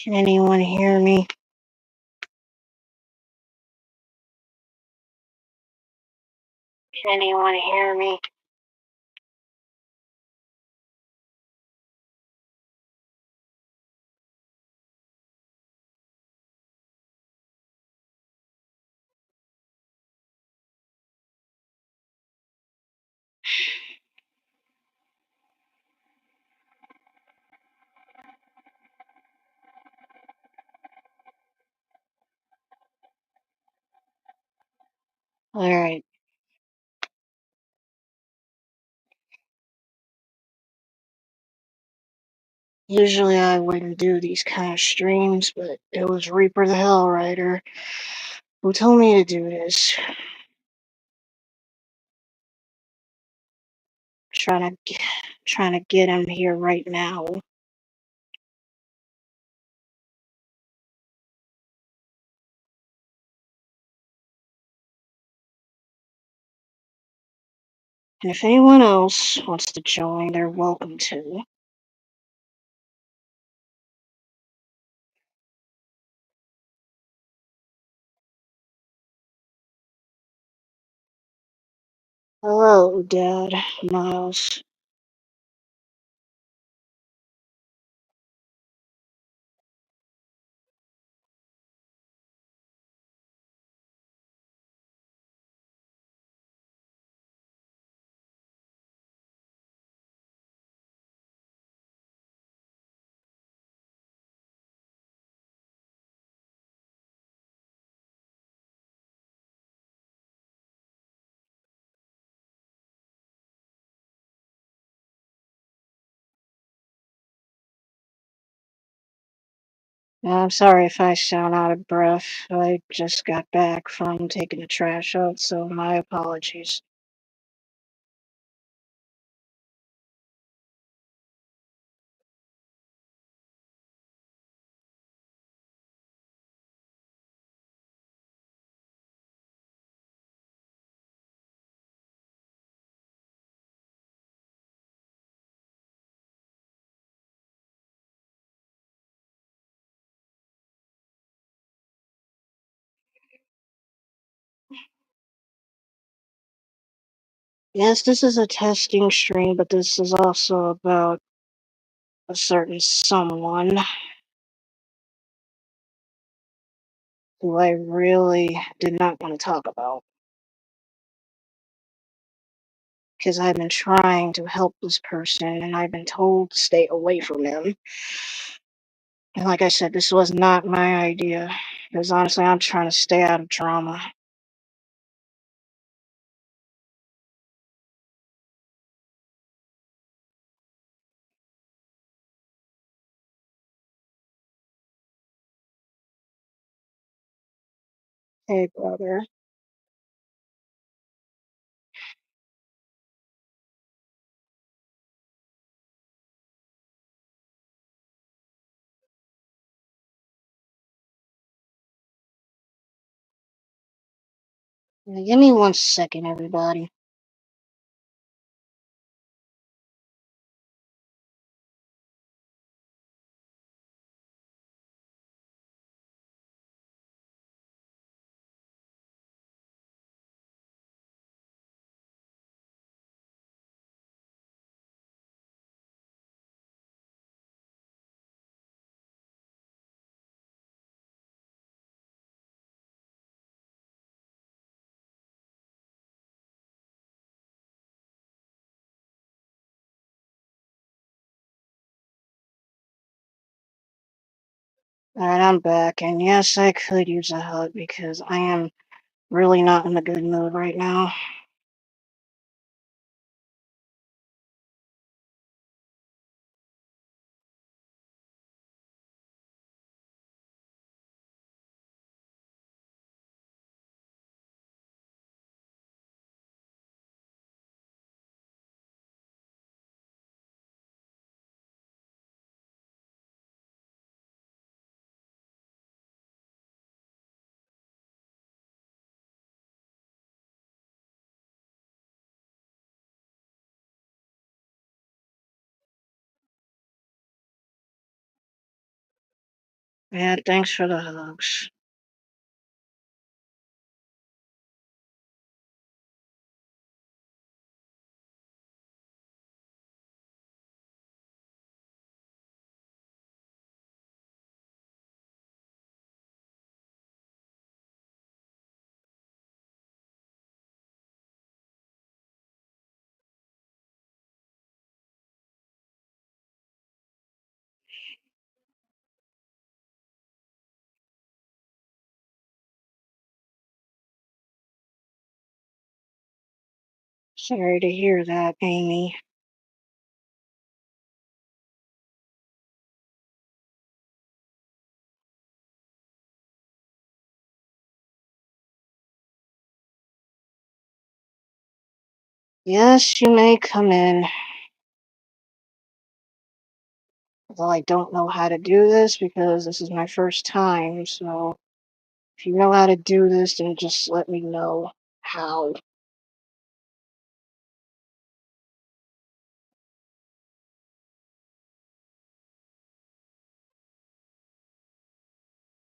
Can anyone hear me? Can anyone hear me? Alright. Usually I wouldn't do these kind of streams, but it was Reaper the Hellrider who told me to do this. Trying to get him here right now. And if anyone else wants to join, they're welcome to. Hello, Dad, Miles. I'm sorry if I sound out of breath. I just got back from taking the trash out, so my apologies. Yes, this is a testing stream, but this is also about a certain someone who I really did not want to talk about. Because I've been trying to help this person and I've been told to stay away from him. And like I said, this was not my idea. Because honestly, I'm trying to stay out of drama. Hey, brother. Give me 1 second, everybody. Alright, I'm back. And yes, I could use a hug because I am really not in a good mood right now. Yeah, thanks for the hugs. Sorry to hear that, Amy. Yes, you may come in. Well, I don't know how to do this because this is my first time, so if you know how to do this, then just let me know how.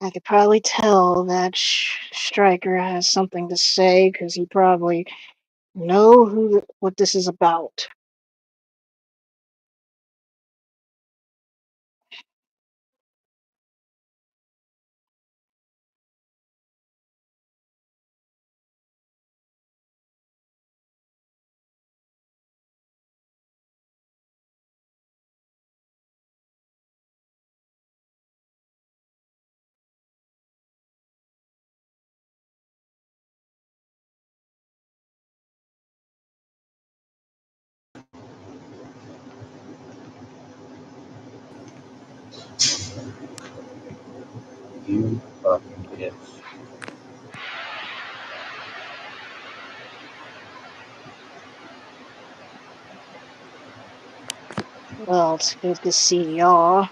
I could probably tell that Stryker has something to say because he probably know what this is about. You fucking bitch. Well, it's good to see y'all.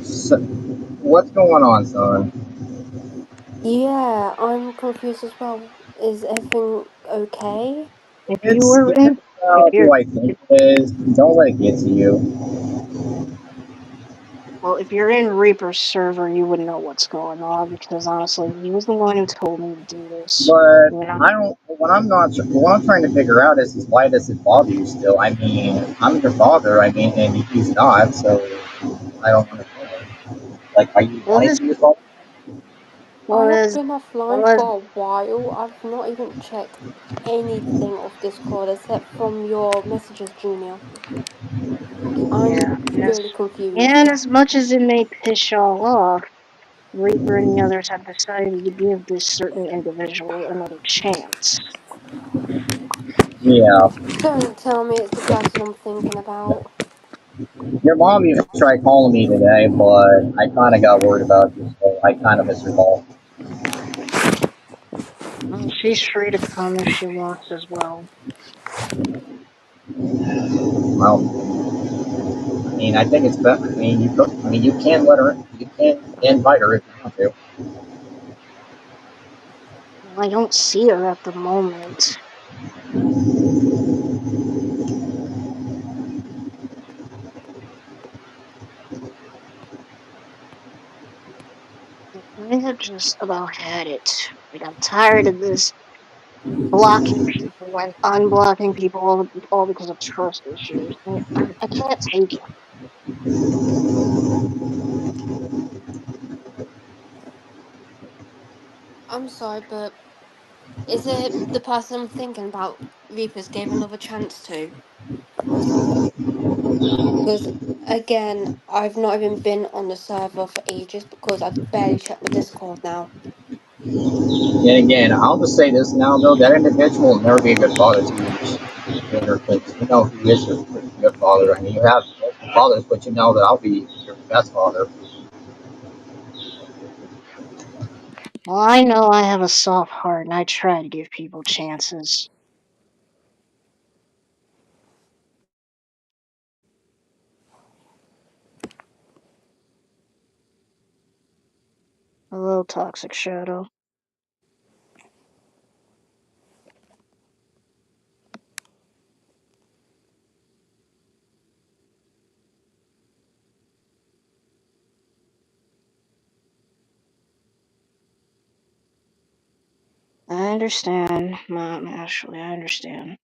So, what's going on, son? Yeah, I'm confused as well. Is everything okay? If you It's were in, if about you're, who I think it is. Don't let it get to you. well, if you're in Reaper's server, you would know what's going on because honestly, he was the one who told me to do this. But You know, I don't. What I'm not. What I'm trying to figure out is why does it bother you still? I mean, I'm your father. I mean, and he's not. So I don't understand. Like, are you well, lying his, to yourself? well, I have his, been offline well, his, for a while. I've not even checked anything of Discord except from your messages, Junior. I'm yeah, really and confused. as much as it may piss y'all off, Reaper and the others have decided to give this certain individual another chance. Yeah. Don't tell me it's the person I'm thinking about. Your mom even tried calling me today, but I kind of got worried about you, so I kind of missed her call. Well, she's free to come if she wants as well. Well, I mean, I think it's better. I mean, you can let her. You can invite her if you want to. Well, I don't see her at the moment. I have just about had it. Like, I'm tired of this blocking people and unblocking people all because of trust issues. I can't take it. I'm sorry, but is it the person I'm thinking about Reapers gave another chance to? Because again, I've not even been on the server for ages because I barely check my Discord now. And again, I'll just say this now, though: that individual will never be a good father to you. Because you know who is your good father. I mean, you have multiple fathers, but you know that I'll be your best father. Well, I know I have a soft heart and I try to give people chances. Hello, Toxic Shadow. understand, Mom, Ashley, I understand.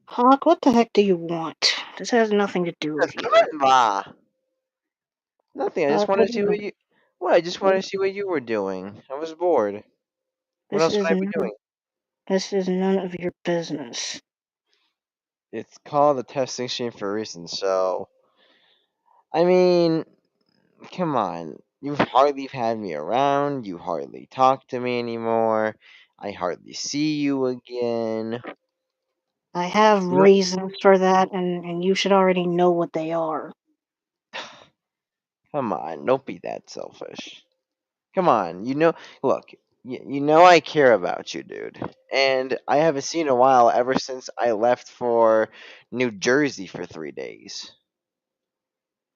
Hawk, what the heck do you want? This has nothing to do with you. Ma. Nothing. I just Hawk, wanted what to do see you what you. What? I just what, wanted to see what you were doing. I was bored. What this else is would I be none doing? this is none of your business. It's called a testing stream for a reason. So, I mean, come on. You've hardly had me around. You hardly talk to me anymore. I hardly see you again. I have You know, reasons for that, and you should already know what they are. come on, don't be that selfish. Come on, look, you know I care about you, dude. And I haven't seen you in a while ever since I left for New Jersey for 3 days.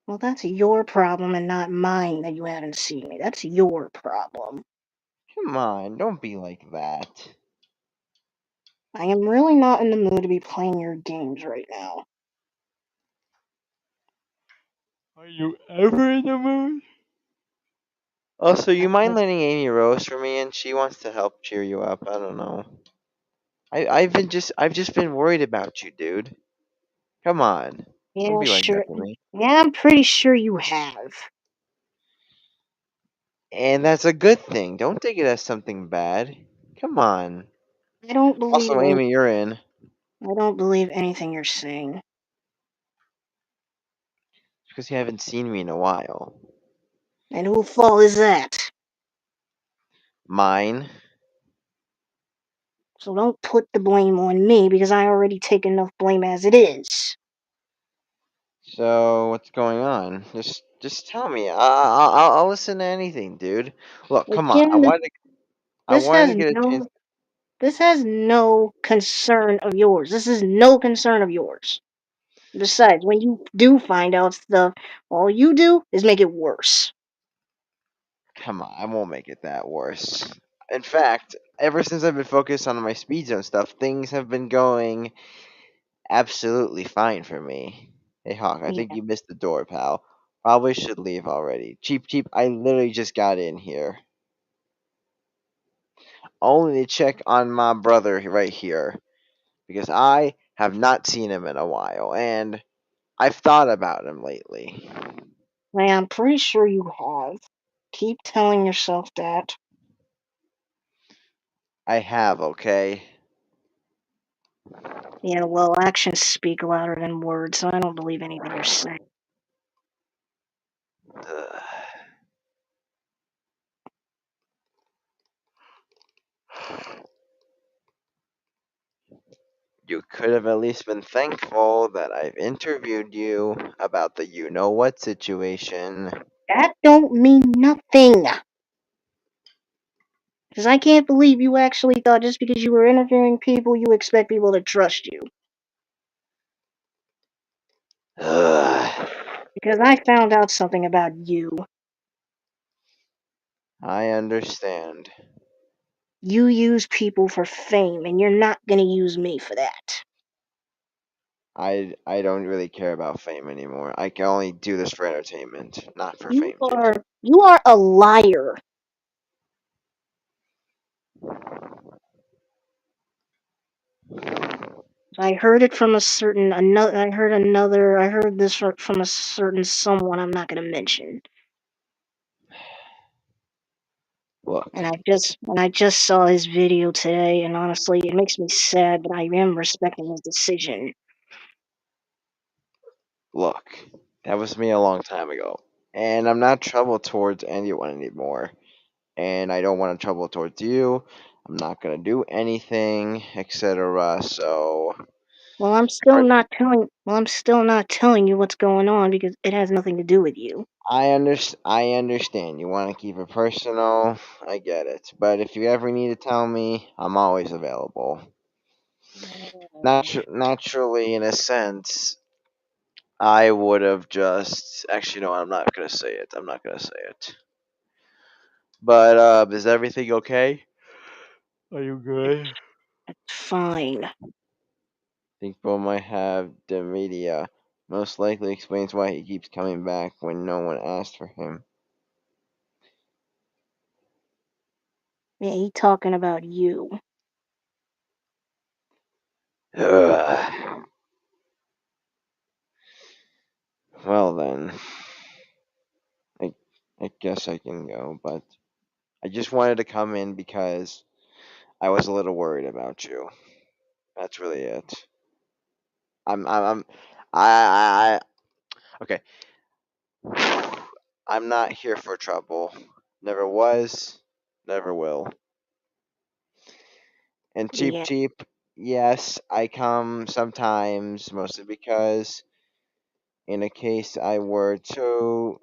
Well, that's your problem and not mine that you haven't seen me. That's your problem. Come on, don't be like that. I am really not in the mood to be playing your games right now. Are you ever in the mood? Also, you mind letting Amy Rose for me, and she wants to help cheer you up. I don't know. I've just been worried about you, dude. Come on, don't Yeah, be like sure. that to me. Yeah, I'm pretty sure you have. And that's a good thing. Don't take it as something bad. Come on. I don't believe Also, any, Amy, you're in. I don't believe anything you're saying. Because you haven't seen me in a while. And whose fault is that? Mine. So don't put the blame on me because I already take enough blame as it is. So what's going on? Just tell me. I'll listen to anything, dude. Look, come on. Again, I this wanted has to get a chance. this has no concern of yours. This is no concern of yours. Besides, when you do find out stuff, all you do is make it worse. Come on, I won't make it that worse. In fact, ever since I've been focused on my speed zone stuff, things have been going absolutely fine for me. Hey Hawk, I think Yeah, you missed the door, pal. Probably should leave already. Cheap cheap, I literally just got in here. Only to check on my brother right here. Because I have not seen him in a while, and I've thought about him lately. I'm pretty sure you have. Keep telling yourself that. I have, okay? Yeah, well, actions speak louder than words, so I don't believe anything you're saying. Ugh. You could have at least been thankful that I've interviewed you about the you know what situation. That don't mean nothing. Because I can't believe you actually thought just because you were interviewing people, you expect people to trust you. Ugh. Because I found out something about you. I understand. You use people for fame, and you're not gonna use me for that. I don't really care about fame anymore. I can only do this for entertainment, not for You fame, dude. are you are a liar. I heard it from a certain another. I heard this from a certain someone I'm not gonna mention. Look, And I just saw his video today, and honestly, it makes me sad, but I am respecting his decision. look. That was me a long time ago. And I'm not trouble towards anyone anymore. And I don't want to trouble towards you. I'm not gonna do anything, etc. So I'm still not telling you what's going on because it has nothing to do with you. I understand. You want to keep it personal. I get it. But if you ever need to tell me, I'm always available. Naturally, in a sense, I would have just. Actually, no, I'm not gonna say it. I'm not gonna say it. But is everything okay? Are you good? Fine. Think Bo might have dementia. Most likely explains why he keeps coming back when no one asked for him. Yeah, he talking about you. Ugh. Well then, I I guess I can go, but I just wanted to come in because I was a little worried about you. That's really it. I'm I okay. I'm not here for trouble. Never was, never will. And cheap Yeah, cheap. yes, I come sometimes, mostly because in a case I were to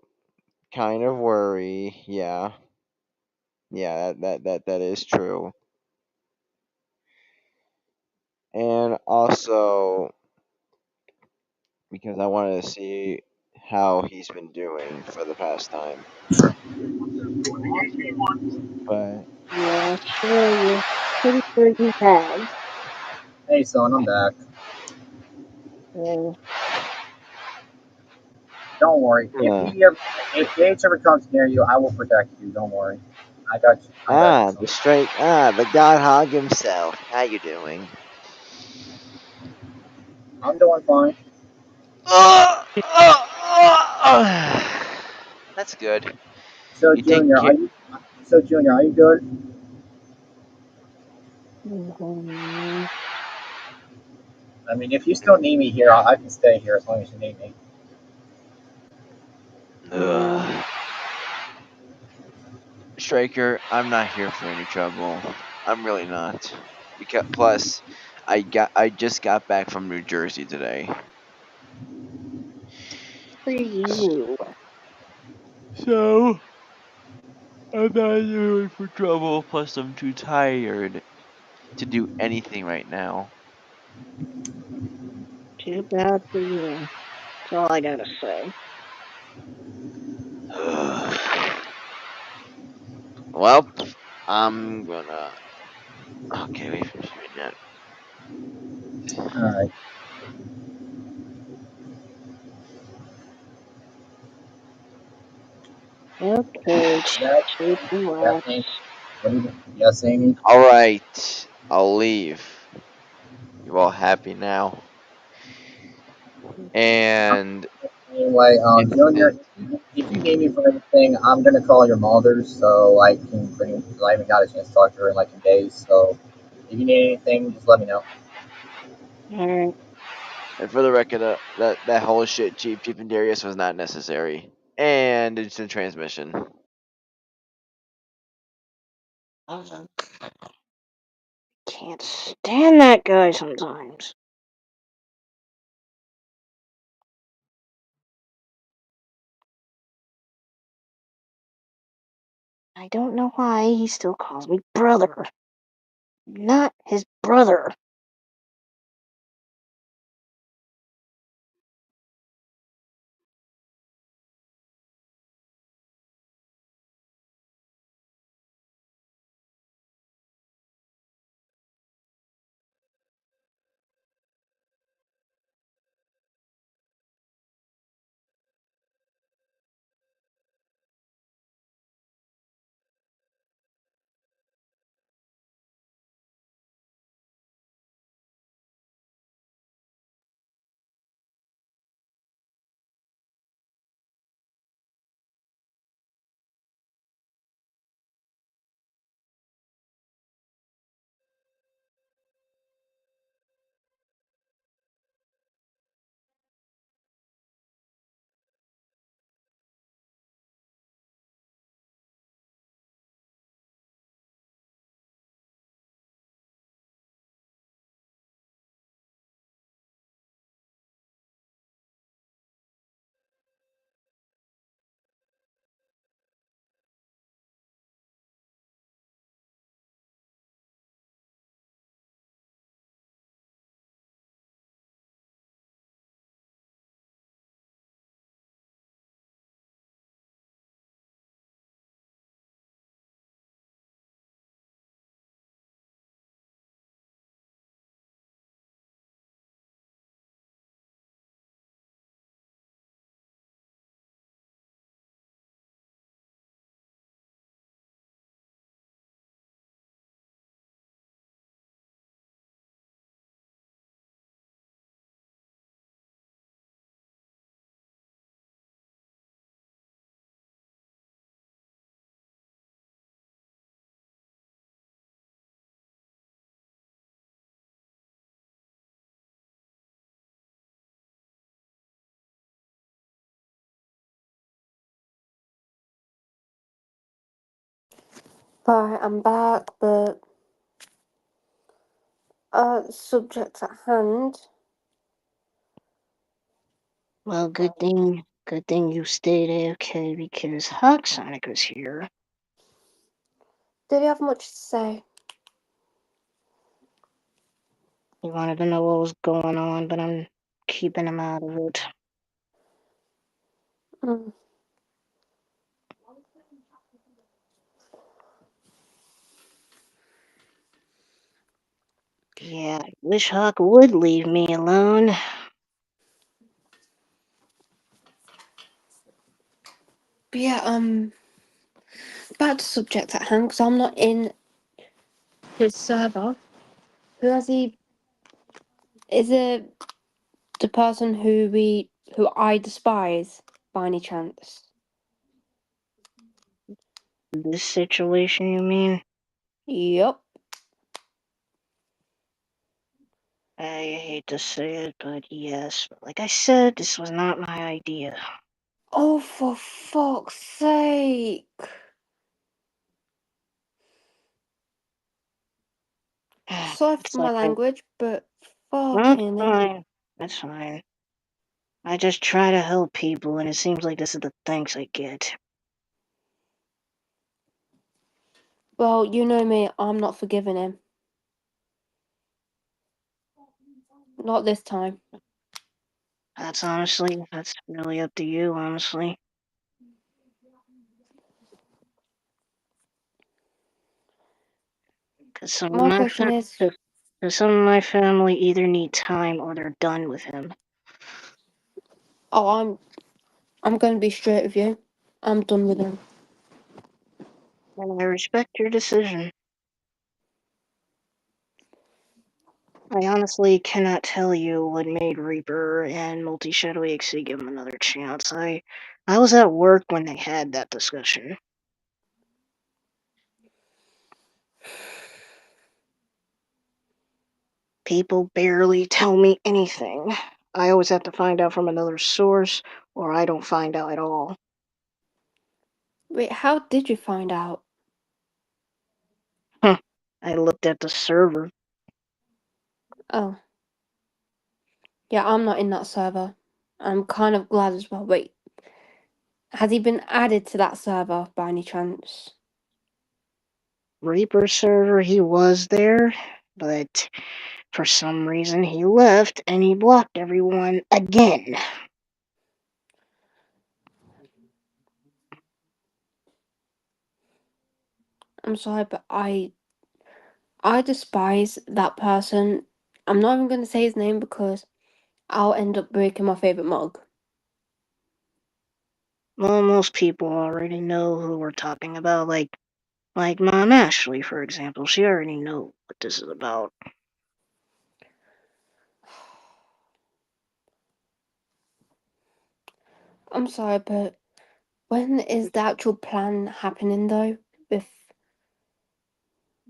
kind of worry, yeah, that is true. And also because I wanted to see how he's been doing for the past time. But Yeah, sure, you're pretty sure you have. Hey, son, I'm back. Yeah, Don't worry. uh, If Gates ever comes near you, I will protect you. Don't worry. I got you. I got you, son. the God Hog himself. How you doing? I'm doing fine. Uh, That's good. So, You take Junior, care. Are you good? mhm. I mean, if you still need me here, I can stay here as long as you need me. Yeah, Ugh. Striker, I'm not here for any trouble. I'm really not. Because plus, I just got back from New Jersey today. for you. So I'm not here for trouble. Plus, I'm too tired to do anything right now. Too bad for you. That's all I gotta say. Well, I'm gonna. Okay, wait for a minute. All right. Okay, Yes, cheap, yes, relax. Amy. What do you? Yes, Amy. All right, I'll leave. You all happy now? And Anyway, if Junior, if you need me for anything, I'm gonna call your mother so I can bring. I haven't got a chance to talk to her in like a day. So if you need anything, just let me know. Alright. and for the record, that whole shit, Chief and Darius was not necessary. And instant transmission. I can't stand that guy sometimes. I don't know why he still calls me brother. I'm not his brother. Right, I'm back, but Subject at hand. Well, good thing you stayed AFK because Hogsonic was here. Did you have much to say? He wanted to know what was going on, but I'm keeping him out of it. Mm. Yeah, I wish Hawk would leave me alone. But yeah, back to subject at hand, because I'm not in his server. Who has he? Is it the person who I despise by any chance? This situation, you mean? Yup. I hate to say it, but yes. But like I said, this was not my idea. Oh, for fuck's sake! Sorry It's for my like I. language, but That's fucking hell. fine. That's fine. I just try to help people, and it seems like this is the thanks I get. Well, you know me, I'm not forgiving him. Not this time. That's really up to you, honestly. Because some of My my question fam- is, 'cause some of my family either need time or they're done with him. oh, I'm going to be straight with you. I'm done with him. And I respect your decision. I honestly cannot tell you what made Reaper and Multi-Shadow EXE give him another chance. I was at work when they had that discussion. People barely tell me anything. I always have to find out from another source, or I don't find out at all. Wait, how did you find out? I looked at the server. Oh, yeah, I'm not in that server. I'm kind of glad as well. Wait, has he been added to that server by any chance? Reaper server, he was there, but for some reason he left and he blocked everyone again. I'm sorry, but I despise that person. I'm not even going to say his name because I'll end up breaking my favorite mug. Well, most people already know who we're talking about, like Mom Ashley, for example. She already knows what this is about. I'm sorry, but when is the actual plan happening though? With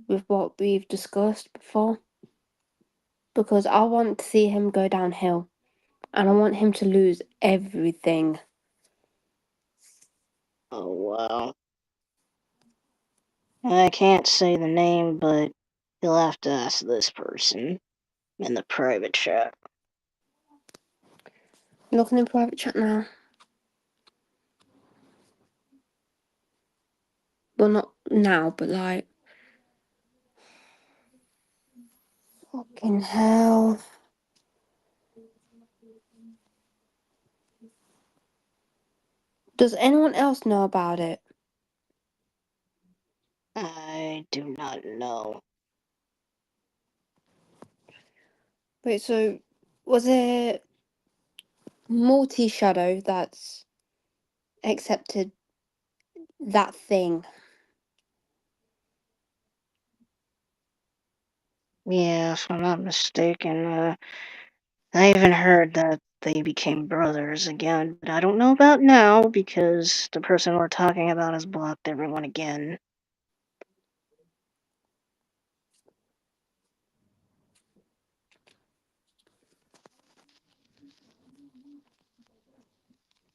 with what we've discussed before? Because I want to see him go downhill, and I want him to lose everything. Oh, wow. I can't say the name, but you'll have to ask this person in the private chat. Looking in private chat now. Well, not now, but like, fucking hell. Does anyone else know about it? I do not know. Wait, so was it Multi Shadow that's accepted that thing? Yeah, if I'm not mistaken, I even heard that they became brothers again, but I don't know about now because the person we're talking about has blocked everyone again.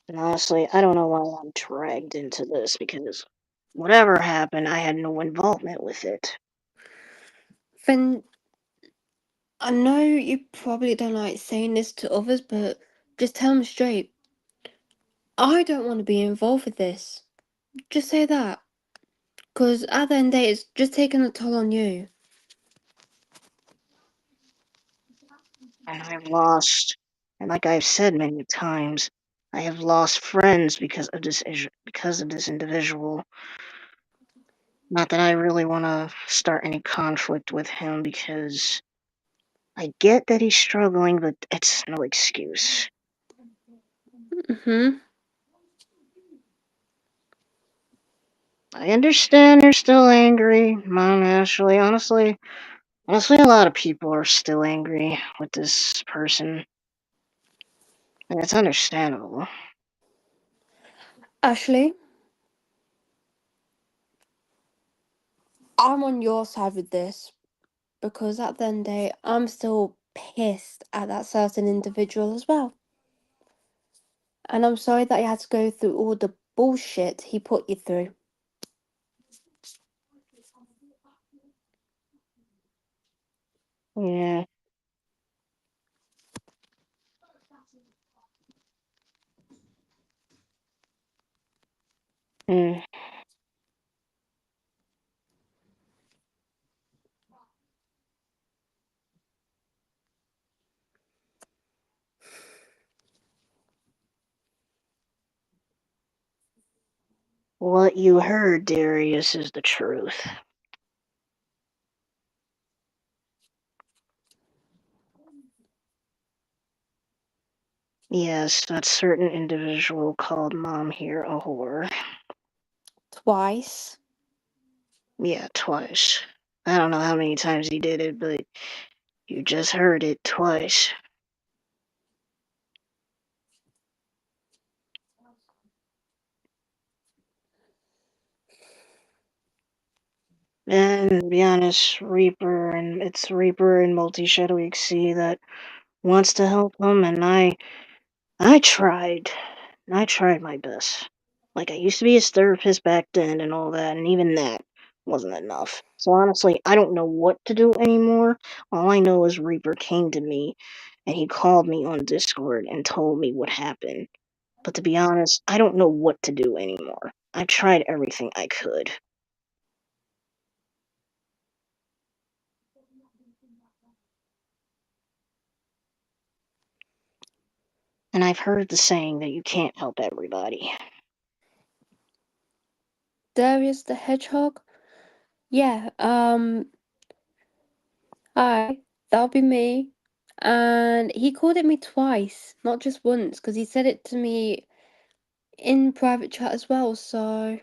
And honestly, I don't know why I'm dragged into this because whatever happened, I had no involvement with it. Then I know you probably don't like saying this to others, but just tell them straight. I don't want to be involved with this. Just say that. Because at the end of the day, it's just taking a toll on you. And I've lost, and like I've said many times, I have lost friends because of this individual. Not that I really want to start any conflict with him because I get that he's struggling, but it's no excuse. Mm-hmm. I understand you're still angry, Mom Ashley. Honestly, a lot of people are still angry with this person. And it's understandable. Ashley, I'm on your side with this. Because at the end of the day, I'm still pissed at that certain individual as well. And I'm sorry that you had to go through all the bullshit he put you through. Yeah. Hmm. What you heard, Darius, is the truth. Yes, that certain individual called Mom here a whore. Twice. Yeah, twice. I don't know how many times he did it, but you just heard it twice. And to be honest, it's Reaper and Multi Shadowy Sea that wants to help him, and I tried. I tried my best. Like, I used to be his therapist back then and all that, and even that wasn't enough. So honestly, I don't know what to do anymore. All I know is Reaper came to me, and he called me on Discord and told me what happened. But to be honest, I don't know what to do anymore. I tried everything I could. And I've heard the saying that you can't help everybody. Darius the Hedgehog? Yeah, hi, that'll be me. And he called it me twice, not just once, because he said it to me in private chat as well, so.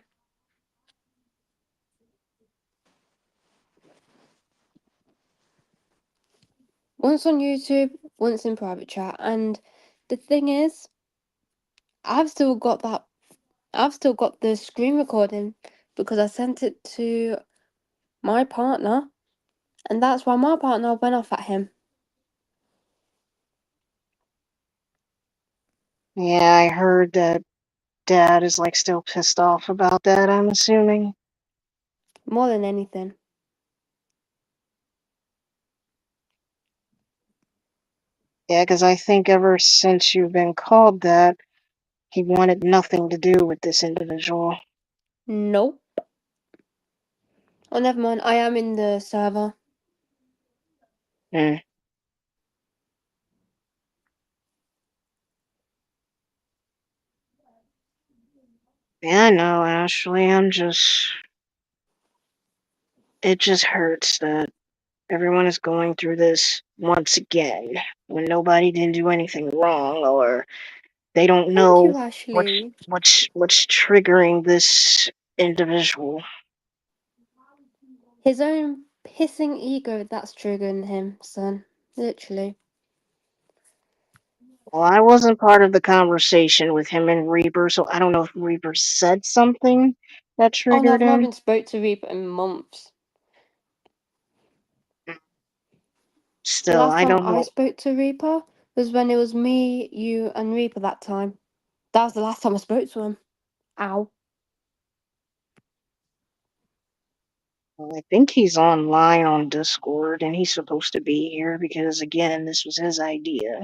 Once on YouTube, once in private chat. And the thing is, I've still got that I've still got the screen recording because I sent it to my partner, and that's why my partner went off at him. Yeah, I heard that Dad is like still pissed off about that, I'm assuming. More than anything. Yeah, because I think ever since you've been called that, he wanted nothing to do with this individual. Nope. Oh, never mind. I am in the server. Hmm. Yeah, I know, Ashley. It just hurts that everyone is going through this once again when nobody didn't do anything wrong or they don't Thank know you, Ashley. what's triggering this individual. His own pissing ego that's triggering him, son. Literally. Well, I wasn't part of the conversation with him and Reaper, so I don't know if Reaper said something that Oh no, triggered I've not him. been spoke to Reaper in months. The Still, last I time don't I know. spoke to Reaper was when it was me, you, and Reaper that time. That was the last time I spoke to him. Ow. Well, I think he's online on Discord, and he's supposed to be here because, again, this was his idea.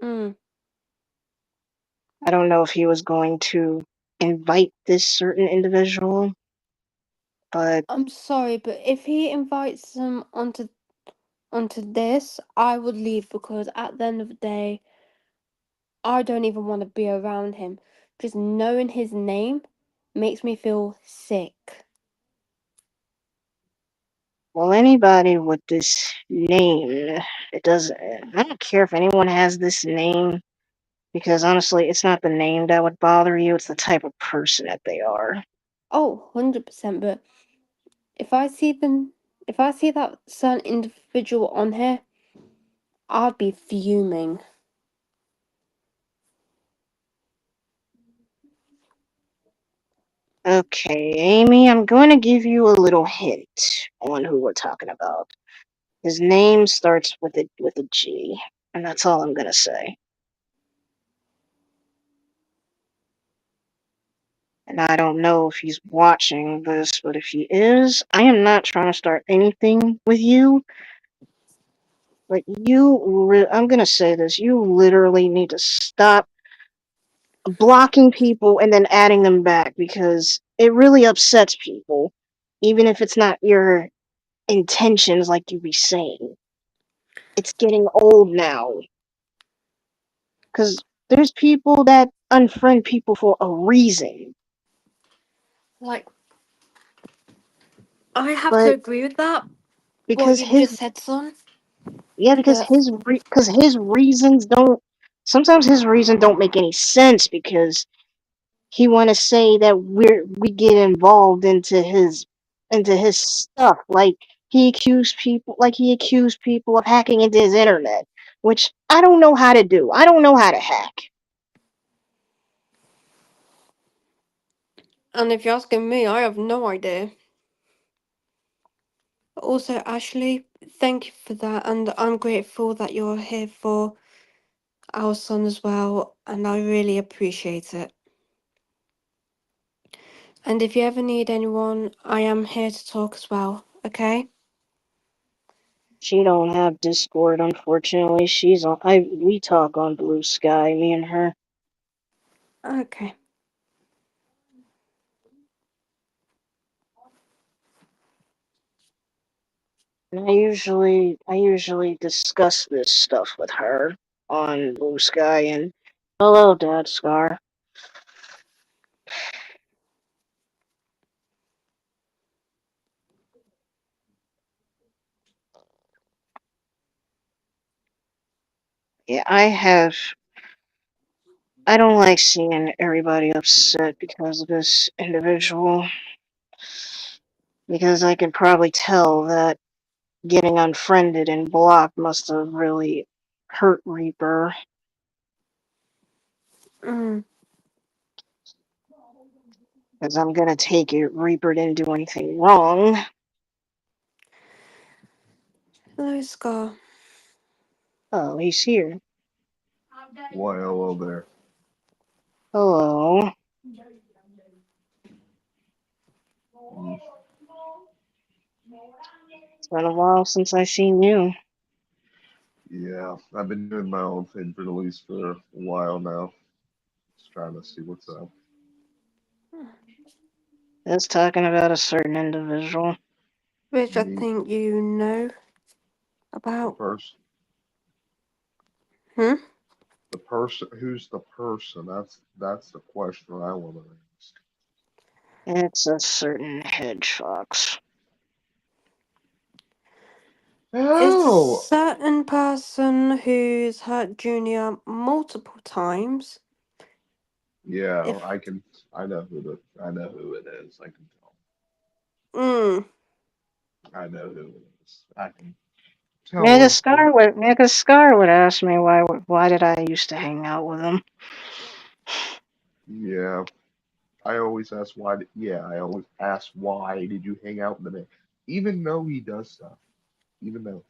Mm. I don't know if he was going to invite this certain individual, but I'm sorry, but if he invites them onto this, I would leave because at the end of the day, I don't even want to be around him. Just knowing his name makes me feel sick. well, anybody with this name, it doesn't. I don't care if anyone has this name because honestly, it's not the name that would bother you; it's the type of person that they are. Oh, 100%. But if I see them, if I see that certain individual on here, I'd be fuming. Okay, Amy, I'm going to give you a little hint on who we're talking about. His name starts with a G, and that's all I'm gonna say. And I don't know if he's watching this, but if he is, I am not trying to start anything with you. But I'm gonna say this: you literally need to stop blocking people and then adding them back because it really upsets people, even if it's not your intentions, like you be saying. It's getting old now. Because there's people that unfriend people for a reason. Like, I have to But agree with that, what because you've just said, son. yeah, because But his reasons don't, sometimes his reason don't make any sense because he want to say that we get involved into his stuff, like he accused people of hacking into his internet, which I don't know how to do. I don't know how to hack. and if you're asking me, I have no idea. Also, Ashley, thank you for that, and I'm grateful that you're here for our son as well, and I really appreciate it. And if you ever need anyone, I am here to talk as well, okay? She don't have Discord, unfortunately. She's on. I We talk on Blue Sky, me and her. Okay. And I usually discuss this stuff with her on Blue Sky. And hello, Dad Scar. Yeah, I don't like seeing everybody upset because of this individual. Because I can probably tell that getting unfriended and blocked must have really hurt Reaper. Mm. Because I'm gonna take it Reaper didn't do anything wrong. Hello, Scar. Oh, he's here. Why, hello there. Hello. Mm, It's been a while since I seen you. yeah, I've been doing my own thing for at least for a while now. Just trying to see what's up. Just talking about a certain individual. Which I Me, think you know the about. person, Hmm? the person, who's the person? That's the question I want to ask. It's a certain hedge fox. It's a Oh, certain person who's hurt Junior multiple times. yeah, If. I know who it is. I can tell. Mm. I know who it is. I can Mega tell. Scar would ask me why did I used to hang out with him. Yeah, I always ask why. Yeah, I always ask why did you hang out with him, even though he does stuff. Even though.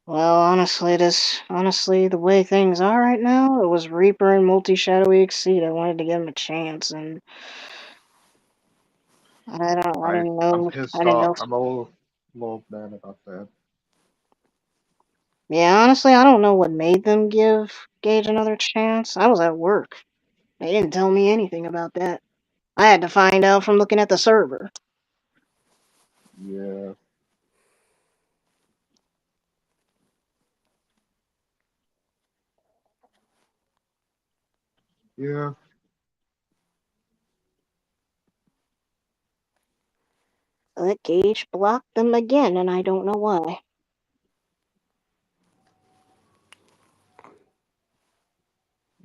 Well, honestly, the way things are right now, it was Reaper and Multi Shadowy Exceed. I wanted to give him a chance, and I didn't know. I'm I pissed didn't off. know. I'm a little mad about that. Yeah, honestly, I don't know what made them give Gage another chance. I was at work. They didn't tell me anything about that. I had to find out from looking at the server. Yeah, yeah, But Gage blocked them again, and I don't know why.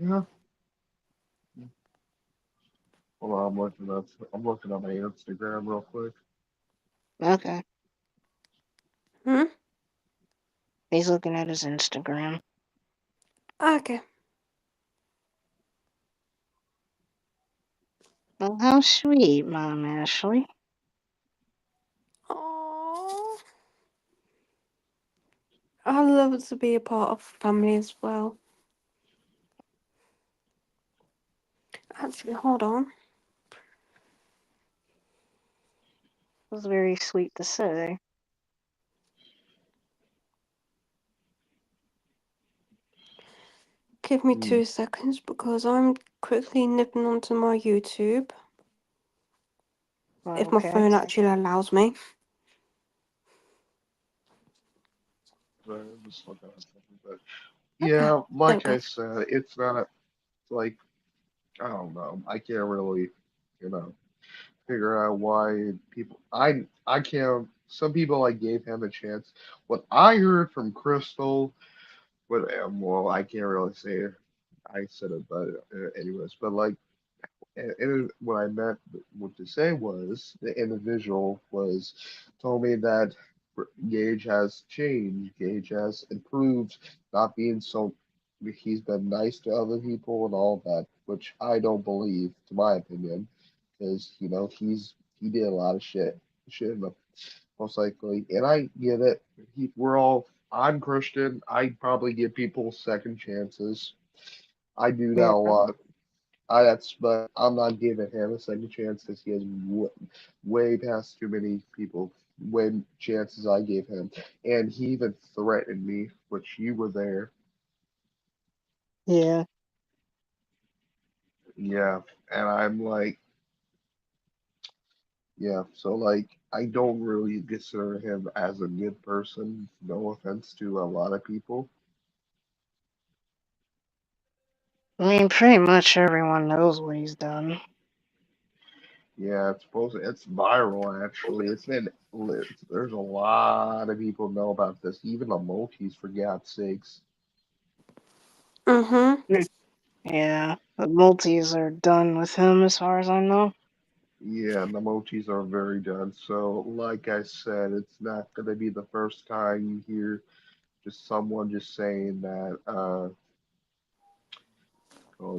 yeah. Hold on, I'm looking at my Instagram real quick. Okay. Hmm? He's looking at his Instagram. Okay. Well, how sweet, Mom Ashley. Oh, I love to be a part of family as well. Actually, hold on. It was very sweet to say. Give me Hmm. 2 seconds because I'm quickly nipping onto my YouTube if my Okay. phone actually allows me. Sorry, I'm just looking at something, but Okay, yeah, there we like go. I said, it's not like I don't know. I can't really, you know, figure out why people. I can't. Some people I gave him a chance. What I heard from Crystal, but well, I can't really say it. I said it, but anyways, but like. And what I meant what to say was the individual was told me that Gage has changed, Gage has improved, not being so he's been nice to other people and all that, which I don't believe, to my opinion, because he did a lot of shit in the most likely, and I get it. We're all I'm Christian. I probably give people second chances. I do that Yeah. a lot. But I'm not giving him a second chance because he has way past too many people, way chances I gave him, and he even threatened me, which you were there. Yeah. Yeah, and I'm like, yeah, so like I don't really consider him as a good person. No offense to a lot of people. I mean, pretty much everyone knows what he's done. Yeah, it's viral actually. There's a lot of people know about this, even the Maltese for God's sakes. Mm-hmm. Mm. Yeah. The multis are done with him, as far as I know. Yeah, the emojis are very done. So, like I said, it's not going to be the first time you hear just someone just saying that,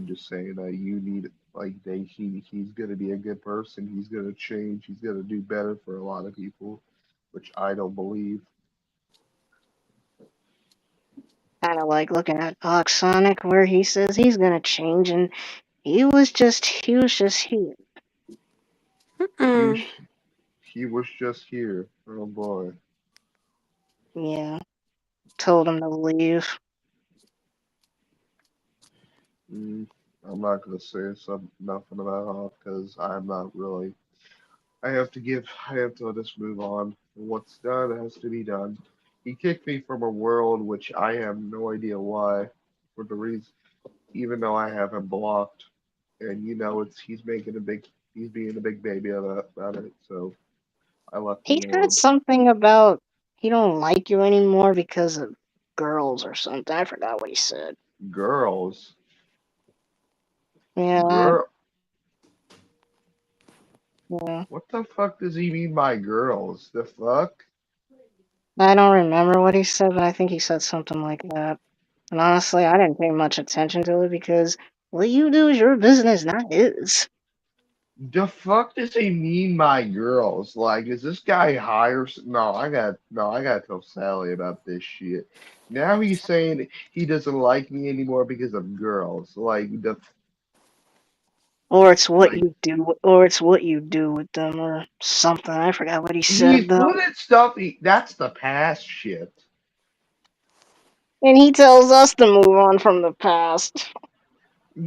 just saying that you need, like, he's going to be a good person. He's going to change. He's going to do better for a lot of people, which I don't believe. Kind of like looking at Oxonic, where he says he's gonna change, and he was just here. He was, Mm. he was just here. Oh boy. Yeah. Told him to leave. Mm, I'm not going to say nothing about it because I'm not really. I have to let this move on. What's done has to be done. He kicked me from a world which I have no idea why, for the reason, even though I have him blocked, and he's being a big baby about it. So I left him He said alone. something about he don't like you anymore because of girls or something. I forgot what he said. Girls, Yeah, girl, yeah. what the fuck does he mean by girls? The fuck? I don't remember what he said, but I think he said something like that. And honestly, I didn't pay much attention to it because what you do is your business, not his. The fuck does he mean by girls? Like, is this guy high or I got to tell Sally about this shit. Now he's saying he doesn't like me anymore because of girls. Like Or it's what Like you do, or it's what you do with them, or something. I forgot what he he's said though. putting stuff. That's the past shit. And he tells us to move on from the past.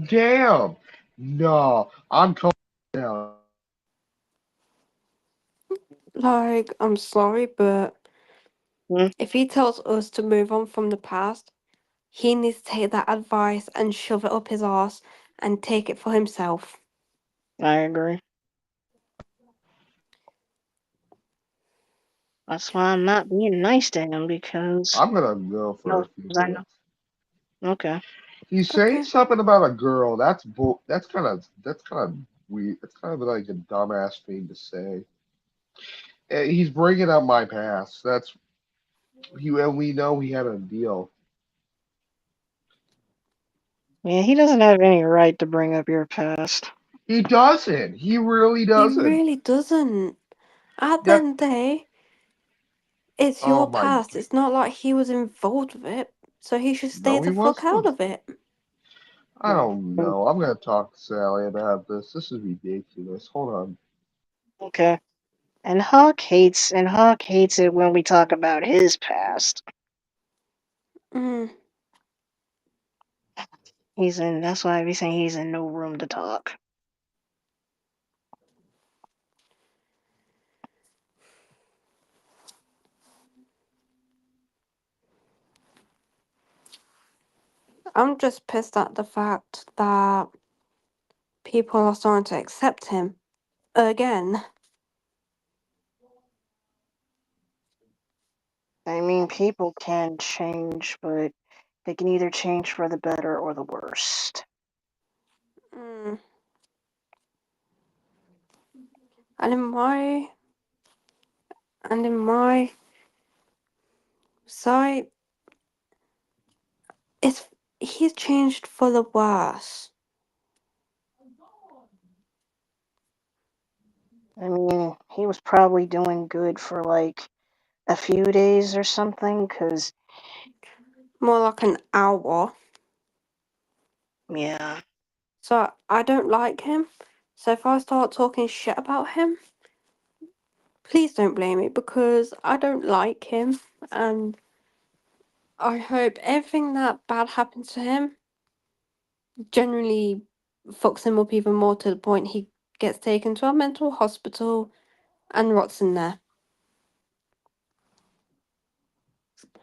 Damn. No, I'm calling down. Like, I'm sorry, but Hmm, if he tells us to move on from the past, he needs to take that advice and shove it up his arse and take it for himself. I agree. That's why I'm not being nice to him because I'm gonna go he for a knows few I know. minutes. Okay. He's saying Okay. something about a girl. That's kind of weird. That's kind of like a dumbass thing to say. He's bringing up my past. That's and we know he had a deal. Yeah, he doesn't have any right to bring up your past. He doesn't. He really He doesn't. really doesn't. At the That. end of the day, it's Oh your my. past. It's not like he was involved with it, so he should stay No, he the fuck out wasn't. of it. I don't know. I'm gonna talk to Sally about this. This is ridiculous. Hold on. Okay. And Hawk hates it when we talk about his past. Mm, That's why I be saying he's in no room to talk. I'm just pissed at the fact that people are starting to accept him again. I mean, people can change, but they can either change for the better or the worst. Mm. And in my side, it's he's changed for the worse. I mean, he was probably doing good for like a few days or something, because, More like an hour. yeah. So I don't like him. So if I start talking shit about him, please don't blame me because I don't like him and I hope everything that bad happens to him generally fucks him up even more to the point he gets taken to a mental hospital and rots in there.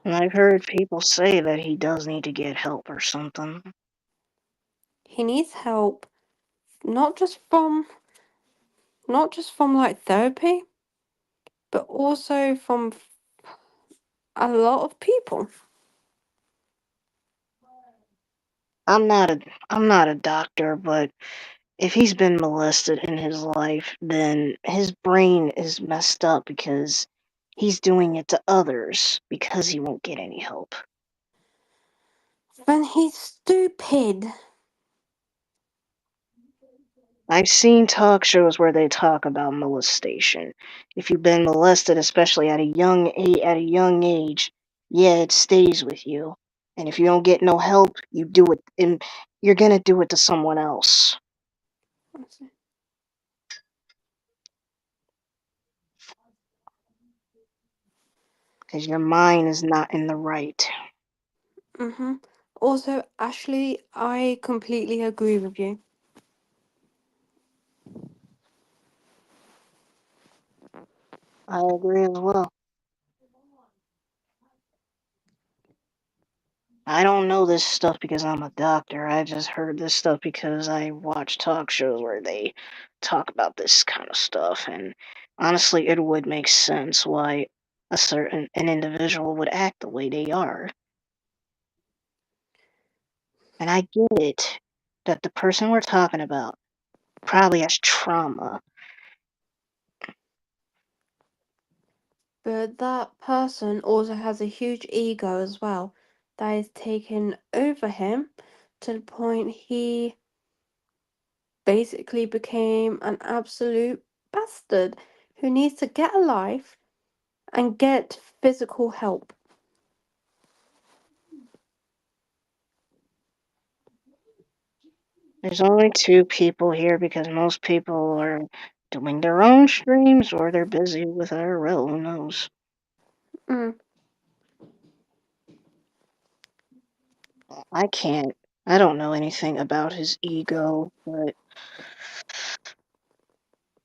And I've heard people say that he does need to get help or something. He needs help, not just from like therapy, but also from a lot of people. I'm not a I'm not a doctor, but if he's been molested in his life, then his brain is messed up because he's doing it to others because he won't get any help. Then he's stupid. I've seen talk shows where they talk about molestation. If you've been molested, especially at a young age, yeah, it stays with you. And if you don't get no help, you do it, and you're gonna do it to someone else because your mind is not in the right. Mm-hmm. Also, Ashley, I completely agree with you. I agree as well. I don't know this stuff because I'm a doctor. I just heard this stuff because I watch talk shows where they talk about this kind of stuff. And honestly, it would make sense why an individual would act the way they are. And I get it that the person we're talking about probably has trauma. But that person also has a huge ego as well that is taken over him to the point he basically became an absolute bastard who needs to get a life and get physical help. There's only two people here because most people are doing their own streams or they're busy with IRL. Who knows? Mm. I can't. I don't know anything about his ego, but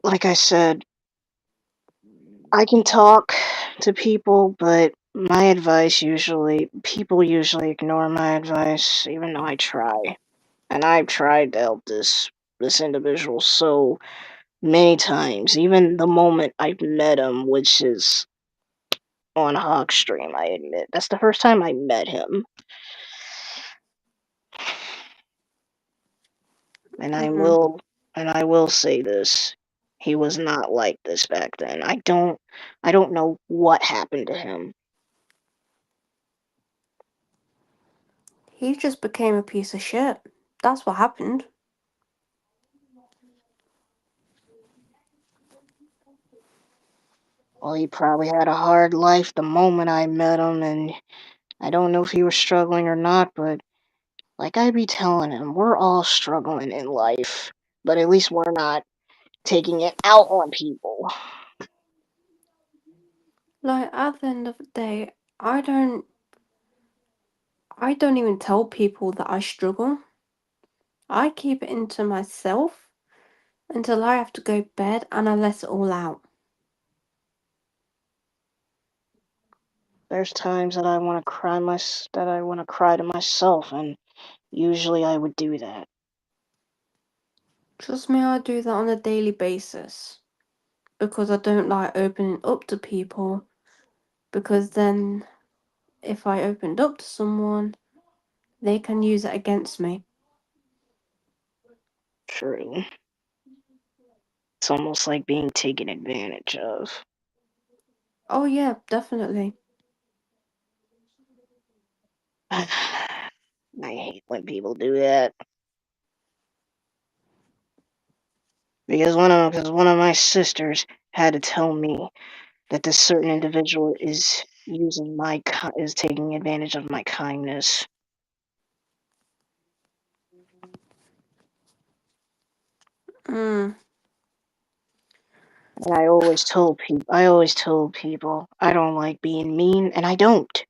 like I said, I can talk to people, but my advice people usually ignore my advice, even though I try. And I've tried to help this individual so many times. Even the moment I met him, which is on Hawk Stream, I admit. That's the first time I met him. And Mm. I will say this. He was not like this back then. I don't know what happened to him. He just became a piece of shit. That's what happened. Well, he probably had a hard life the moment I met him, and I don't know if he was struggling or not, but like I be telling him, we're all struggling in life, but at least we're not taking it out on people. Like at the end of the day, I don't even tell people that I struggle. I keep it into myself until I have to go to bed and I let it all out. There's times that I want to cry to myself, and usually I would do that. Trust me, I do that on a daily basis because I don't like opening up to people, because then if I opened up to someone, they can use it against me. True. It's almost like being taken advantage of. Oh yeah, definitely. I hate when people do that. Because one of my sisters had to tell me that this certain individual is is taking advantage of my kindness. Mm. And I always told people I don't like being mean, and I don't.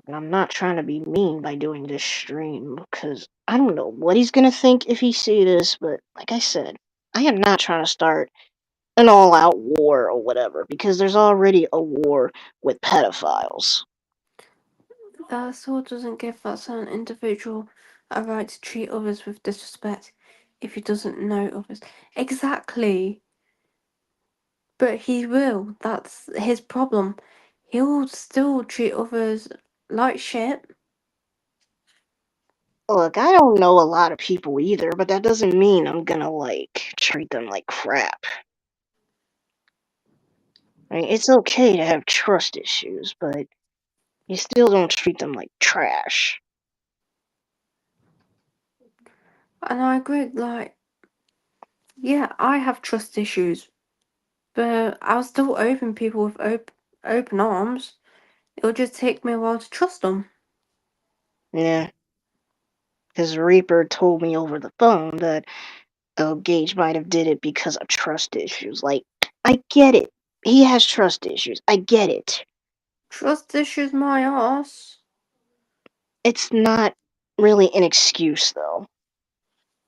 And I'm not trying to be mean by doing this stream because I don't know what he's gonna think if he see this, but like I said, I am not trying to start an all-out war or whatever because there's already a war with pedophiles. That still doesn't give that certain individual a right to treat others with disrespect if he doesn't know others. Exactly. But he will. That's his problem. He'll still treat others like shit. Look, I don't know a lot of people either, but that doesn't mean I'm gonna like treat them like crap. I mean, it's okay to have trust issues, but you still don't treat them like trash. And I agree, like, yeah, I have trust issues, but I'll still open people with open arms. It'll just take me a while to trust them. Yeah, because Reaper told me over the phone that Gage might have did it because of trust issues. Like, I get it. He has trust issues. I get it. Trust issues, my ass. It's not really an excuse though.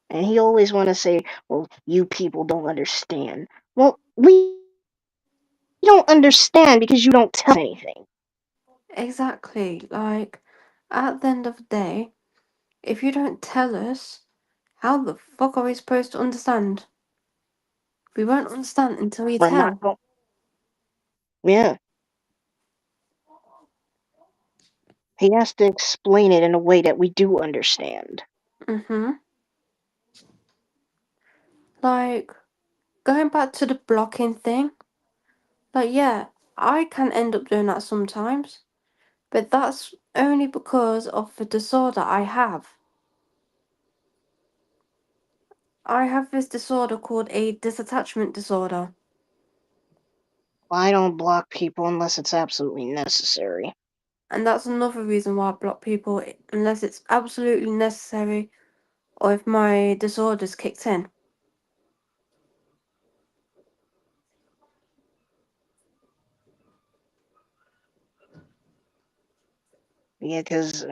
And he always want to say, "Well, you people don't understand." Well, we don't understand because you don't tell us anything. Exactly. Like, at the end of the day, if you don't tell us, how the fuck are we supposed to understand? We won't understand until you We're not tell. going. Yeah, he has to explain it in a way that we do understand. Mm-hmm. Like, going back to the blocking thing, like, yeah, I can end up doing that sometimes, but that's only because of the disorder I have. I have this disorder called a disattachment disorder. I don't block people unless it's absolutely necessary. And that's another reason why I block people unless it's absolutely necessary or if my disorder's kicked in. Yeah, because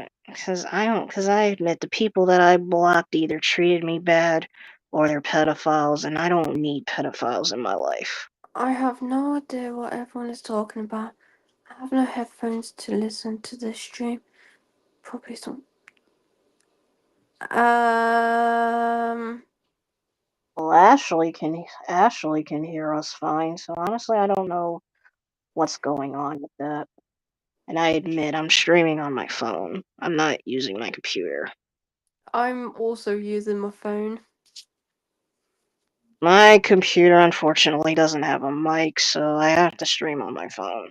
I admit the people that I blocked either treated me bad or they're pedophiles, and I don't need pedophiles in my life. I have no idea what everyone is talking about. I have no headphones to listen to this stream. Probably some. Well, Ashley can hear us fine, so honestly, I don't know what's going on with that. And I admit I'm streaming on my phone. I'm not using my computer. I'm also using my phone. My computer unfortunately doesn't have a mic, so I have to stream on my phone.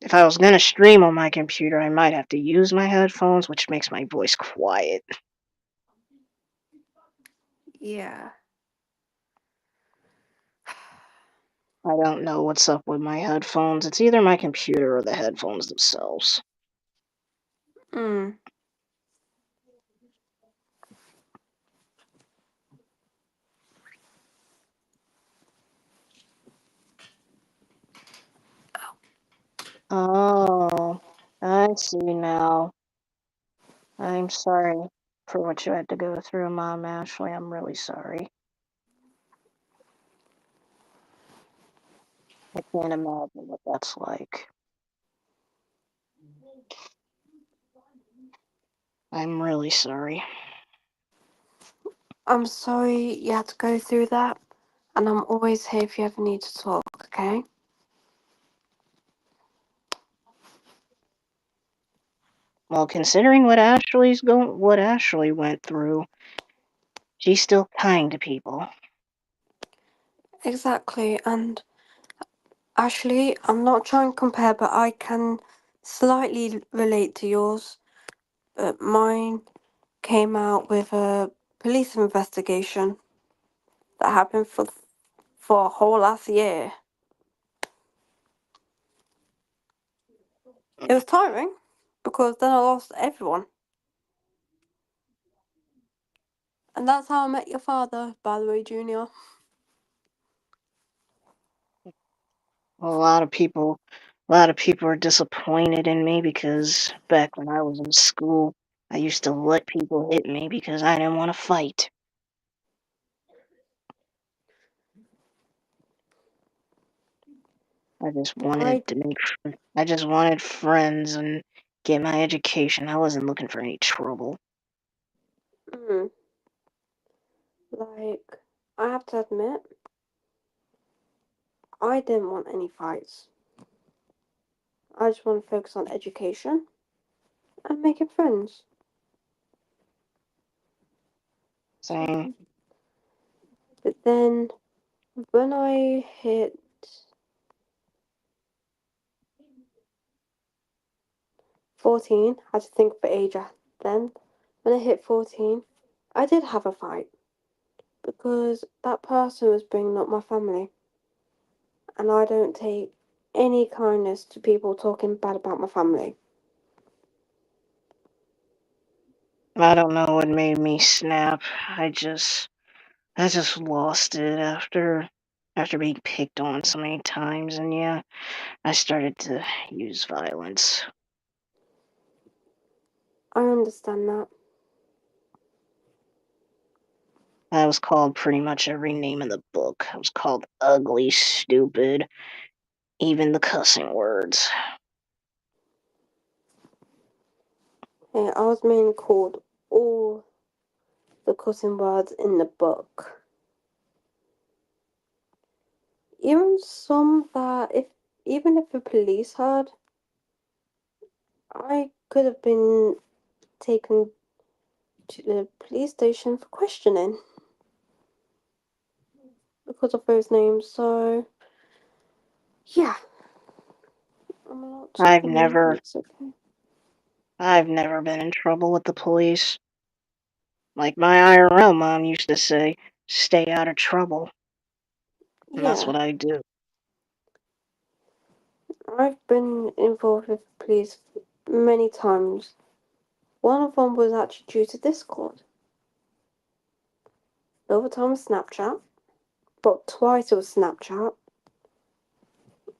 If I was gonna stream on my computer, I might have to use my headphones, which makes my voice quiet. Yeah. I don't know what's up with my headphones. It's either my computer or the headphones themselves. Oh, I see now. I'm sorry for what you had to go through, Mom Ashley. I'm really sorry. I can't imagine what that's like. I'm really sorry. I'm sorry you had to go through that, and I'm always here if you ever need to talk, okay? Well, considering what Ashley went through, she's still kind to people. Exactly, and actually, I'm not trying to compare, but I can slightly relate to yours. But mine came out with a police investigation that happened for a whole last year. It was tiring because then I lost everyone. And that's how I met your father, by the way, Junior. A lot of people are disappointed in me because back when I was in school, I used to let people hit me because I didn't want to fight. I just I wanted to I just wanted friends and get my education. I wasn't looking for any trouble. mm, I have to admit, I didn't want any fights. I just want to focus on education and making friends. Saying, But then when I hit 14, I had to think of the age then. When I hit 14, I did have a fight because that person was bringing up my family. And I don't take any kindness to people talking bad about my family. I don't know what made me snap. I just lost it after being picked on so many times, and yeah, I started to use violence. I understand that. I was called pretty much every name in the book. I was called ugly, stupid, even the cussing words. Hey, I was mainly called all the cussing words in the book. Even some that even if the police heard, I could have been taken to the police station for questioning because of those names. So yeah, I'm allowed to I've believe never it's okay. I've never been in trouble with the police. Like my IRL mom used to say, stay out of trouble. And that's Yeah, what I do. I've been involved with the police many times. One of them was actually due to Discord. The other time was Snapchat, but twice it was Snapchat.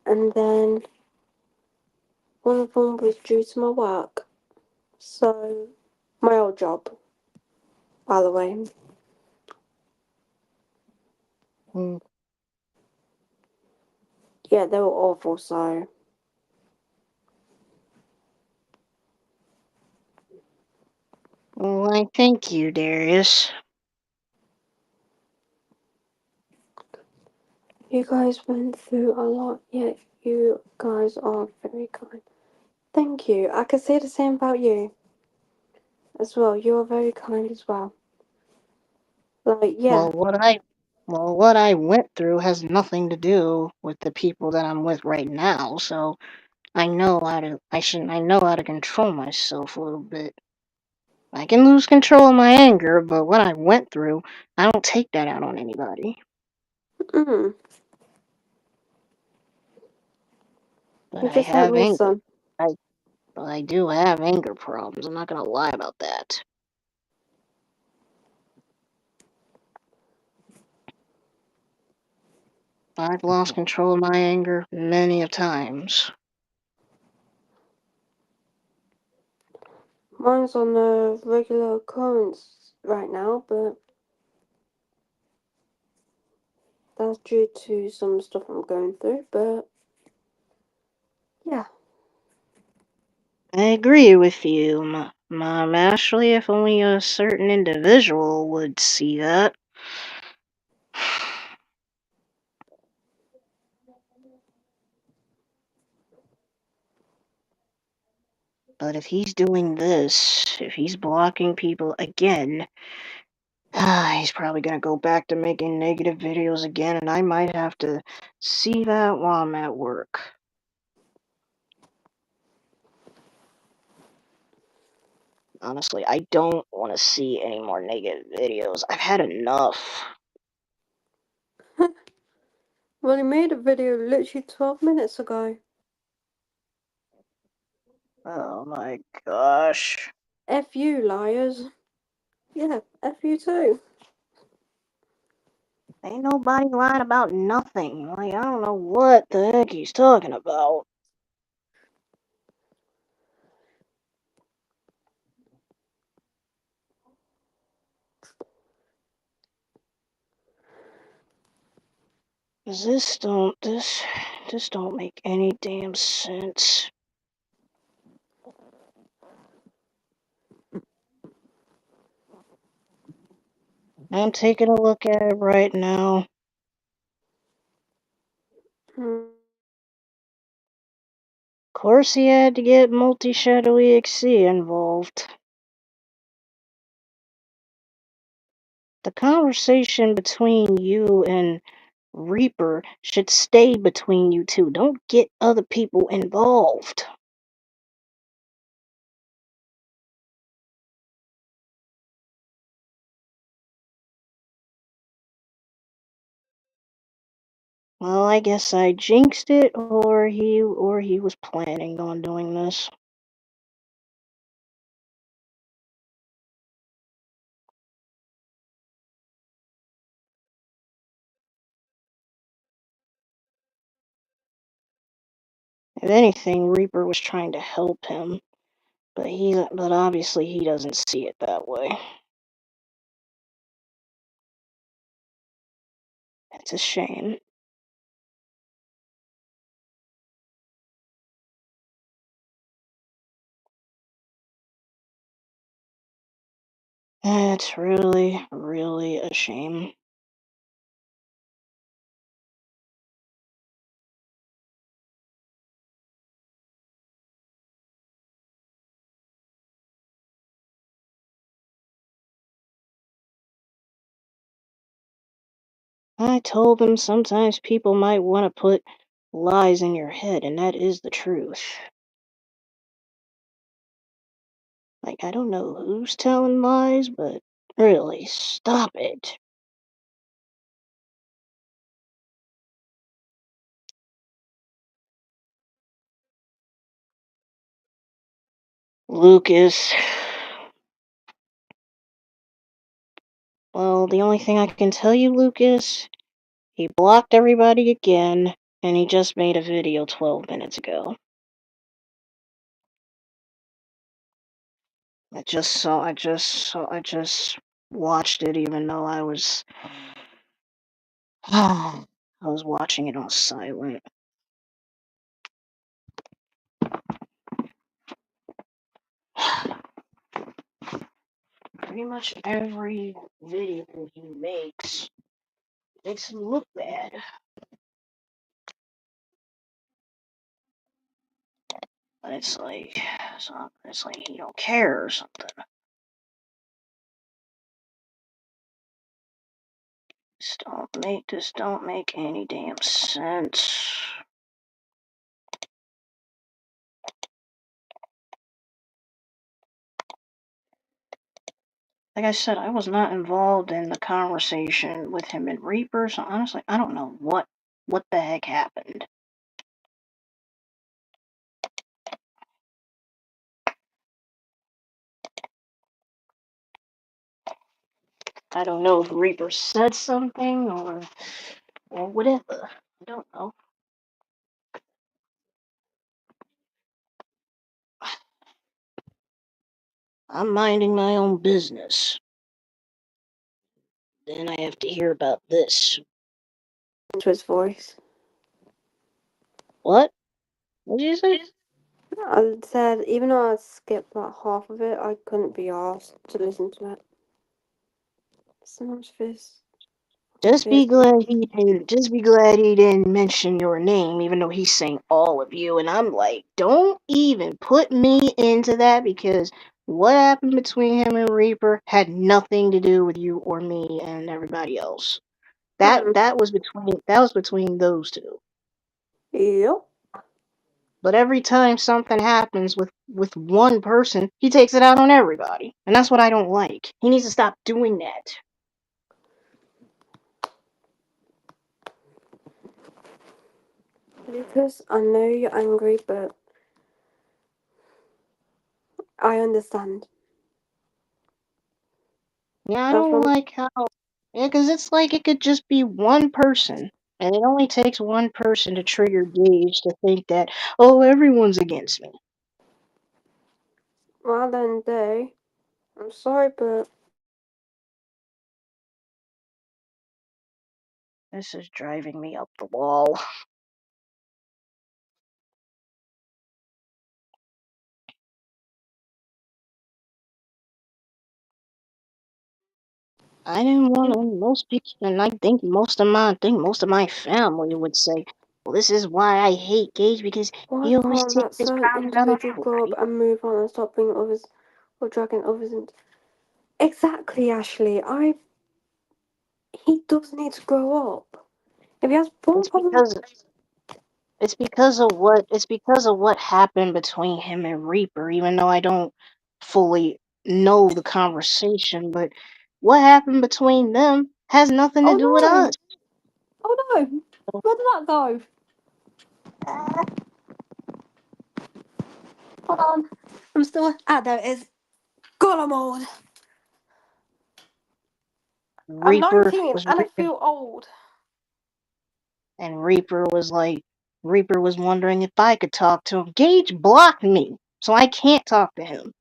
And then one of them was due to my work. So, my old job, by the way. Hmm. Yeah, they were awful, so. Well, I thank you, Darius. You guys went through a lot, yet you guys are very kind. Thank you. I could say the same about you as well. You are very kind as well. Like, yeah. What I went through has nothing to do with the people that I'm with right now, so I know how to control myself a little bit. I can lose control of my anger, but what I went through, I don't take that out on anybody. Mm. But You're I just like have me, anger. son. I but I do have anger problems. I'm not gonna lie about that. I've lost control of my anger many of times. Mine's on a regular occurrence right now, but that's due to some stuff I'm going through. But yeah. I agree with you, Mom Ashley, if only a certain individual would see that. But if he's doing this, if he's blocking people again, he's probably gonna go back to making negative videos again, and I might have to see that while I'm at work. Honestly, I don't want to see any more negative videos. I've had enough. Well, he made a video literally 12 minutes ago. Oh my gosh. F you, liars. Yeah, F you too. Ain't nobody lying about nothing. Like, I don't know what the heck he's talking about. This don't make any damn sense. I'm taking a look at it right now. Hmm. Of course he had to get Multi-Shadow EXE involved. The conversation between you and Reaper should stay between you two. Don't get other people involved. Well, I guess I jinxed it, or he was planning on doing this. If anything, Reaper was trying to help him, but obviously he doesn't see it that way. It's a shame. It's really, really a shame. I told him sometimes people might want to put lies in your head, and that is the truth. Like, I don't know who's telling lies, but really, stop it. Lucas. Well, the only thing I can tell you, Lucas, he blocked everybody again, and he just made a video 12 minutes ago. I just watched it even though I was I was watching it on silent. Pretty much every video he makes him look bad. But it's like he don't care or something. This don't make any damn sense. Like I said, I was not involved in the conversation with him and Reaper, so honestly, I don't know what the heck happened. I don't know if Reaper said something or whatever. I don't know. I'm minding my own business. Then I have to hear about this. Into his voice. What? What did you say? I said, even though I skipped like half of it, I couldn't be asked to listen to it. So much this. Just be glad he didn't mention your name, even though he's saying all of you. And I'm like, don't even put me into that because what happened between him and Reaper had nothing to do with you or me and everybody else. That was between those two. Yep. But every time something happens with one person, he takes it out on everybody, and that's what I don't like. He needs to stop doing that. Lucas, I know you're angry, but I understand. Yeah, I That's don't one. like how. Yeah, because it's like it could just be one person, and it only takes one person to trigger Gage to think that, oh, everyone's against me. Well, then, day. I'm sorry, but This is driving me up the wall. I didn't want to. Most people, and I think most of my family would say, "Well, this is why I hate Gage because why he always can't takes that his certain problems out on individual grow up everybody." and move on and stop bringing others or dragging others into? Exactly, Ashley. He does need to grow up. If he has one It's problem, because it's because of what happened between him and Reaper. Even though I don't fully know the conversation, but what happened between them has nothing to oh do with no, us. oh no, where did that go? Hold on, I'm still. Ah, there it is. God, I'm old. I'm Reaper 19 was and I feel old. And Reaper was wondering if I could talk to him. Gage blocked me, so I can't talk to him.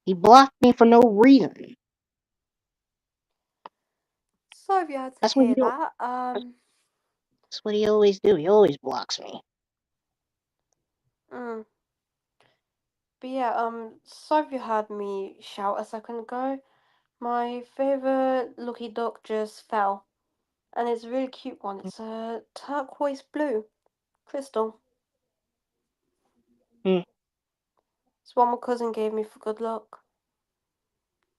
He blocked me for no reason. Sorry if you had to That's what he hear do. that. That's what he always do. He always blocks me. Mm. But yeah, sorry if you heard me shout a second ago. My favorite Lucky Duck just fell. And it's a really cute one. It's a turquoise blue crystal. Hmm. It's one my cousin gave me for good luck.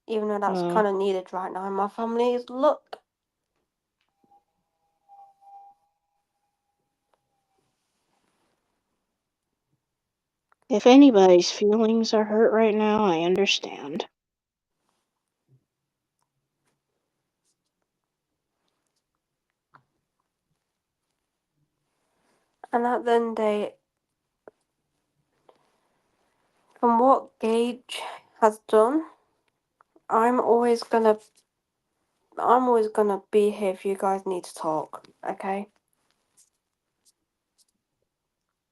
Even though that's Uh, kind of needed right now in my family's luck. if anybody's feelings are hurt right now, I understand. And at the end of the day, From what Gage has done, I'm always gonna be here if you guys need to talk, okay?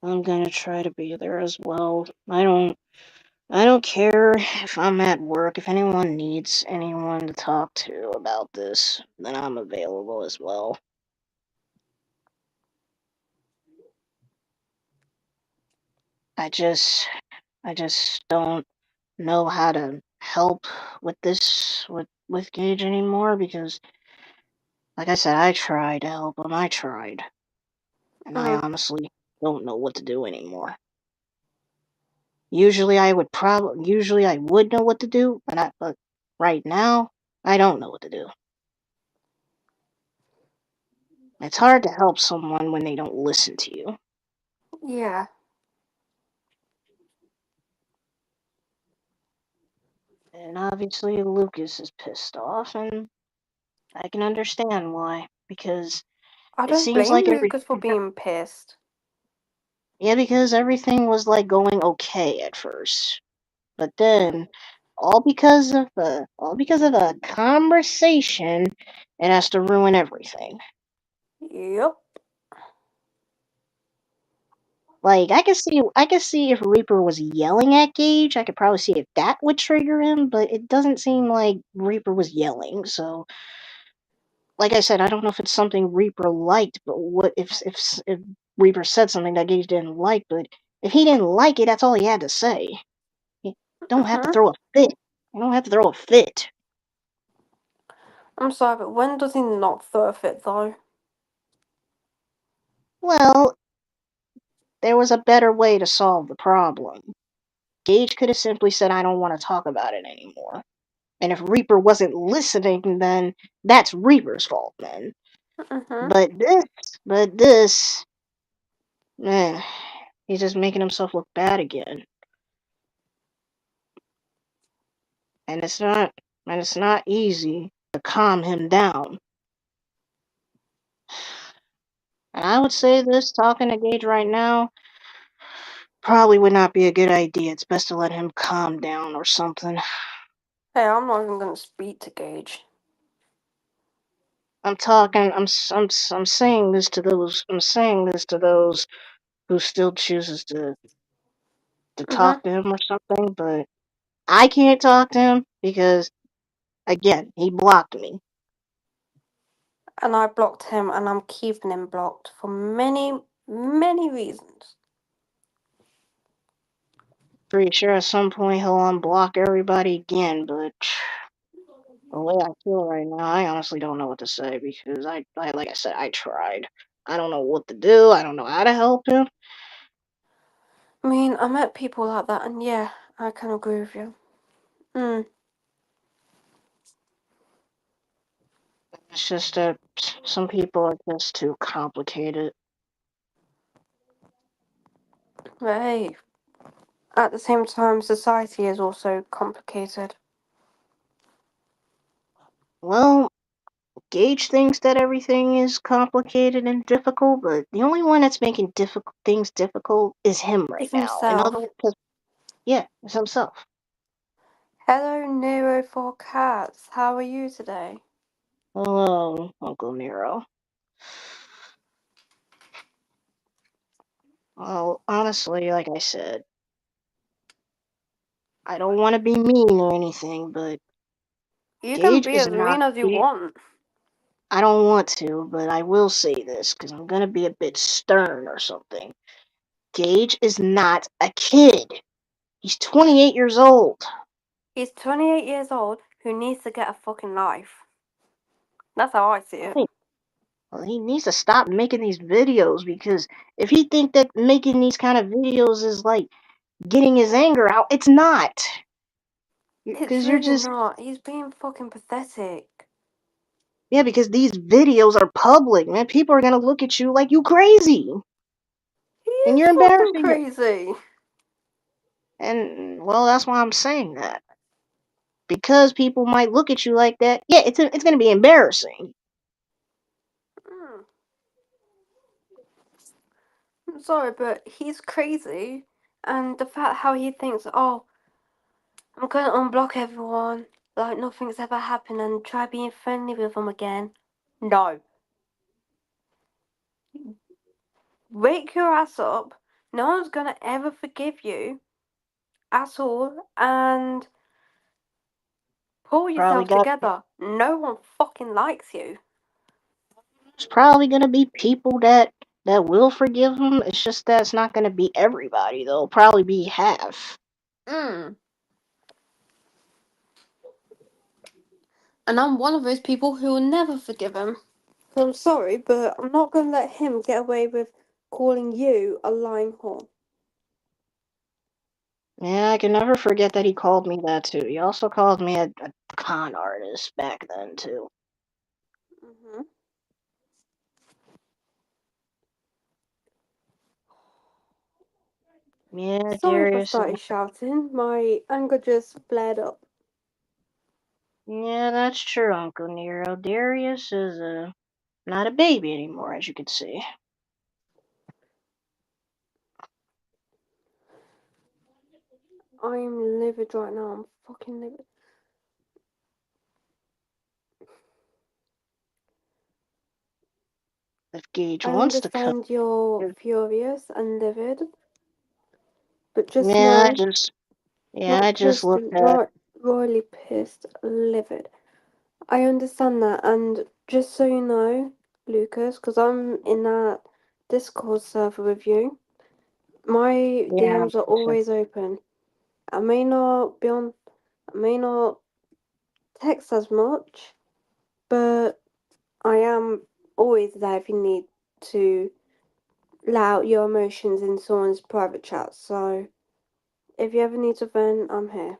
I'm gonna try to be there as well. I don't care if I'm at work. If anyone needs anyone to talk to about this, then I'm available as well. I just don't know how to help with this with Gage anymore because, like I said, I tried to help him. I tried, and I Mm. honestly don't know what to do anymore. Usually I would know what to do, but right now I don't know what to do. It's hard to help someone when they don't listen to you. Yeah. And obviously Lucas is pissed off, and I can understand why, because I it don't seems blame like Lucas for being pissed. because everything was like going okay at first. But then all because of a conversation, it has to ruin everything. Yup. Like I could see if Reaper was yelling at Gage, I could probably see if that would trigger him, but it doesn't seem like Reaper was yelling. So, like I said, I don't know if it's something Reaper liked, but what if Reaper said something that Gage didn't like, but if he didn't like it, that's all he had to say. You don't have to Mhm. throw a fit. You don't have to throw a fit. I'm sorry, but when does he not throw a fit though? Well, there was a better way to solve the problem. Gage could have simply said, I don't want to talk about it anymore. And if Reaper wasn't listening, then that's Reaper's fault then. Mhm. But this, man, he's just making himself look bad again. And it's not easy to calm him down. And I would say this, talking to Gage right now, probably would not be a good idea. It's best to let him calm down or something. Hey, I'm not even gonna speak to Gage. I'm saying this to those who still chooses to Mhm. talk to him or something, but I can't talk to him because, again, he blocked me. And I blocked him, and I'm keeping him blocked for many, many reasons. Pretty sure at some point he'll unblock everybody again, but the way I feel right now, I honestly don't know what to say because like I said, I tried. I don't know what to do. I don't know how to help him. I mean, I met people like that, and yeah, I can agree with you. Mm. It's just that some people are just too complicated. But hey, at the same time, society is also complicated. Well, Gage thinks that everything is complicated and difficult, but the only one that's making things difficult is him right It's now. In other himself. words, yeah, it's himself. Hello, Nero4Cats. How are you today? Hello, Uncle Nero. Well, honestly, like I said, I don't want to be mean or anything, but You can Gage be is as not. mean as you want. I don't want to, but I will say this because I'm gonna be a bit stern or something. Gage is not a kid. He's 28 years old. He's 28 years old who needs to get a fucking life. That's how I see it. Well, he needs to stop making these videos because if he think that making these kind of videos is like getting his anger out, it's not. It's Because you're really just not. He's being fucking pathetic. yeah. Because these videos are public, man. People are gonna look at you like you crazy, He and is you're fucking embarrassing it. crazy. And well, that's why I'm saying that because people might look at you like that. Yeah, it's gonna be embarrassing. I'm sorry, but he's crazy. And the fact how he thinks, oh, I'm gonna unblock everyone, like nothing's ever happened, and try being friendly with them again. No. Wake your ass up. No one's gonna ever forgive you at all, and pull Probably yourself got. together. No one fucking likes you. There's probably gonna be people that will forgive him. It's just that it's not gonna be everybody. Though. It'll probably be half. Mm. And I'm one of those people who will never forgive him. So I'm sorry, but I'm not gonna let him get away with calling you a lying whore. Yeah, I can never forget that he called me that too. He also called me a con artist back then too. Mm-hmm. Yeah, Sorry if I Darius. started shouting. My anger just flared up. Yeah, that's true, Uncle Nero. Darius is not a baby anymore, as you can see. I'm livid right now. I'm fucking livid. If Gage I wants to come, understand you're furious and livid, but just yeah, know, I not just pissed, looked at. not royally pissed, livid. I understand that, and just so you know, Lucas, because I'm in that Discord server with you, my Yeah, DMs are always open. I may not be on, I may not text as much, but I am always there if you need to let out your emotions in someone's private chat. So if you ever need to vent, I'm here.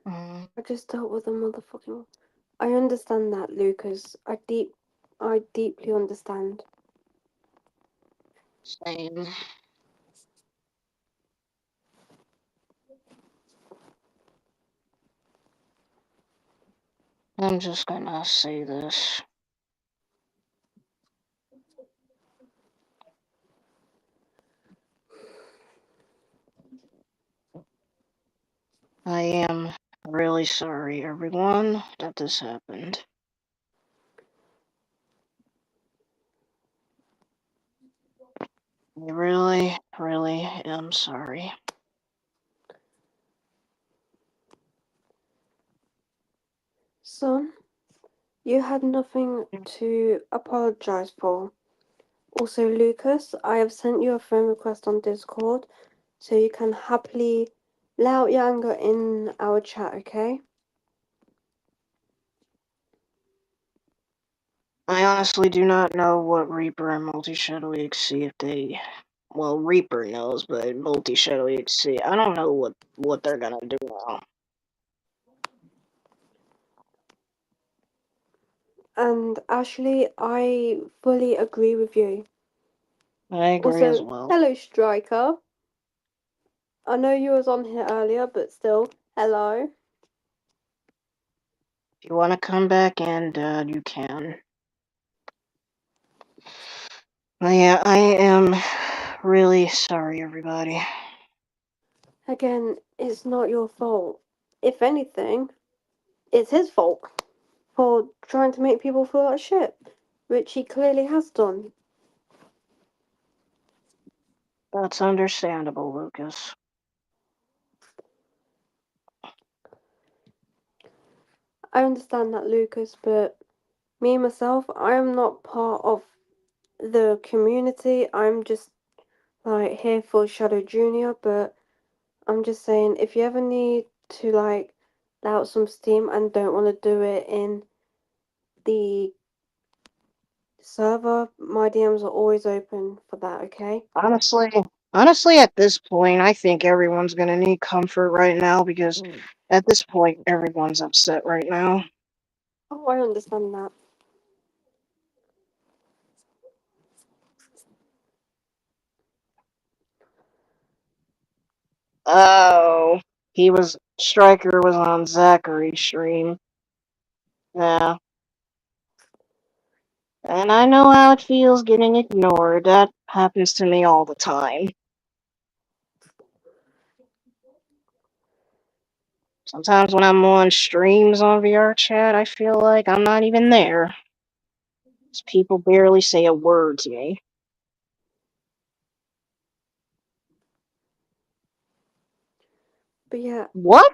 mm, I just dealt with a motherfucking. I understand that, Lucas. I deeply understand. same. I'm just gonna say this. I am really sorry, everyone, that this happened. I really, really am sorry. Son, you had nothing to apologize for. Also, Lucas, I have sent you a friend request on Discord, so you can happily let out your anger in our chat, okay? I honestly do not know what Reaper and Multi Shadow EXC if they. Well, Reaper knows, but Multi Shadow EXC, I don't know what they're gonna do now. And Ashley, I fully agree with you. I agree as Also, well. hello, Striker. I know you was on here earlier, but still, hello. If you want to come back and you can. But yeah, I am really sorry, everybody. Again, it's not your fault. If anything, it's his fault for trying to make people feel like shit, which he clearly has done. That's understandable, Lucas. I understand that, Lucas, but me myself, I am not part of the community. I'm just like here for Shadow Junior, but I'm just saying if you ever need to like let out some steam and don't want to do it in the server, my DMs are always open for that, okay? Honestly, honestly, at this point, I think everyone's gonna need comfort right now because at this point, everyone's upset right now. Oh, I understand that. Oh, Striker was on Zachary's stream. Yeah, And I know how it feels getting ignored. That happens to me all the time. Sometimes when I'm on streams on VR chat, I feel like I'm not even there. People barely say a word to me. But yeah, What?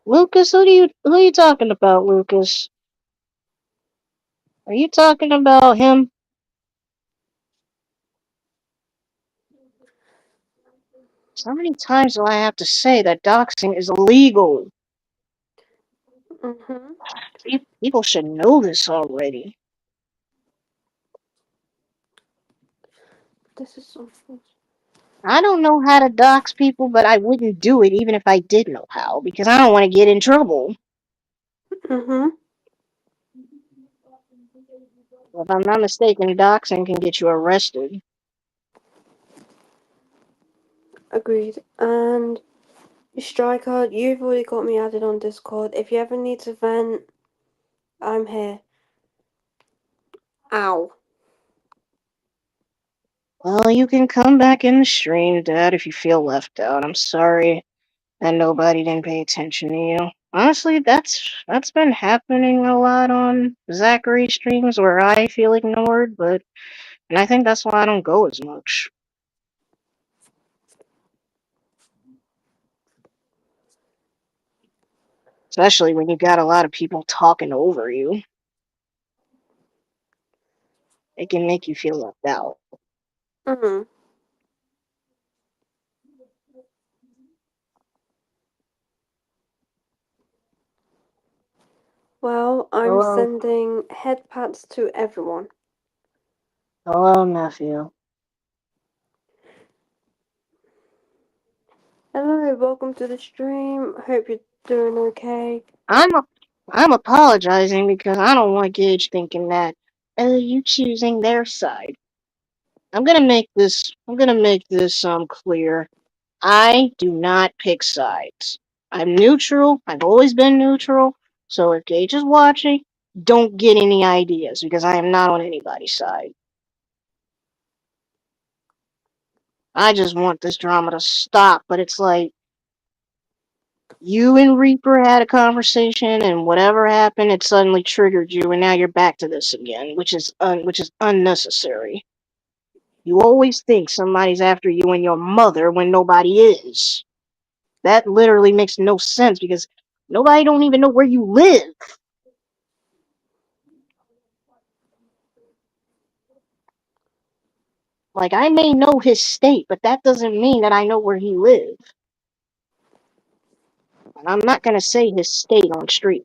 Lucas, who are you talking about, Lucas? Are you talking about him? So many times do I have to say that doxing is illegal? mhm. People should know this already. This is so. I don't know how to dox people, but I wouldn't do it even if I did know how, because I don't want to get in trouble. Mhm. If I'm not mistaken, doxing can get you arrested. Agreed. And Striker, you've already got me added on Discord. If you ever need to vent, I'm here. Ow. Well, you can come back in the stream, Dad, if you feel left out. I'm sorry that nobody didn't pay attention to you. Honestly, that's been happening a lot on Zachary streams where I feel ignored, and I think that's why I don't go as much. Especially when you got a lot of people talking over you. It can make you feel left out. Mhm. Well, I'm Hello. sending head pats to everyone. Hello, nephew. Hello, welcome to the stream. Hope you're doing okay. I'm I'm apologizing because I don't want Gage thinking that you choosing their side. I'm gonna make this clear. I do not pick sides. I'm neutral. I've always been neutral. So if Gage is watching, don't get any ideas because I am not on anybody's side. I just want this drama to stop, but it's like you and Reaper had a conversation, and whatever happened, it suddenly triggered you, and now you're back to this again, which is unnecessary. You always think somebody's after you and your mother when nobody is. That literally makes no sense because nobody don't even know where you live. Like I may know his state, but that doesn't mean that I know where he lives. And I'm not gonna say his state on street.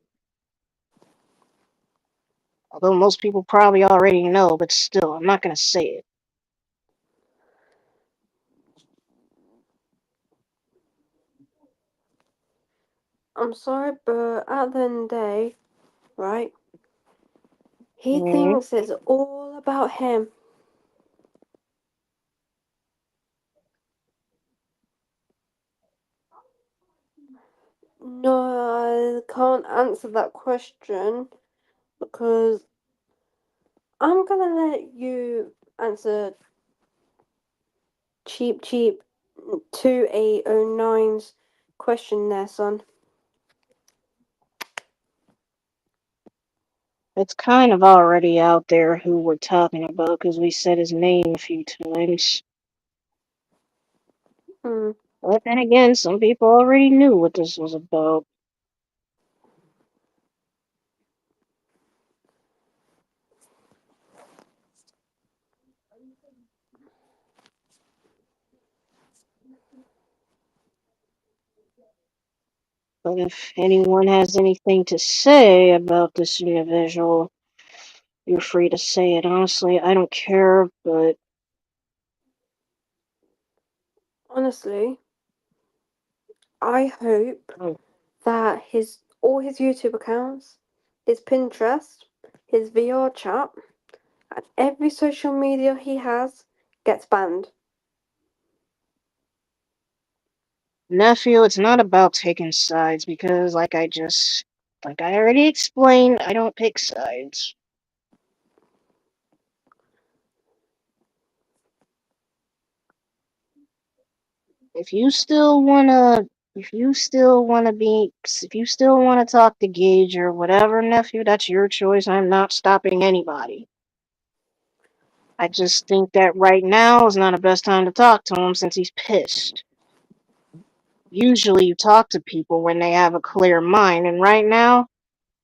Although most people probably already know, but still, I'm not gonna say it. I'm sorry, but at the end of the day, right? He Mm-hmm. thinks it's all about him. No, I can't answer that question because I'm gonna let you answer cheap 2809's question there, son. It's kind of already out there who we're talking about because we said his name a few times. Hmm. But then again, some people already knew what this was about. But if anyone has anything to say about this individual, you're free to say it. Honestly, I don't care, but Honestly, I hope oh, that all his YouTube accounts, his Pinterest, his VR chat, and every social media he has gets banned. nephew, it's not about taking sides because, like I already explained, I don't pick sides. If you still wanna, if you still wanna be, if you still wanna talk to Gage or whatever, nephew, that's your choice. I'm not stopping anybody. I just think that right now is not the best time to talk to him since he's pissed. Usually you talk to people when they have a clear mind, and right now,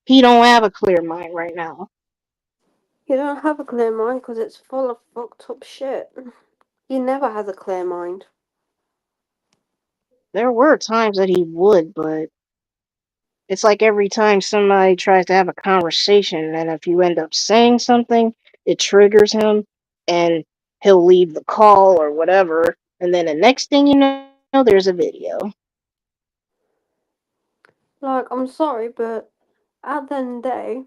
he don't have a clear mind right now. You don't have a clear mind because it's full of fucked up shit. He never has a clear mind. There were times that he would, but it's like every time somebody tries to have a conversation, and if you end up saying something, it triggers him, and he'll leave the call or whatever, and then the next thing you know, there's a video. Like, I'm sorry, but at the end of the day,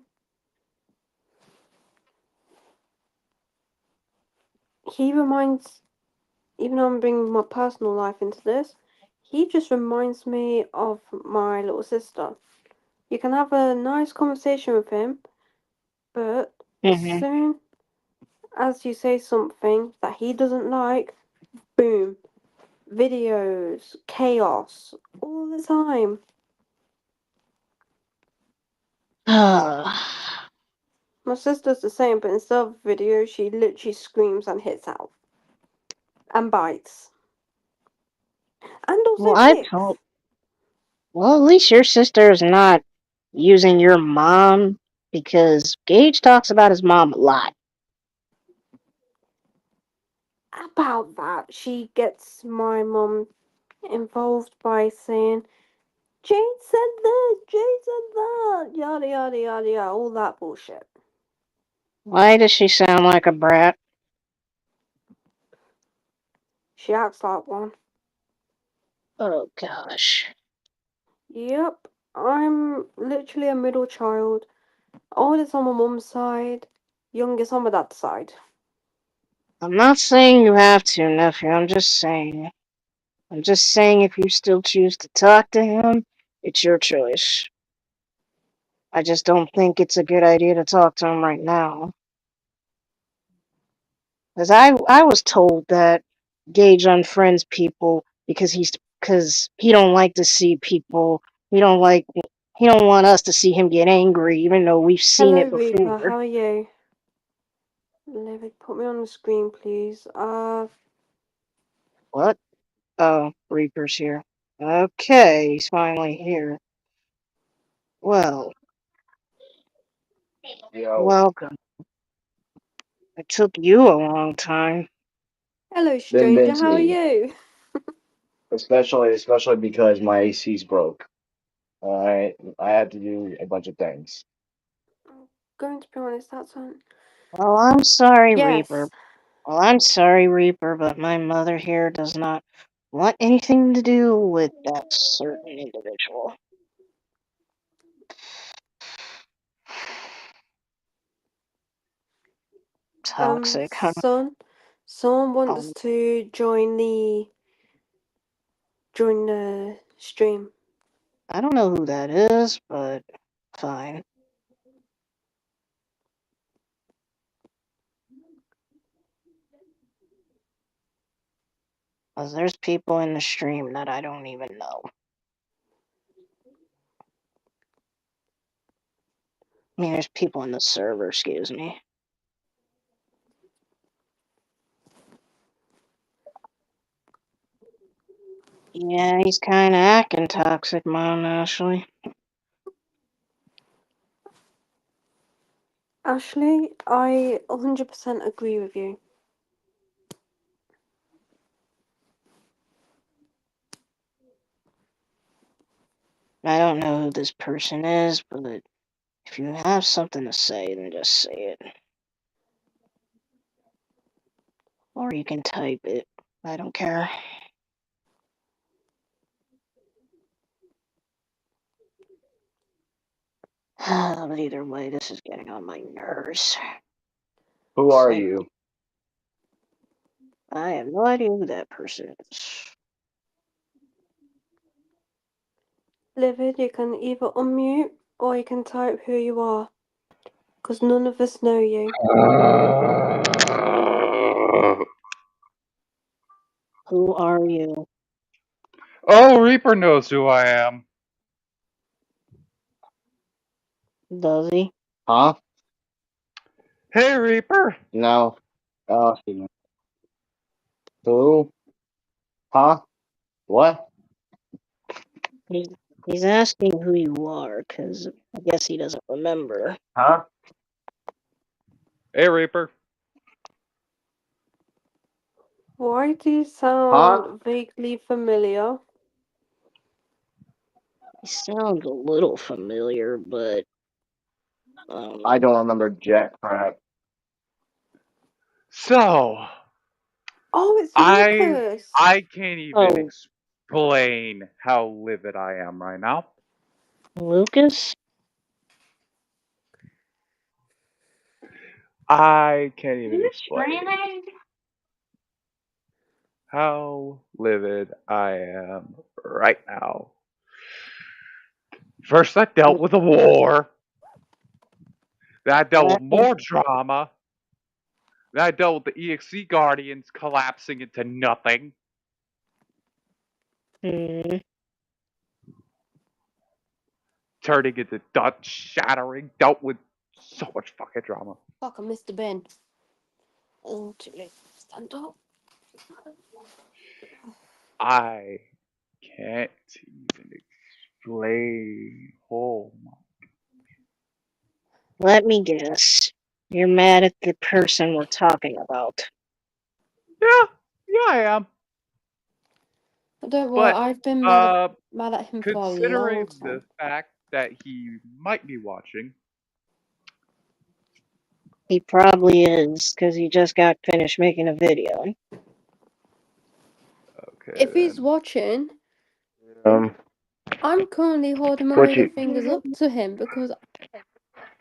he reminds, even though I'm bringing my personal life into this, he just reminds me of my little sister. You can have a nice conversation with him, but as Hmm. soon as you say something that he doesn't like, boom, videos, chaos, all the time. My sister's the same, but instead of video, she literally screams and hits out and bites, and also Well, I've kicks. told. Well, at least your sister is not using your mom because Gage talks about his mom a lot. About that, she gets my mum involved by saying, Jade said this, Jade said that, yada yada yada yada, all that bullshit. Why does she sound like a brat? She acts like one. Oh gosh. Yep, I'm literally a middle child. Oldest on my mum's side, youngest on my dad's side. I'm not saying you have to, nephew. I'm just saying. I'm just saying if you still choose to talk to him, it's your choice. I just don't think it's a good idea to talk to him right now. Because I was told that Gage unfriends people because he don't like to see people. He don't like he don't want us to see him get angry, even though we've seen Hello it Reaper, before. how are you? Livid, put me on the screen, please. What? Oh, Reaper's here. Okay, he's finally here. Well, Yo, welcome. It took you a long time. Hello been stranger, how are busy, you? especially because my AC's broke. All right, I had to do a bunch of things. I'm going to be honest, that's on. Well, I'm sorry, Reaper. Yes. Well, I'm sorry, Reaper, but my mother here does not want anything to do with that certain individual. Toxic, huh? Son, someone wants us Um, to join the stream. I don't know who that is, but fine. Because there's people in the stream that I don't even know. I mean, there's people in the server, excuse me. Yeah, he's kind of acting toxic, Mom, Ashley. Ashley, I 100% agree with you. I don't know who this person is, but if you have something to say, then just say it. Or you can type it. I don't care. But either way, this is getting on my nerves. Who It's are like, you? I have no idea who that person is. Livid, you can either unmute or you can type who you are. Because none of us know you. Who are you? Oh, Reaper knows who I am. Does he? Huh? Hey, Reaper. No. Who? Huh? What? He's, he's asking who you are, because I guess he doesn't remember. Huh? Hey, Reaper. Why do you sound vaguely familiar? He sounds a little familiar, but I don't remember jack crap. So, Oh, it's I Lucas. can't even oh, explain how livid I am right now. Lucas? I can't even explain how livid I am right now. First, I dealt with a war. Then I dealt with Let me, more drama. Then I dealt with the EXE Guardians collapsing into nothing. Turning into dust shattering. Dealt with so much fucking drama. Fuck, I missed the bin. Oh, too late. Stand up. I can't even explain. Oh my. let me guess. You're mad at the person we're talking about. Yeah, I am. Don't worry, But I've been uh, mad at him for a considering long the time. fact that he might be watching, He probably is, because he just got finished making a video. okay If he's then. watching, Um, I'm currently holding my what middle you? fingers up to him because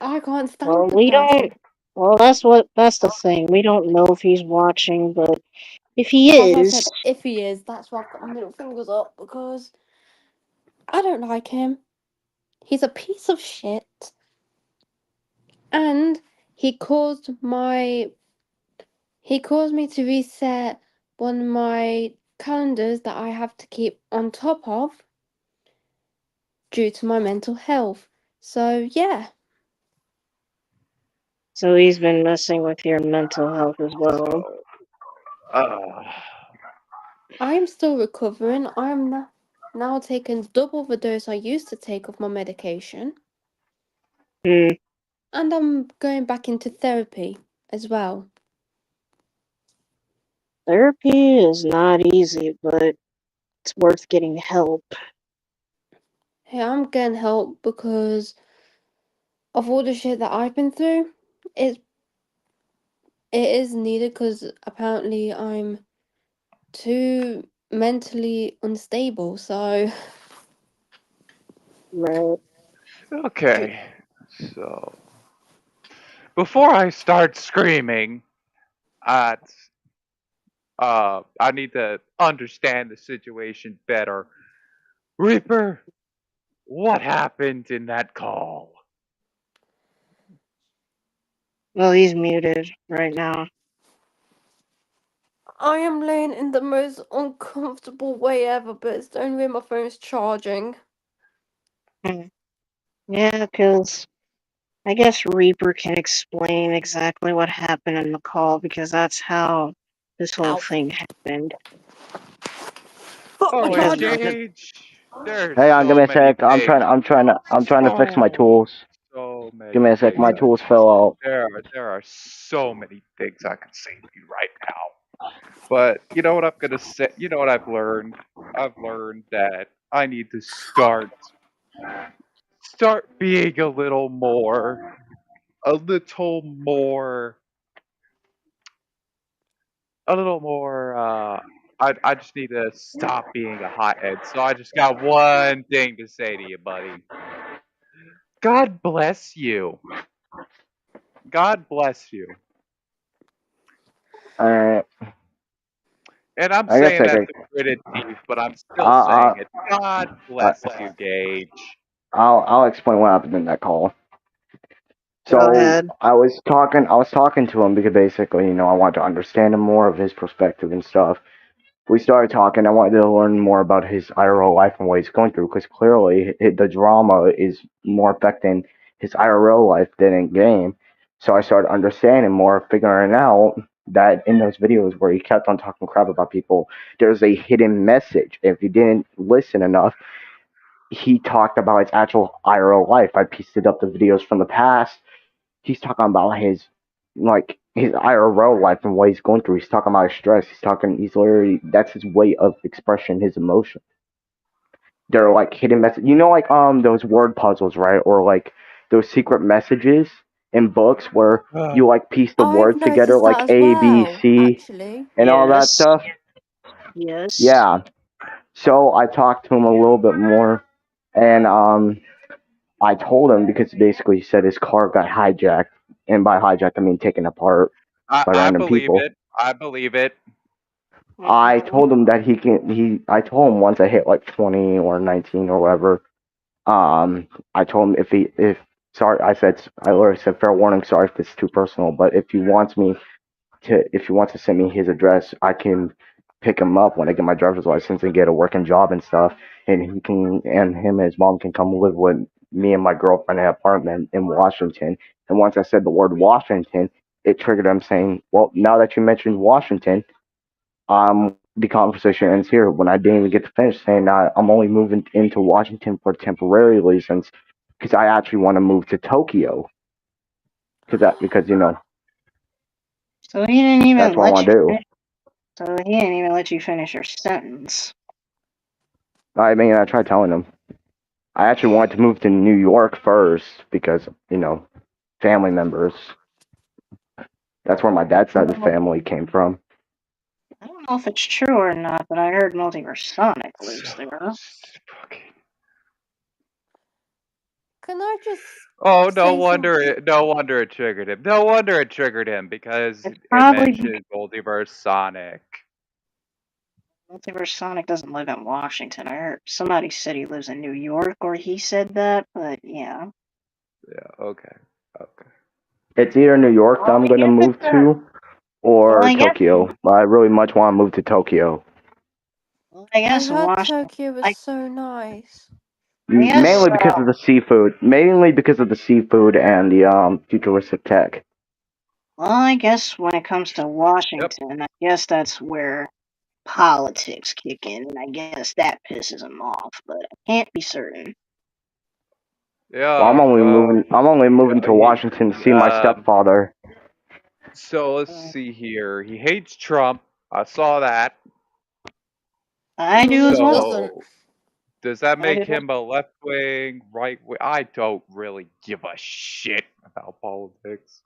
I can't Well, stand the we bastard. don't. Well, that's the thing. We don't know if he's watching, but if he That's why I is, said if he is, that's why I've got my middle fingers up because I don't like him. He's a piece of shit. And he caused me to reset one of my calendars that I have to keep on top of due to my mental health. So yeah, so he's been messing with your mental health as well. So, uh, I am still recovering. I am now taking double the dose I used to take of my medication. Hmm. And I'm going back into therapy as well. Therapy is not easy, but it's worth getting help. Hey, I'm getting help because of all the shit that I've been through. It is needed because apparently I'm too mentally unstable. So Right. okay. So, before I start screaming at, I need to understand the situation better. Reaper, what happened in that call? Well, he's muted right now. I am laying in the most uncomfortable way ever, but it's the only way my phone's charging. Hmm. Yeah, because I guess Reaper can explain exactly what happened in the call, because that's how this whole Ow. thing happened. Fuck my Holy Because charger! Gage, there's Hang on, give so me a many sec. I'm things. trying to fix my Oh, tools. so Give many me a sec. things My I tools can. fell out. There are so many things I can say to you right now. But you know what I'm gonna say? You know what I've learned? I've learned that I need to start being a little more, a little more. I just need to stop being a hothead. So I just got one thing to say to you, buddy. God bless you. God bless you. All right. And I'm I guess saying I that could. to gritted teeth, but I'm still saying I'll, it. God I'll, bless you, Gage. I'll explain what happened in that call. go So ahead. I was talking to him because basically, I wanted to understand him more of his perspective and stuff. we started talking. I wanted to learn more about his IRL life and what he's going through, because clearly the drama is more affecting his IRL life than in game. So I started understanding more, figuring out that in those videos where he kept on talking crap about people, there's a hidden message. If you didn't listen enough, he talked about his actual IRL life. I pieced it up the videos from the past. He's talking about his IRL life and what he's going through. He's talking about his stress. He's literally, that's his way of expressing his emotion. They're like hidden message. You know, like those word puzzles, right? Or like those secret messages in books where you like piece the I've words together, noticed that like as A, B, well, C, actually. and all that Yes. stuff. Yes. Yeah. So I talked to him a little bit more, and I told him because basically he said his car got hijacked, and by hijacked I mean taken apart by I random believe people. it. I believe it. I Mhm. told him that I told him once I hit like 20 or 19 or whatever. I told him sorry, I literally said fair warning, sorry if it's too personal, but if he wants to send me his address, I can pick him up when I get my driver's license and get a working job and stuff, and him and his mom can come live with me and my girlfriend in an apartment in Washington. And once I said the word Washington, it triggered him saying, "Well, now that you mentioned Washington, the conversation ends here." When I didn't even get to finish saying that I'm only moving into Washington for temporary reasons, because I actually want to move to Tokyo, because So he didn't that's even what I let want you to do. finish. So he didn't even let you finish your sentence. I mean, I tried telling him. I actually wanted to move to New York first because, family members. That's where my dad's side of the Well, family came from. I don't know if it's true or not, but I heard Multiverse Sonic lives there. Fucking- Can I just Oh, no say wonder something? it. No wonder it triggered him. No wonder it triggered him because It's it probably because mentioned Multiverse Sonic. Multiverse Sonic doesn't live in Washington. I heard somebody said he lives in New York, or he said that, but yeah. Yeah. Okay. Okay. It's either New York that Well, I'm I going to guess move it's to well, or I guess. Tokyo. I really much want to move to Tokyo. Well, I I guess heard Washington. Tokyo was I, so nice. I guess. Mainly because of the seafood. Mainly because of the seafood and the futuristic tech. Well, I guess when it comes to Yep. Washington, I guess that's where politics kick in, and I guess that pisses him off. But I can't be certain. Well, Yeah. I'm only moving to He. Washington to see my Um. stepfather. So let's see here. He hates Trump. I saw that. I do as Who well. doesn't? So does that I make do. him a left wing, right wing? I don't really give a shit about politics.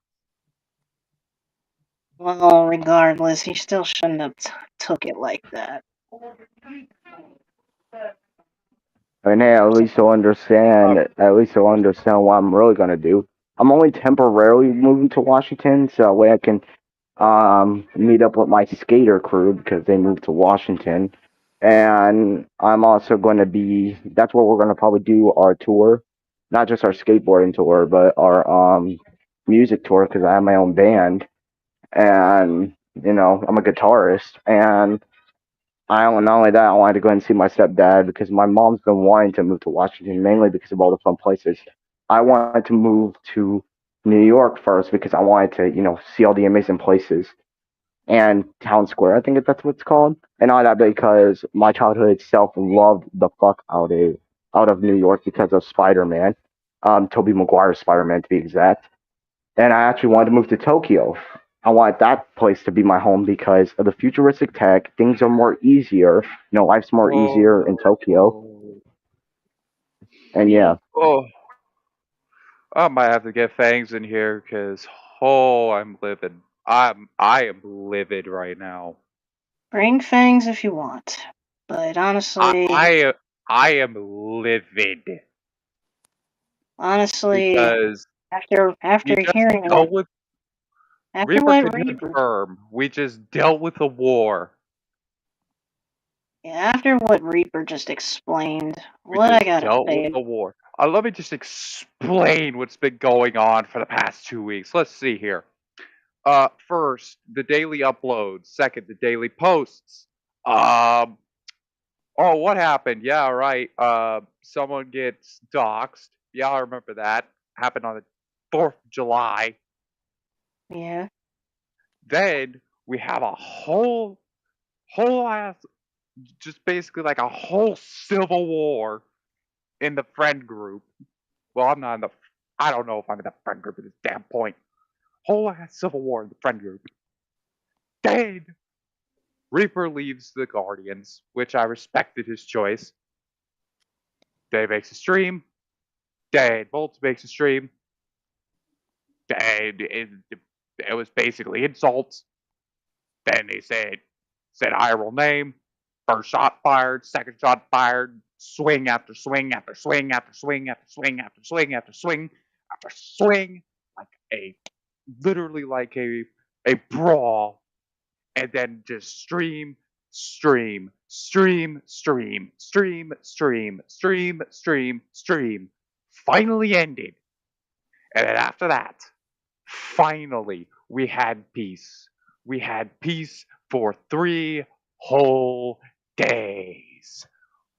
Well, regardless, he still shouldn't have took it like that. And hey, Um, at least he'll understand what I'm really gonna do. I'm only temporarily moving to Washington, so that way I can meet up with my skater crew because they moved to Washington. And I'm also going to be, that's where we're going to probably do our tour, not just our skateboarding tour, but our music tour because I have my own band. And, I'm a guitarist. And not only that, I wanted to go and see my stepdad because my mom's been wanting to move to Washington mainly because of all the fun places. I wanted to move to New York first because I wanted to, see all the amazing places and Town Square, I think that's what it's called. And all that because my childhood itself loved the fuck out of New York because of Spider Man, Tobey Maguire's Spider Man to be exact. And I actually wanted to move to Tokyo. I wanted that place to be my home because of the futuristic tech. Things are more easier. Life's more easier in Tokyo. oh, And yeah, oh, I might have to get Fangs in here because I'm livid. I am livid right now. Bring fangs if you want, but I honestly, I I am livid honestly, because after we just hearing dealt with Reaper what can Reaper confirm. We just dealt with a war. after what Reaper just explained, We what I just gotta dealt with say, a war. Let me just explain what's been going on for the past 2 weeks. Let's see here. First, the daily uploads. Second, the daily posts. Um. Oh, what happened? Yeah, right. Someone gets doxxed. Yeah, I remember that. Happened on the 4th of July. Yeah. Then we have a whole ass, just basically like a whole civil war in the friend group. Well, I'm not in the. I don't know if I'm in the friend group at this damn point. Whole ass civil war in the friend group. Then Reaper leaves the Guardians, which I respected his choice. Dave makes a stream. Dave Bolts makes a stream. Dave, it was basically insults. Then they said I will name. First shot fired, second shot fired, swing after swing after swing after swing after swing after swing after swing after swing, like a literally like a brawl, and then just stream, stream, stream, stream, stream, stream, stream, stream, stream, finally ended. And then after that, finally, we had peace. We had peace for 3 whole days.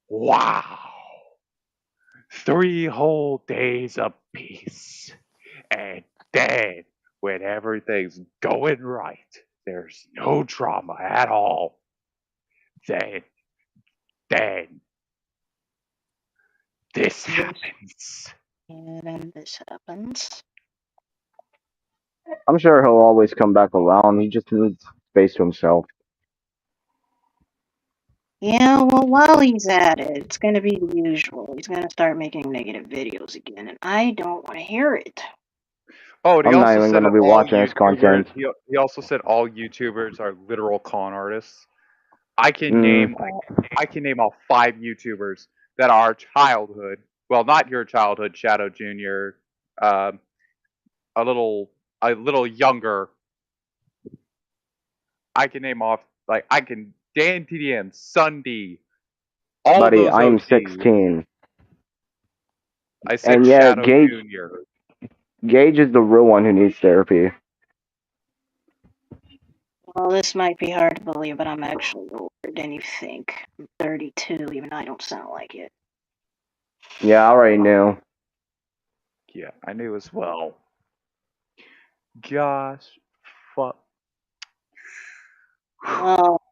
Wow. 3 whole days of peace. And then, when everything's going right, there's no drama at all. Then this happens. And then this happens. I'm sure he'll always come back around. He just needs space to himself. Yeah, well, while he's at it, it's gonna be the usual. He's gonna start making negative videos again, and I don't want to hear it. Oh, and he I'm not also even said gonna be all watching his YouTubers. content. He also said all YouTubers are literal con artists. I can Mm. name all 5 YouTubers that are childhood. Well, not your childhood, Shadow Junior. Um, a little younger. I can name off Dan TDM, Sunday, all Buddy, those I'm OGs. 16. I said And yeah, Shadow Junior. Gage is the real one who needs therapy. Well, this might be hard to believe, but I'm actually older than you think. I'm 32, even though I don't sound like it. Yeah, I already knew. Yeah, I knew as well. Gosh, fuck. Well,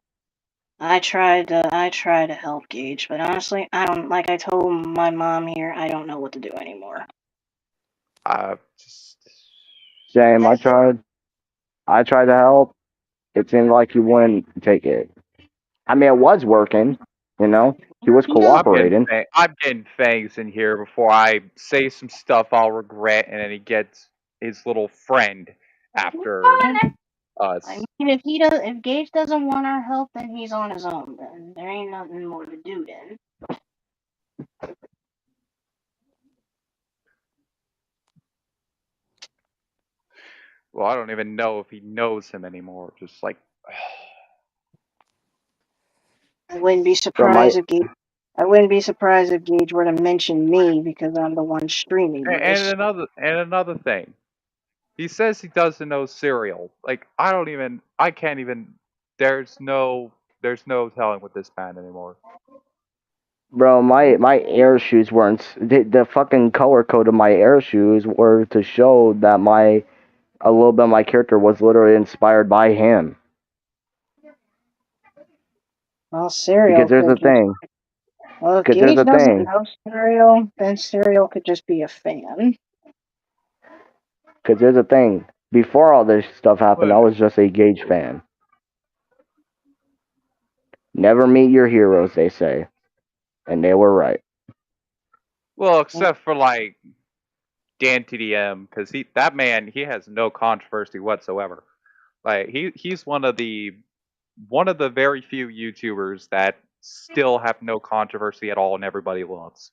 I tried to help Gage, but honestly, I don't. Like I told my mom here, I don't know what to do anymore. Just Same, I tried to help. It seemed like he wouldn't take it. I mean, it was working, you know? He was cooperating. I'm getting Fangs in here before I say some stuff I'll regret, and then he gets his little friend after us. I mean, if Gage doesn't want our help, then he's on his own. Then there ain't nothing more to do. Then. Well, I don't even know if he knows him anymore. Just like. I wouldn't be surprised if Gage. I wouldn't be surprised if Gage were to mention me because I'm the one streaming this. And another thing, he says he doesn't know cereal. Like I can't even. There's no telling with this man anymore. Bro, my air shoes weren't. The fucking color code of my air shoes were to show that a little bit of my character was literally inspired by him. Well, cereal. Because there's a thing. Well, if Because there's Gage a doesn't thing. know cereal, then cereal could just be a fan. Because there's a thing. Before all this stuff happened, I was just a Gage fan. Never meet your heroes, they say. And they were right. Well, except for like Dan TDM, because that man has no controversy whatsoever. Like he's one of the very few YouTubers that still have no controversy at all, and everybody loves.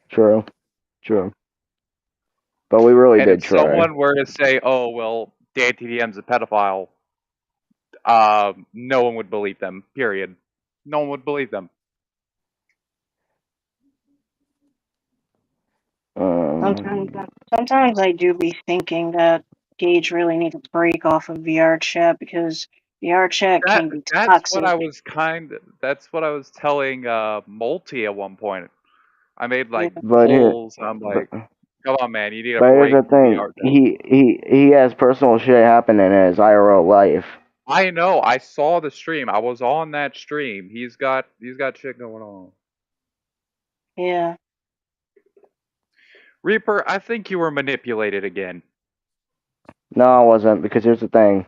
True. But we really did if try. Someone were to say, "Oh well, Dan TDM's a pedophile," no one would believe them. Period. No one would believe them. Sometimes I do be thinking that Gage really needs to break off of VR chat because VR chat That can be that's what toxic. I was that's what I was telling Multi at one point. I made Yeah. like But here, polls. I'm but, like, come on, man, you need a but here's break the from thing. VR chat. He has personal shit happening in his IRL life. I know. I saw the stream. I was on that stream. He's got shit going on. Yeah. Reaper, I think you were manipulated again. No, I wasn't, because here's the thing.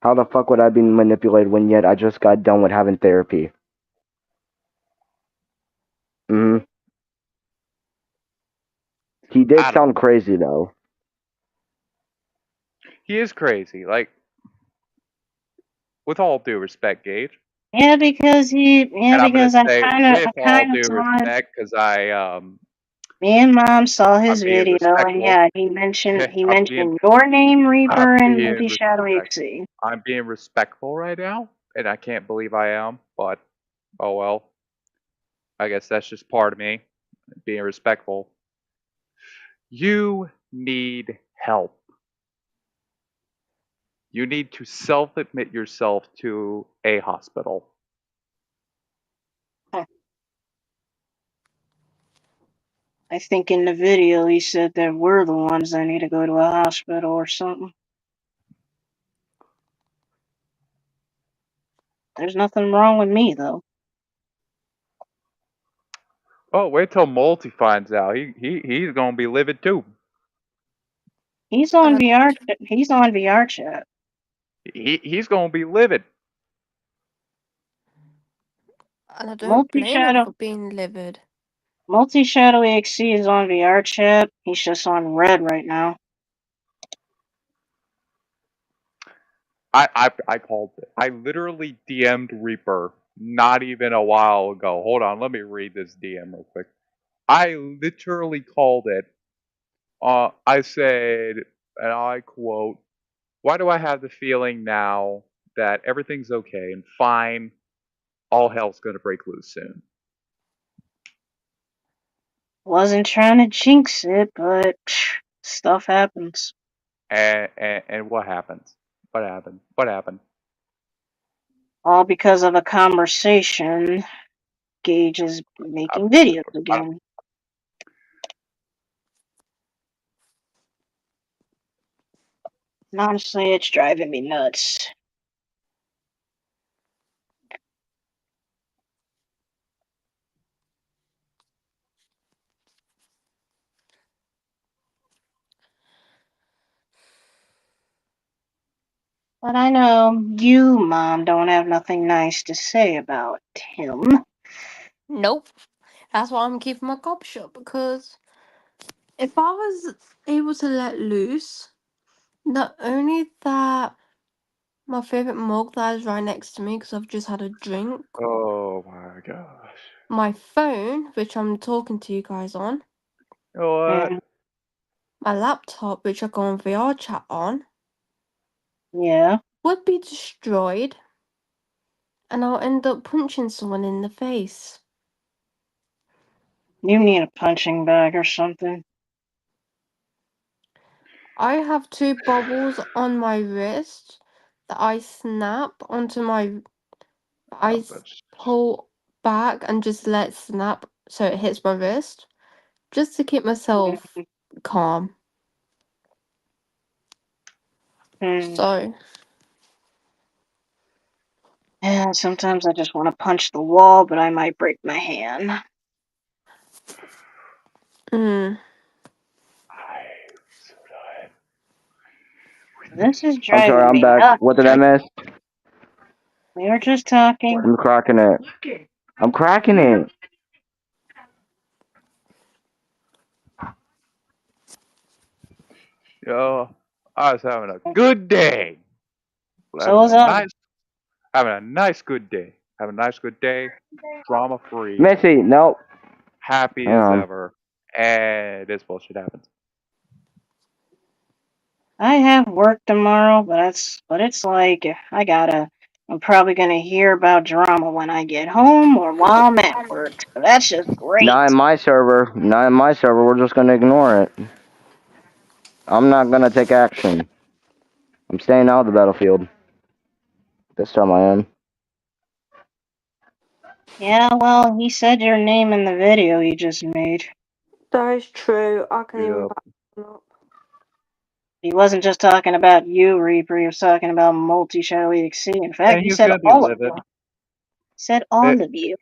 How the fuck would I be manipulated when yet I just got done with having therapy? Hmm. He did I don't sound know. crazy though. He is crazy. Like, with all due respect, Gage. Yeah, because And I'm gonna I say I with all kind of due saw his. respect, because Me and Mom saw I'm his being video, and respectful. yeah, he I'm being mentioned your name, I'm Reaper, and being Multi Shadowy respect. XC. I'm being respectful right now, and I can't believe I am. But oh well. I guess that's just part of me being respectful. You need help. You need to self admit yourself to a hospital. Huh. I think in the video he said that we're the ones that need to go to a hospital or something. There's nothing wrong with me though. Oh, wait till Multi finds out. He's gonna be livid too. He's And on I, VR. He's on VR chat. He's gonna be livid. and I don't Multi blame him Shadow. for being livid. Multi Shadowy XC is on VR chat. He's just on red right now. I called it. I literally DM'd Reaper not even a while ago. Hold on, let me read this DM real quick. I literally called it. I said, and I quote, "Why do I have the feeling now that everything's okay and fine? All hell's gonna break loose soon." Wasn't trying to jinx it, but stuff happens. And what happens? What happened? What happened? All because of a conversation. Gage is I, making videos I, again. And honestly, it's driving me nuts. But I know you, Mom, don't have nothing nice to say about him. Nope. That's why I'm keeping my gob shut, because if I was able to let loose, not only that my favorite mug that is right next to me because I've just had a drink, oh my gosh. my phone, which I'm talking to you guys on, You know what? Mm, my laptop, which I go on VR chat on, yeah, would be destroyed, and I'll end up punching someone in the face. you need a punching bag or something. I have two bubbles on my wrist that I snap onto my. Oh, that's Pull back and just let snap so it hits my wrist, just to keep myself calm. Mm. So, Yeah, sometimes I just want to punch the wall, but I might break my hand. mm, I'm so tired. This is I'm sorry, driving I'm me back. nuts. What did I miss? We were just talking. I'm cracking it. I'm cracking it. Yo, I was having a good day. So was I. Having a nice good day. Having a nice good day. Drama free. Missy, nope. Happy Hang as on. ever. And this bullshit happens. I have work tomorrow, but it's like I'm probably gonna hear about drama when I get home or while I'm at work. So that's just great. Not in my server. Not in my server. We're just gonna ignore it. I'm not gonna take action. I'm staying out of the battlefield. This time I am. Yeah, well, he said your name in the video he just made. That is true. I can even Yep. back that up. He wasn't just talking about you, Reaper. He was talking about Multi Shadow EXC. In fact, And he he's said gonna be all of you. livid. He said Eh, all of you.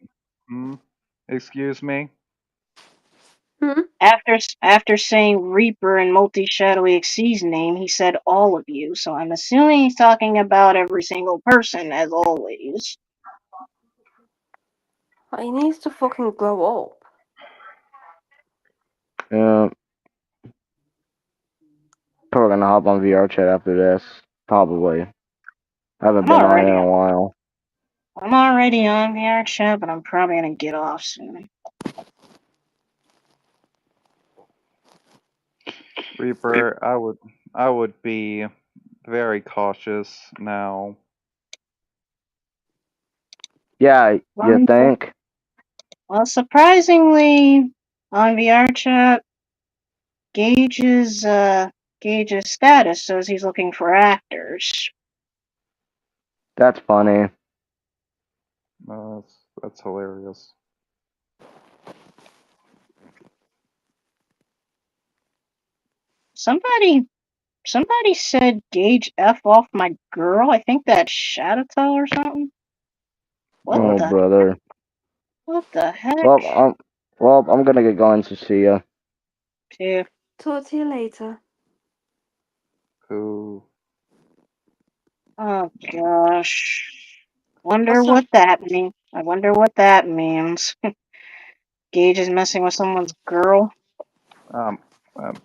excuse me? Hmm? After saying Reaper and Multi Shadow EXC's name, he said all of you. So I'm assuming he's talking about every single person, as always. He needs to fucking grow up. Yeah. Probably gonna hop on VR chat after this. Probably. I haven't I'm been on it already in a while. I'm already on VR chat, but I'm probably gonna get off soon. Reaper, I would be very cautious now. Yeah, you Well, think? surprisingly, on VR chat, Gage's status says he's looking for actors. That's funny. That's hilarious. Somebody said Gage F off my girl. I think that's Shadowtell or something. Oh, brother. What the heck? I'm gonna get going to see ya. Phew. Talk to you later. Who? Oh gosh. Wonder What's up? what that means. I wonder what that means. Gage is messing with someone's girl. Um, um,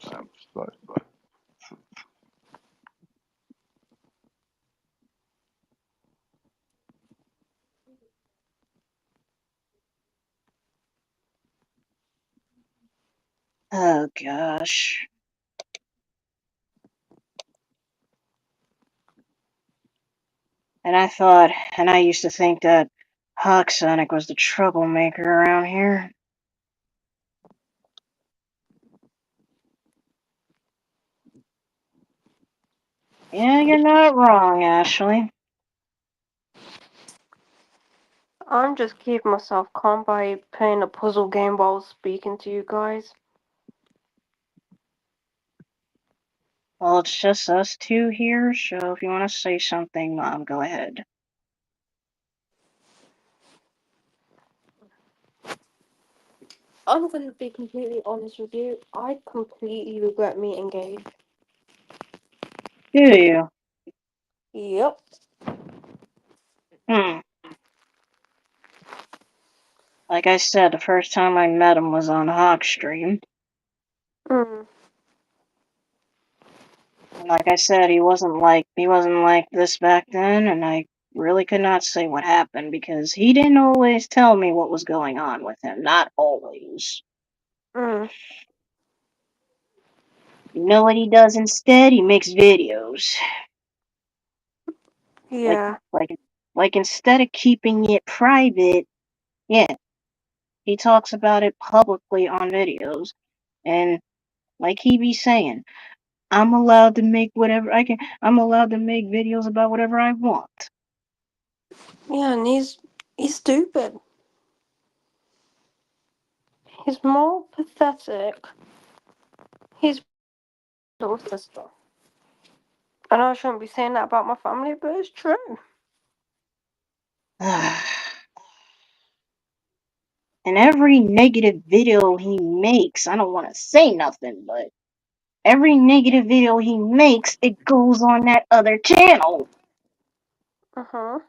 but Oh gosh. And I used to think that Hawk Sonic was the troublemaker around here. Yeah, you're not wrong, Ashley. I'm just keeping myself calm by playing a puzzle game while speaking to you guys. Well, it's just us two here, so if you want to say something, Mom, go ahead. I'm going to be completely honest with you. I completely regret meeting Gage. Do you? Yep. Hmm. Like I said, the first time I met him was on Hawkstream. Mm. And like I said, he wasn't like this back then, and I really could not say what happened because he didn't always tell me what was going on with him. Not always. Mm. You know what he does instead? He makes videos. Like Yeah. like instead of keeping it private, yeah, he talks about it publicly on videos. And like he be saying, I'm allowed to make whatever I can. I'm allowed to make videos about whatever I want. Yeah, and he's stupid. He's more pathetic. He's little sister. I know I shouldn't be saying that about my family, but it's true. And every negative video he makes, I don't want to say nothing, but every negative video he makes, it goes on that other channel. Uh-huh.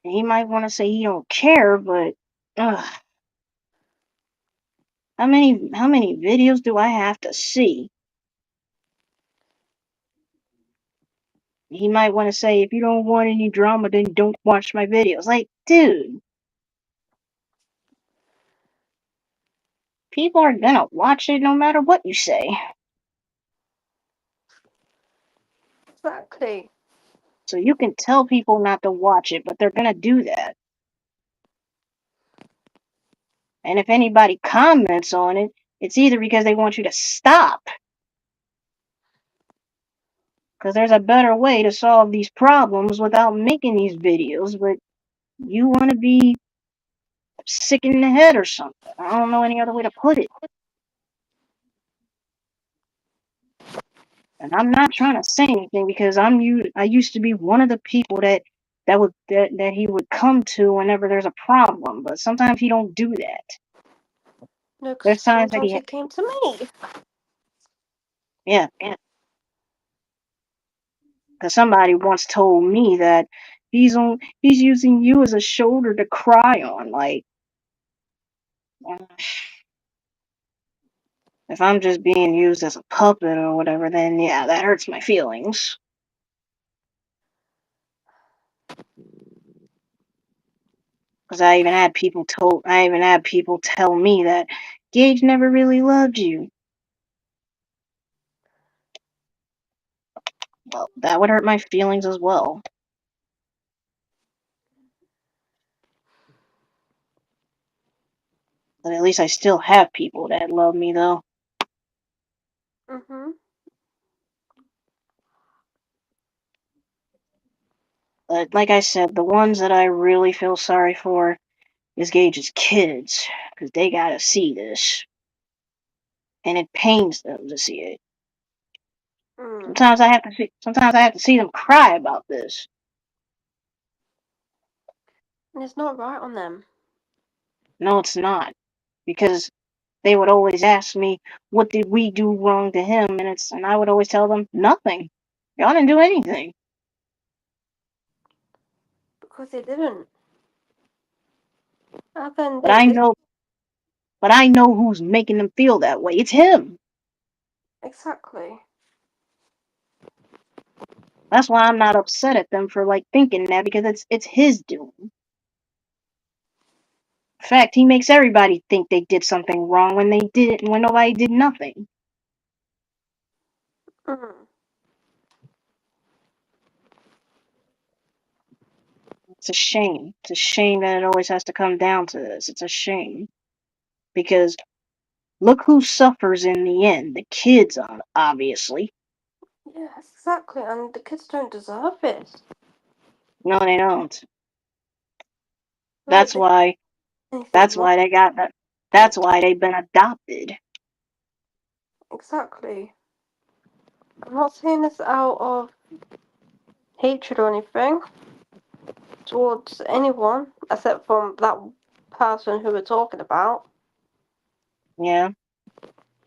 He might want to say he don't care, but how many videos do I have to see? He might want to say, if you don't want any drama, then don't watch my videos. Like, dude, people are gonna watch it no matter what you say. Exactly. So you can tell people not to watch it, but they're gonna do that. And if anybody comments on it, it's either because they want you to stop Because there's a better way to solve these problems without making these videos, but you want to be sick in the head or something. I don't know any other way to put it. And I'm not trying to say anything because I used to be one of the people that he would come to whenever there's a problem, but sometimes he don't do that. No, 'cause There's times that sometimes he came to me. yeah, because somebody once told me that he's using you as a shoulder to cry on. Like, if I'm just being used as a puppet or whatever, then yeah, that hurts my feelings. Because I even had people tell me that Gage never really loved you. Well, that would hurt my feelings as well. But at least I still have people that love me, though. Mhm. But like I said, the ones that I really feel sorry for is Gage's kids, because they gotta see this, and it pains them to see it. Mm. Sometimes I have to see them cry about this. And it's not right on them. No, it's not, because they would always ask me, "What did we do wrong to him?" And I would always tell them, "Nothing. Y'all didn't do anything." Because they didn't. At the end of But the day, I this know, but I know who's making them feel that way. It's him. exactly. That's why I'm not upset at them for like thinking that, because it's his doing. In fact, he makes everybody think they did something wrong when they didn't, when nobody did nothing. Mm. It's a shame. It's a shame that it always has to come down to this. It's a shame. Because look who suffers in the end. The kids, obviously. Yes, exactly. And the kids don't deserve it. No, they don't. Like That's they why. anything That's wrong. why they got that. That's why they've been adopted. Exactly. I'm not saying this out of hatred or anything towards anyone except from that person who we're talking about. Yeah.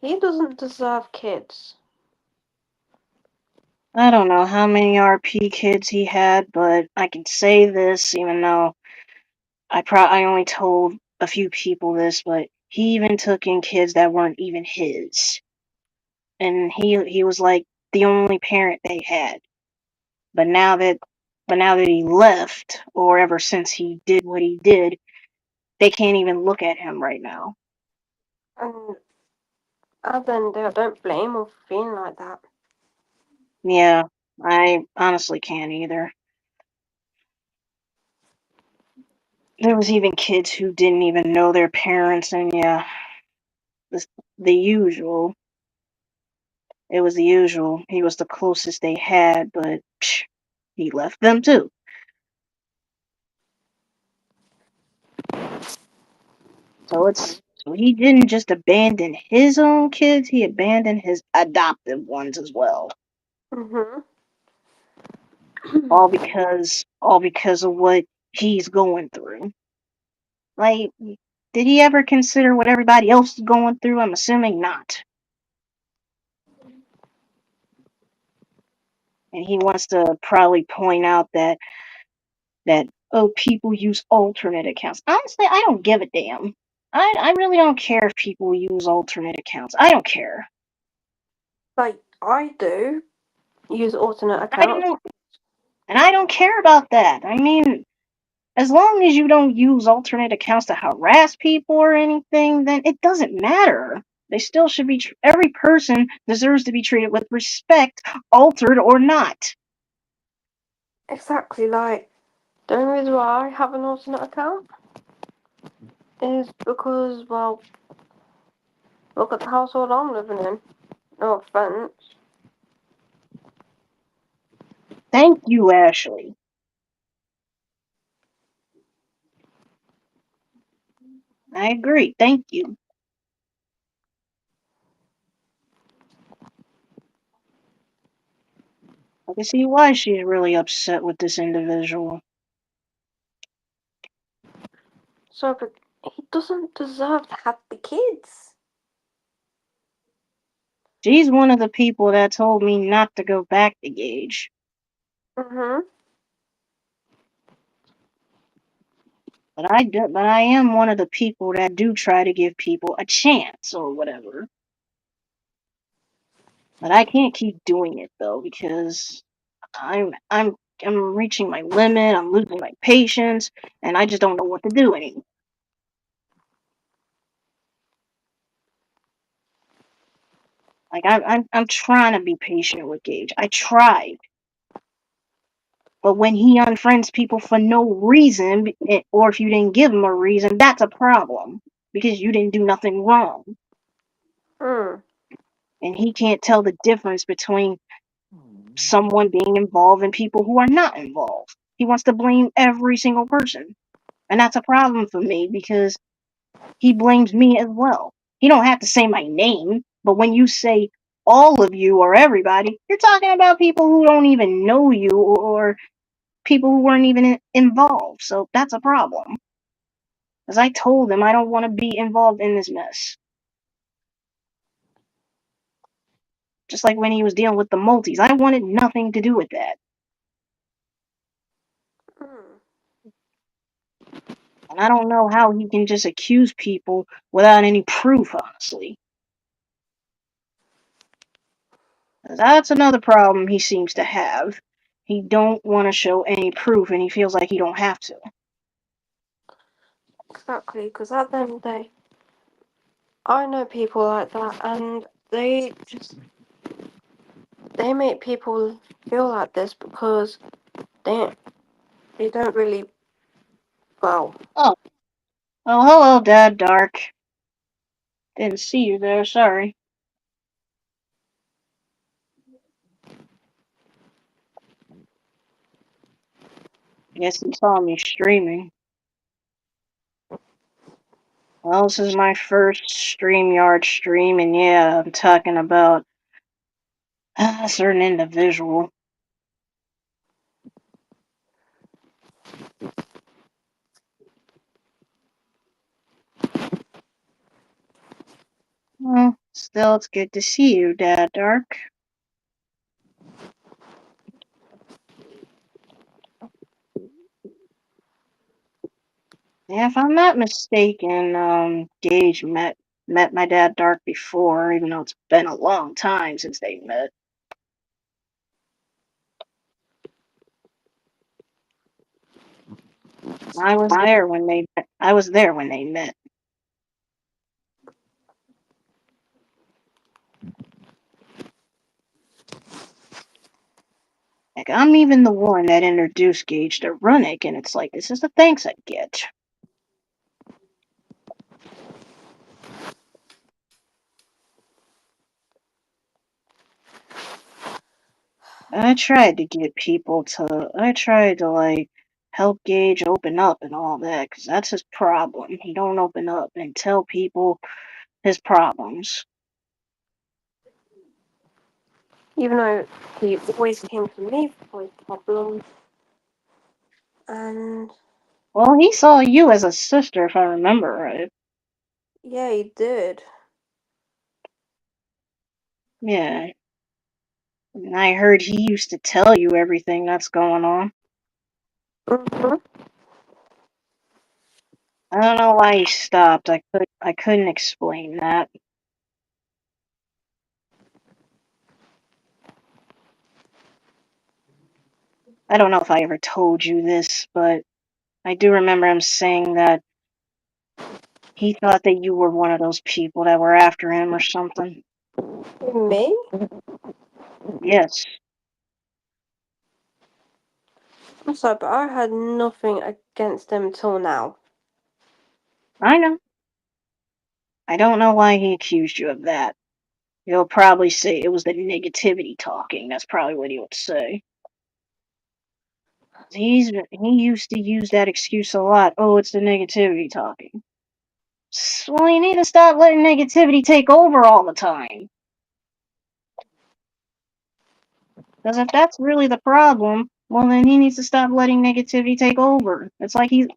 He doesn't deserve kids. I don't know how many RP kids he had, but I can say this, even though I only told a few people this, but he even took in kids that weren't even his, and he was like the only parent they had. But now that he left, or ever since he did what he did, they can't even look at him right now. And at the end of the day, I don't blame him for feeling like that. Yeah, I honestly can't either. There was even kids who didn't even know their parents, and yeah, the, the usual. It was the usual. He was the closest they had, but he left them too. So he didn't just abandon his own kids, he abandoned his adoptive ones as well. Mhm. All because of what he's going through. Like, did he ever consider what everybody else is going through? I'm assuming not. And he wants to probably point out that oh, people use alternate accounts. Honestly, I don't give a damn. I really don't care if people use alternate accounts. I don't care. Like I do use alternate I accounts. don't and I don't care about that. I mean, as long as you don't use alternate accounts to harass people or anything, then it doesn't matter. They still should be. Every person deserves to be treated with respect, altered or not. Exactly. Like the only reason why I have an alternate account is because, well, look at the household I'm living in. No offense. Thank you, Ashley. I agree. Thank you. I can see why she's really upset with this individual. So, but he doesn't deserve to have the kids. She's one of the people that told me not to go back to Gage. Mm-hmm. But I am one of the people that do try to give people a chance or whatever. But I can't keep doing it though because I'm I'm reaching my limit. I'm losing my patience, and I just don't know what to do anymore. Like I'm trying to be patient with Gage. I tried, but when he unfriends people for no reason, or if you didn't give him a reason, that's a problem because you didn't do nothing wrong, Hmm. and he can't tell the difference between someone being involved and people who are not involved. He wants to blame every single person, and that's a problem for me because he blames me as well. He don't have to say my name, but when you say all of you or everybody, you're talking about people who don't even know you or people who weren't even involved. So that's a problem. As I told him, I don't want to be involved in this mess. Just like when he was dealing with the multis, I wanted nothing to do with that. Hmm. And I don't know how he can just accuse people without any proof, honestly. That's another problem he seems to have. He don't want to show any proof, and he feels like he don't have to. Exactly, because at the end of the day, I know people like that, and they make people feel like this because they they don't really well. Oh, oh, hello, Dad Dark. Didn't see you there. Sorry. Guess he saw me streaming. Well, this is my first StreamYard stream, and yeah, I'm talking about a certain individual. Well, still, it's good to see you, Dad Dark. Yeah, if I'm not mistaken, Gage met my dad Dark before, even though it's been a long time since they met. I was there when they met. I was there when they met. Like, I'm even the one that introduced Gage to Runic, and it's like, this is the thanks I get. I tried to, like, help Gage open up and all that, because that's his problem. He don't open up and tell people his problems. Even though he always came to me for his problems, and Well, he saw you as a sister, if I remember right. yeah, he did. Yeah. And I heard he used to tell you everything that's going on. Mm-hmm. I don't know why he stopped. I couldn't explain that. I don't know if I ever told you this, but I do remember him saying that he thought that you were one of those people that were after him or something. Me? Yes, I'm sorry, but I had nothing against him till now. I know. I don't know why he accused you of that. He'll probably say it was the negativity talking. That's probably what he would say. He used to use that excuse a lot. Oh, it's the negativity talking. Well, you need to stop letting negativity take over all the time. Because if that's really the problem, well, then he needs to stop letting negativity take over. It's like he's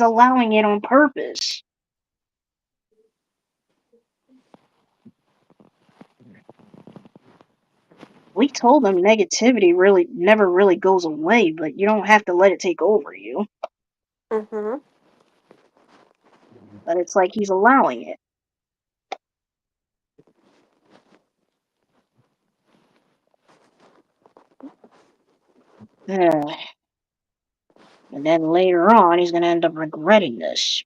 allowing it on purpose. We told him negativity really never really goes away, but you don't have to let it take over you. Mm-hmm. But it's like he's allowing it. And then later on, he's going to end up regretting this.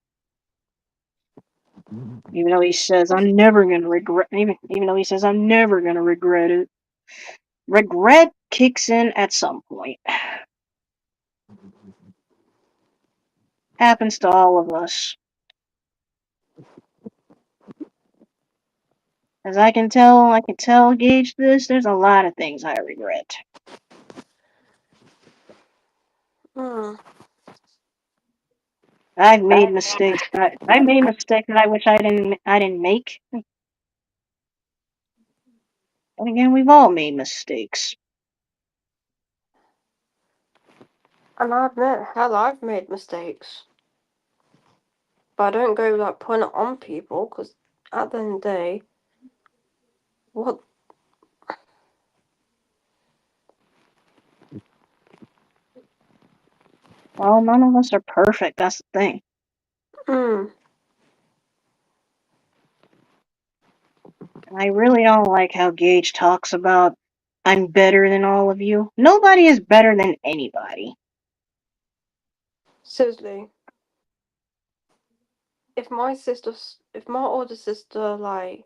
Even though he says, I'm never going to regret, even though he says, I'm never going to regret it. Regret kicks in at some point. Happens to all of us. As I can gauge this, there's a lot of things I regret. Mm. I've made mistakes. I made mistakes that I wish I didn't make. And again, we've all made mistakes. And I admit, hell, I've made mistakes. But I don't go like putting it on people because at the end of the day, what? Well, none of us are perfect. That's the thing. Mm. I really don't like how Gage talks about I'm better than all of you. Nobody is better than anybody. Seriously, if my older sister like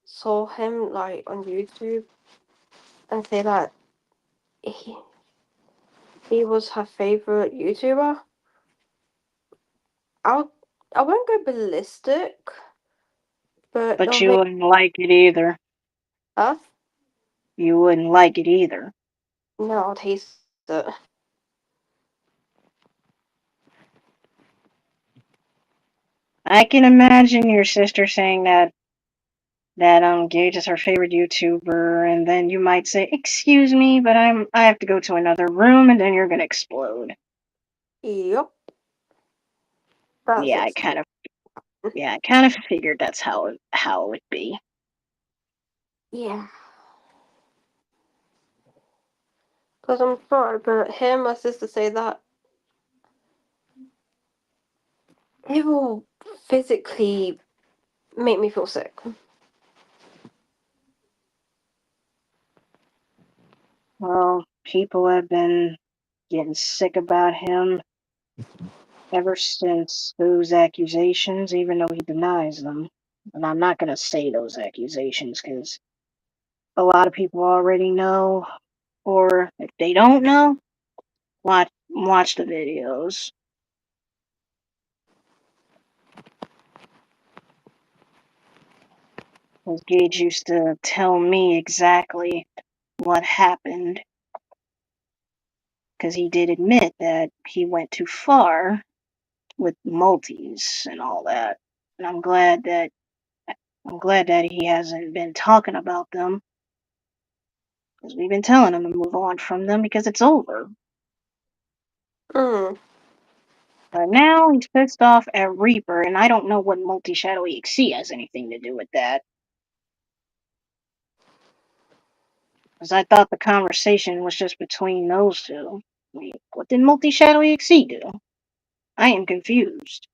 saw him like on YouTube and say that he he was her favorite YouTuber, I'll I won't go ballistic, but But it'll you make wouldn't like it either. us. You wouldn't like it either. No, I'll taste it. I can imagine your sister saying that Gage is her favorite YouTuber, and then you might say, "Excuse me, but I have to go to another room," and then you're gonna explode. Yep, that's Yeah, it. I kind of figured that's how it would be. Yeah, because I'm sorry, but hearing my sister say that, it will physically make me feel sick. Well, people have been getting sick about him ever since those accusations, even though he denies them. And I'm not gonna say those accusations because a lot of people already know, or if they don't know, watch the videos. Because Gage used to tell me exactly what happened. Because he did admit that he went too far with multis and all that. And I'm glad that he hasn't been talking about them. Because we've been telling him to move on from them because it's over. Mm. But now he's pissed off at Reaper, and I don't know what Multi Shadow EXE has anything to do with that. Because I thought the conversation was just between those two. Wait, what did Multi Shadow EXE do? I am confused.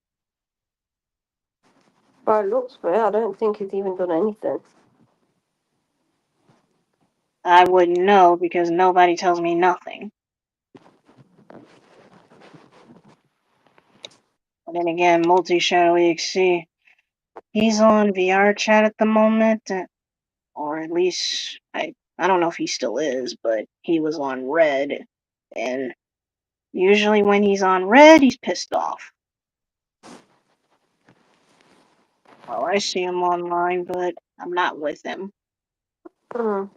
By looks of it, I don't think he's even done anything. I wouldn't know because nobody tells me nothing. But then again, Multi Shadow EXE, he's on VR chat at the moment, or at least I don't know if he still is, but he was on Red, and usually when he's on Red, he's pissed off. Well, I see him online, but I'm not with him. Mm.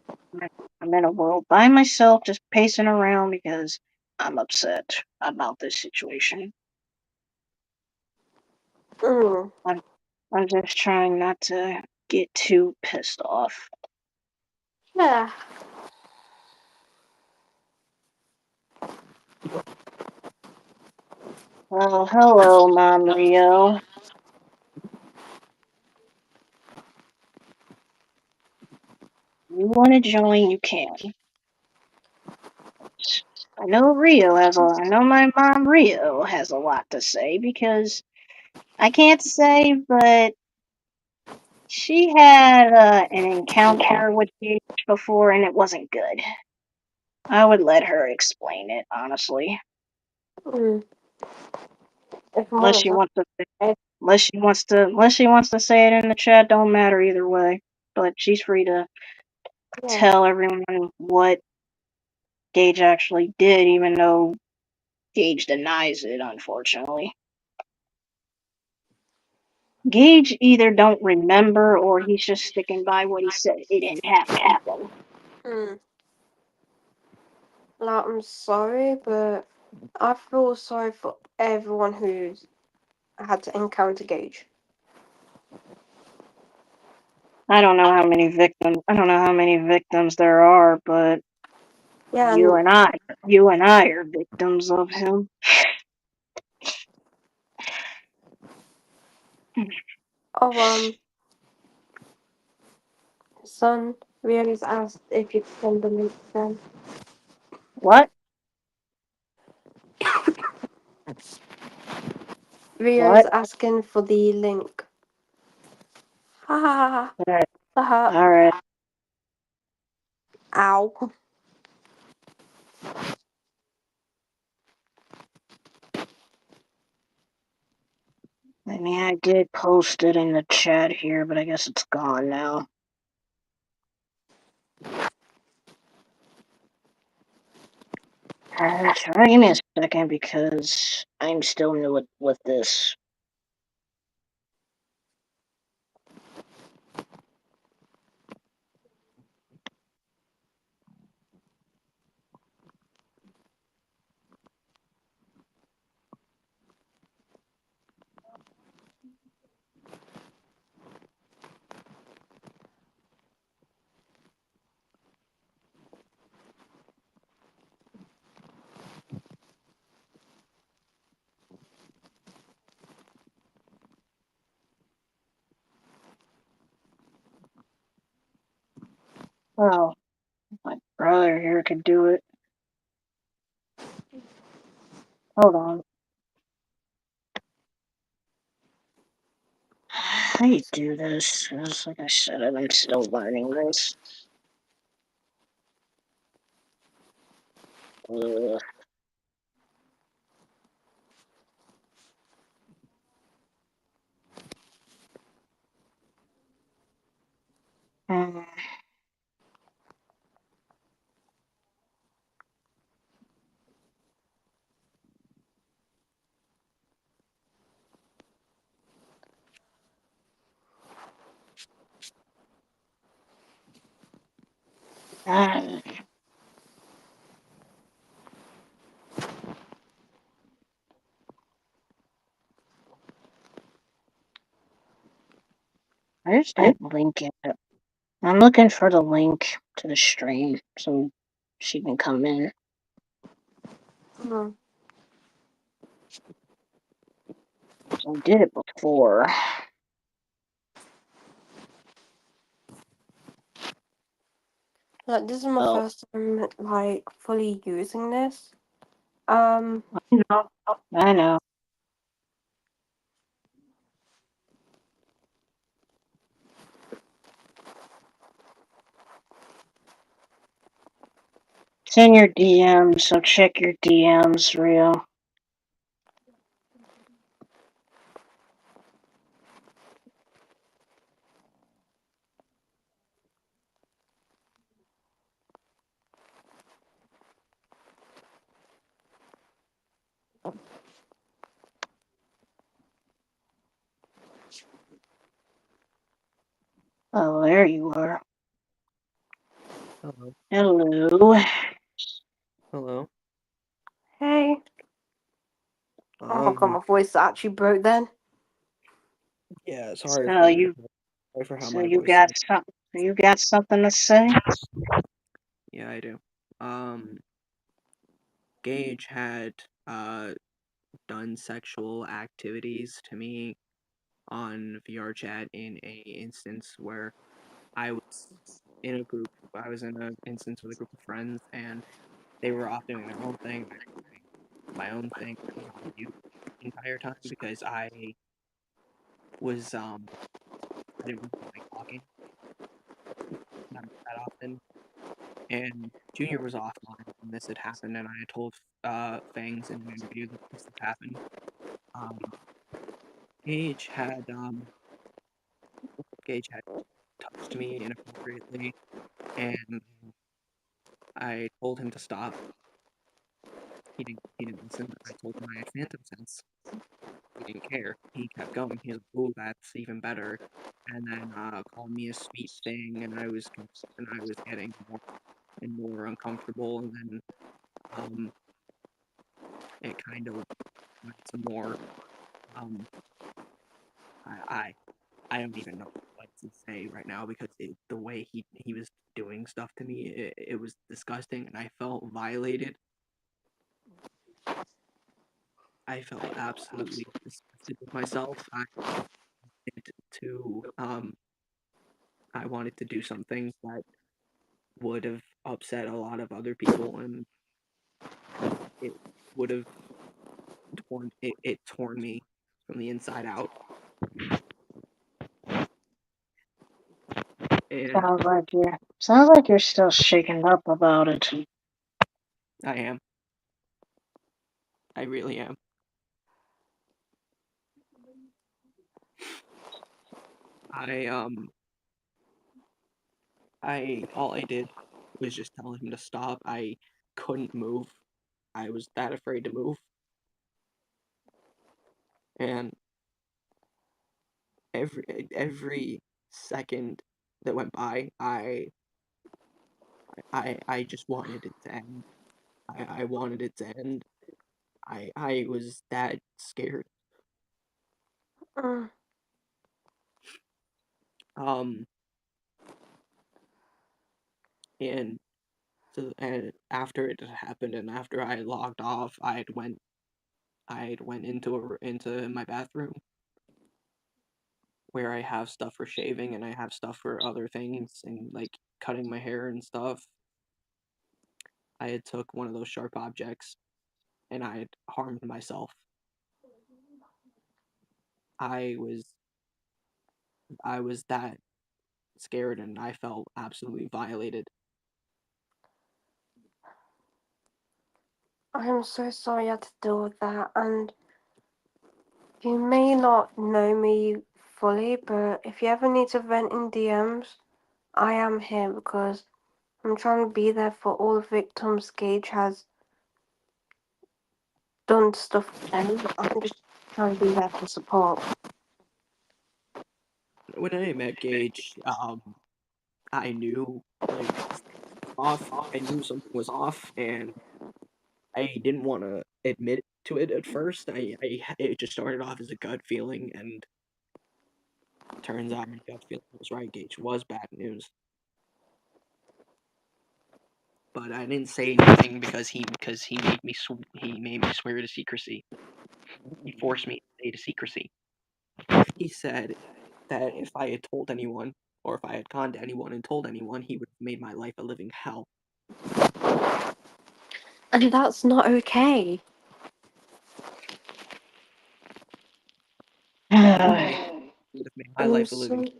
I'm in a world by myself, just pacing around because I'm upset about this situation. Mm. I'm just trying not to get too pissed off. Yeah. Well, hello, Mom Rio. You want to join, you can. I know I know my mom Rio has a lot to say because I can't say, but she had an encounter with Gage before and it wasn't good. I would let her explain it, honestly. Mm. If I'm Unless honest, she wants to I, unless she wants to say it in the chat, don't matter either way. But she's free to yeah. tell everyone what Gage actually did, even though Gage denies it, unfortunately. Gage either don't remember or he's just sticking by what he said. It didn't happen. Mm. Like, I'm sorry, but I feel sorry for everyone who's had to encounter Gage. I don't know how many victims there are, but Yeah, you and and I are victims of him. oh son Rio's asked if you could send the link to them. What? Rio's What? asking for the link. Ha ha ha ha. Alright. Ha ha. Alright. Ow. I mean, I did post it in the chat here, but I guess it's gone now. Try give me a second because I'm still new with this. Well, my brother here could do it. Hold on. How do you do this? Just like I said, I'm still learning this. Ugh. Hmm. Ah, where's that link at? I'm looking for the link to the stream so she can come in. Mm. I did it before. Like, this is my Oh, first time, like, fully using this. no, I know. It's in your DMs, so check your DMs, Rio. Oh, there you are. Hello. Hello. Hello. Hey. Oh my god, my voice actually broke then. Yeah, sorry So you, for how so my you voice got sounds. you got something to say? Yeah, I do. Gage had done sexual activities to me on VR chat in a instance where I was in a group. I was in an instance with a group of friends, and they were off doing their own thing. I was doing my own thing. I was on mute the entire time because was I didn't really like talking that often. And Junior was offline when this had happened, and I had told Fangs in an interview that this had happened. Um, Gage had um, Gage had touched me inappropriately, and I told him to stop. He didn't listen. I told him I had phantom sense. He didn't care. He kept going. He was like, "Oh, that's even better," and then called me a sweet thing, and I was getting more and more uncomfortable, and then it kind of went some more. Um, I I don't even know what to say right now because the way he was doing stuff to me, it was disgusting, and I felt violated. I felt absolutely disgusted with myself. Wanted I wanted to do something that would have upset a lot of other people, and it would have it torn me from the inside out. And Sounds like you're still shaken up about it. I am. I really am. I all I did was just tell him to stop. I couldn't move. I was that afraid to move. And every second that went by, I just wanted it to end. I wanted it to end. I was that scared. Mm. Um and and after it happened and after I logged off, I had went into my bathroom where I have stuff for shaving and I have stuff for other things and like cutting my hair and stuff. I had took one of those sharp objects and I had harmed myself. I was I was that scared and I felt absolutely violated. I'm so sorry you had to deal with that, and you may not know me fully, but if you ever need to vent in DMs, I am here because I'm trying to be there for all victims Gage has done stuff to them. I'm just trying to be there for support. When I met Gage, I knew like off. I knew something was off, and I didn't want to admit to it at first. It just started off as a gut feeling, and turns out my gut feeling was right. Gage was bad news, but I didn't say anything because he made me swear to secrecy. He forced me to say to secrecy. He said that if I had told anyone, or if I had gone to anyone and told anyone, he would have made my life a living hell. And that's not okay. He would have made my I'm life a living. so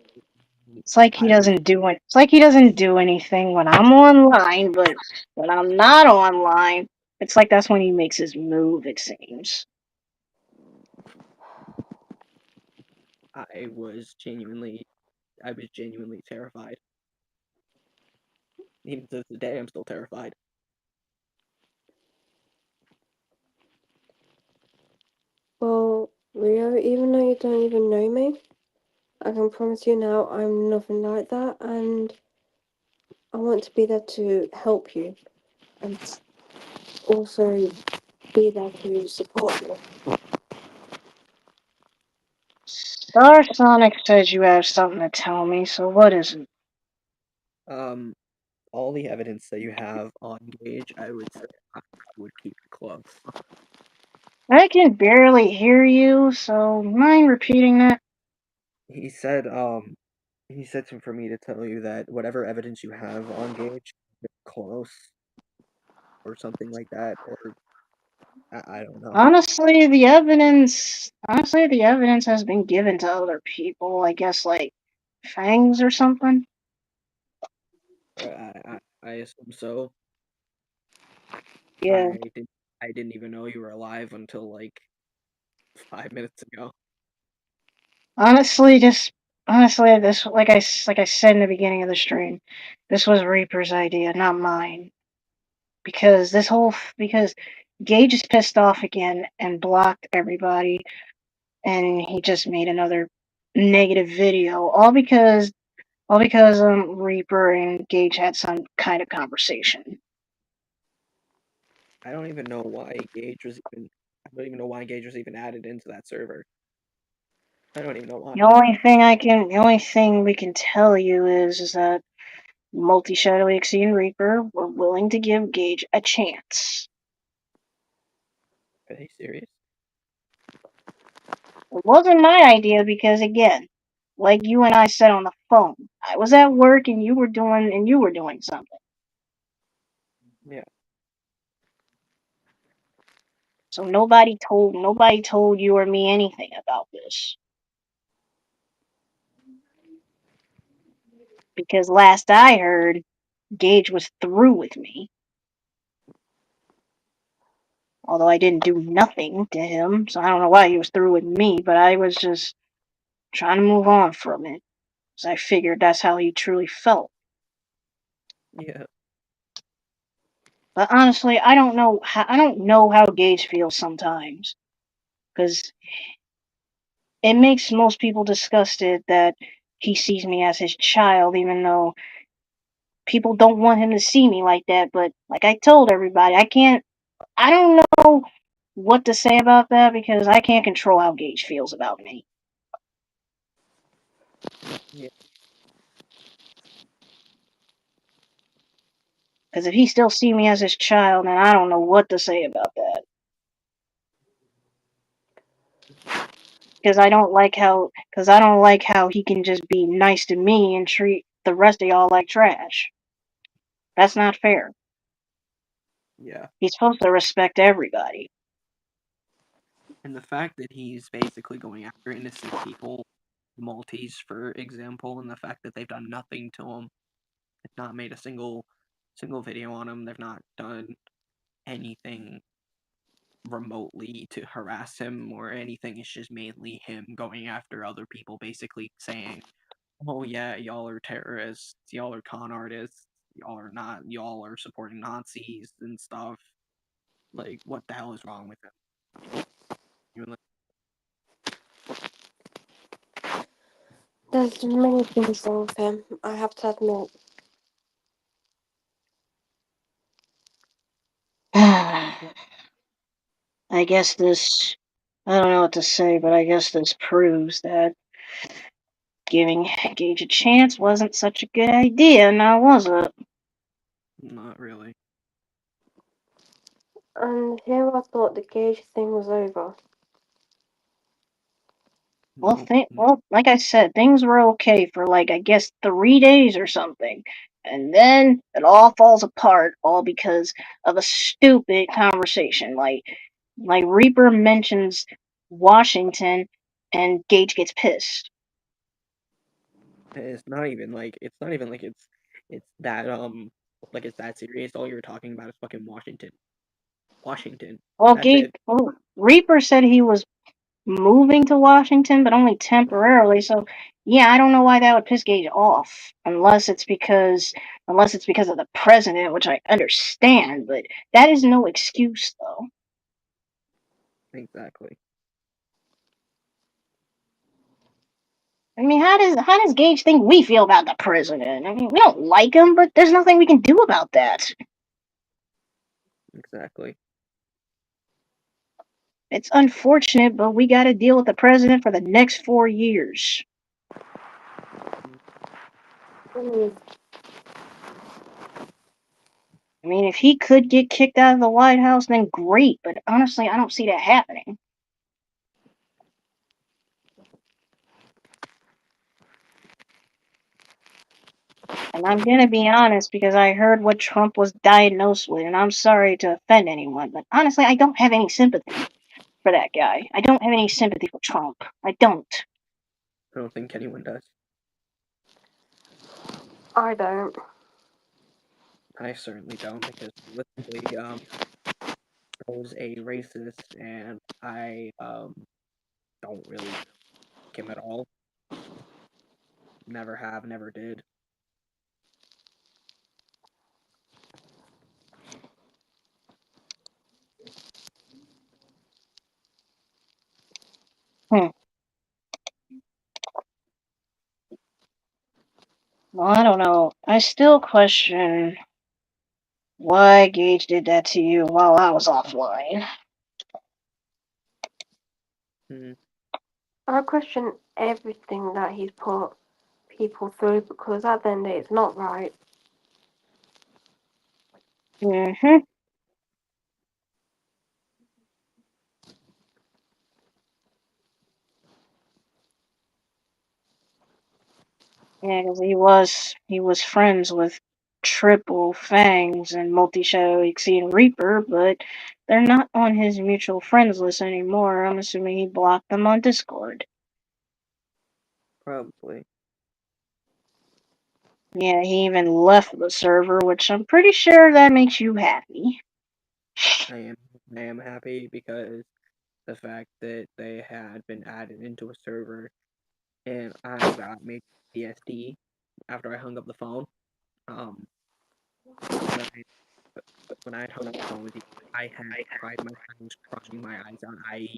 It's like he I would. doesn't do it. It's like he doesn't do anything when I'm online, but when I'm not online, it's like that's when he makes his move. It seems. I was genuinely. I was genuinely terrified. Even to this day, I'm still terrified. well, Rio, even though you don't even know me, I can promise you now I'm nothing like that, and I want to be there to help you and also be there to support you. Star Sonic says you have something to tell me, so what is it? All the evidence that you have on Gage, I would say I would keep it close. I can barely hear you, so mind repeating that? He said for me to tell you that whatever evidence you have on Gage, keep it close or something like that, or I don't know. Honestly, the evidence has been given to other people. I guess like Fangs or something. I assume so. Yeah. I didn't even know you were alive until like 5 minutes ago. Honestly, this like I said in the beginning of the stream, this was Reaper's idea, not mine. Because because Gage is pissed off again and blocked everybody, and he just made another negative video, all because Reaper and Gage had some kind of conversation. I don't even know why Gage was even. I don't even know why Gage was even added into that server. I don't even know why. The only thing we can tell you is that Multi Shadow Exceed and Reaper were willing to give Gage a chance. Are they serious? It wasn't my idea because, again, like you and I said on the phone, I was at work and you were doing something. Yeah. So nobody told you or me anything about this. Because last I heard, Gage was through with me. Although I didn't do nothing to him, so I don't know why he was through with me, but I was just trying to move on from it. Because I figured that's how he truly felt. Yeah. But honestly, I don't know how Gage feels sometimes. Because it makes most people disgusted that he sees me as his child, even though people don't want him to see me like that. But like I told everybody, I don't know what to say about that because I can't control how Gage feels about me. Yeah. Because if he still sees me as his child, then I don't know what to say about that. Because I don't like how he can just be nice to me and treat the rest of y'all like trash. That's not fair. Yeah. He's supposed to respect everybody. And the fact that he's basically going after innocent people, Maltese, for example, and the fact that they've done nothing to him, they've not made a single video on him, they've not done anything remotely to harass him or anything. It's just mainly him going after other people, basically saying, "Oh yeah, y'all are terrorists, y'all are con artists, y'all are not, y'all are supporting Nazis and stuff." Like, what the hell is wrong with him? Even There's many things wrong with him, I have to admit. I don't know what to say, but I guess this proves that giving Gage a chance wasn't such a good idea, now was it? not really. And here I thought the Gage thing was over. No. Well, like I said, things were okay for like I guess 3 days or something, and then it all falls apart, all because of a stupid conversation. Like Reaper mentions Washington, and Gage gets pissed. It's not even like it's that like it's that serious. All you're talking about is fucking Washington. Washington. That's it. Well, Reaper said he was moving to Washington, but only temporarily. So, yeah, I don't know why that would piss Gage off, unless it's because of the president, which I understand. But that is no excuse, though. Exactly. I mean, how does Gage think we feel about the president? I mean, we don't like him, but there's nothing we can do about that. Exactly. It's unfortunate, but we got to deal with the president for the next 4 years. Mm. I mean, if he could get kicked out of the White House, then great, but honestly, I don't see that happening. And I'm gonna be honest because I heard what Trump was diagnosed with, and I'm sorry to offend anyone, but honestly, I don't have any sympathy for that guy. I don't have any sympathy for Trump. I don't. I don't think anyone does. I don't. I certainly don't, because realistically, I was a racist, and I don't really like him at all. Never have, never did. Hmm. Well, I don't know. I still question why Gage did that to you while I was offline. Hmm. I question everything that he's put people through because at the end of the day, it's not right. Mm-hmm. Yeah, because he was friends with Triple Fangs and Multi-Shadow Exceed Reaper, but they're not on his mutual friends list anymore. I'm assuming he blocked them on Discord. Probably. Yeah, he even left the server, which I'm pretty sure that makes you happy. I am happy because the fact that they had been added into a server, and I got made PTSD after I hung up the phone. Um, when I when I had hung up the phone with you, I had cried my I was crying my eyes out. I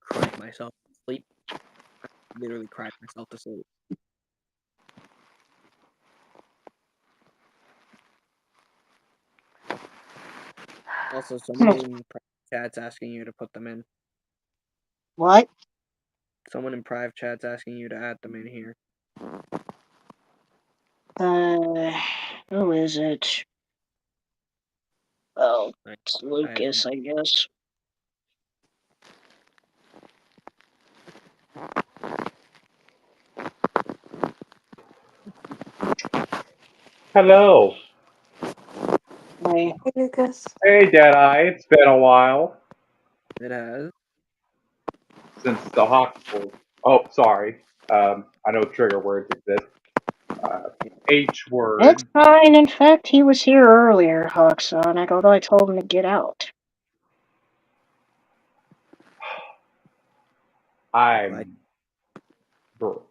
cried myself to sleep. I literally cried myself to sleep. Also, someone in private chat's asking you to put them in. What? Someone in private chat's asking you to add them in here. Who is it? Oh, I, it's I have Lucas, I guess. Hello. Hey, Hey, Lucas. Hey, Deadeye. It's been a while it has. since the hospital. Oh, sorry. I know trigger words exist. H it's word. fine. In fact, he was here earlier, Hawksonic, although I told him to get out. Like, I'm. Bro,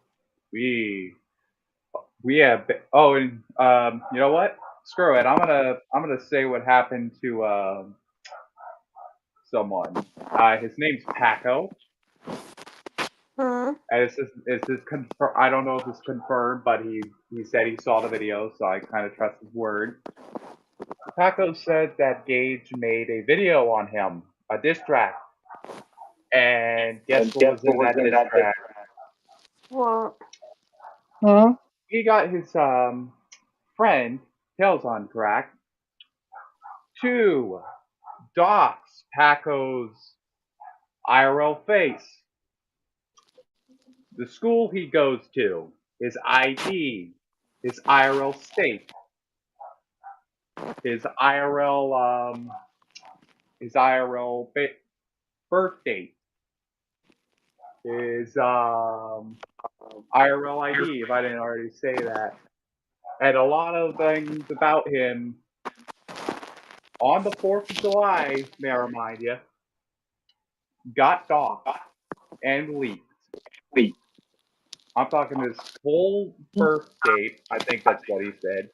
we have. Oh, and you know what? Screw it. I'm gonna say what happened to someone. His name's Paco. Hmm. And it's this confirm. I don't know if it's confirmed, but he said he saw the video, so I kind of trust his word. Paco said that Gage made a video on him, a diss track, and guess what was in that diss track? What? Huh? He got his friend Tails on track to dox Paco's IRL face, the school he goes to, his ID, his IRL state, his IRL birth date, his IRL ID, if I didn't already say that, and a lot of things about him on the 4th of July, may I remind you, got doxxed and leaked. I'm talking his full birth date, I think that's what he said,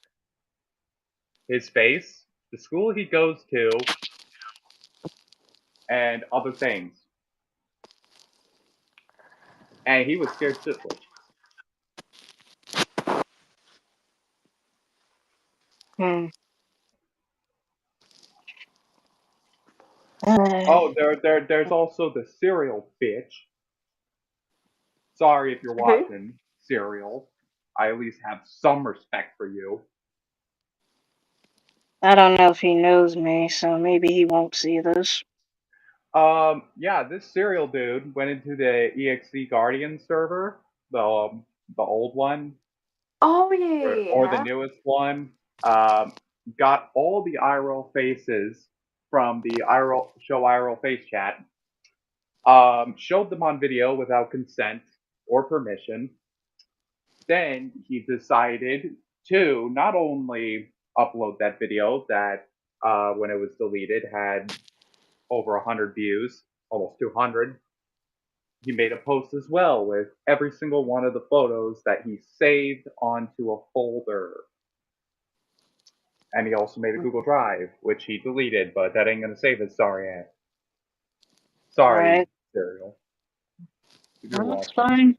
his face, the school he goes to, and other things. And he was scared stiffly. Hmm. Oh, there's also the Serial bitch. Sorry if you're Who? watching Serial. I at least have some respect for you. I don't know if he knows me, so maybe he won't see this. Yeah, this Serial dude went into the EXE Guardian server, the old one, Oh or the yeah. newest one. Got all the IRL faces from the IRL show IRL face chat. Showed them on video without consent or permission. Then he decided to not only upload that video that when it was deleted had over 100 views, almost 200. He made a post as well with every single one of the photos that he saved onto a folder. And he also made a Google Drive, which he deleted, but that ain't gonna save his sorry ass. Sorry, Alright, Serial. If you're well, that's watching. fine.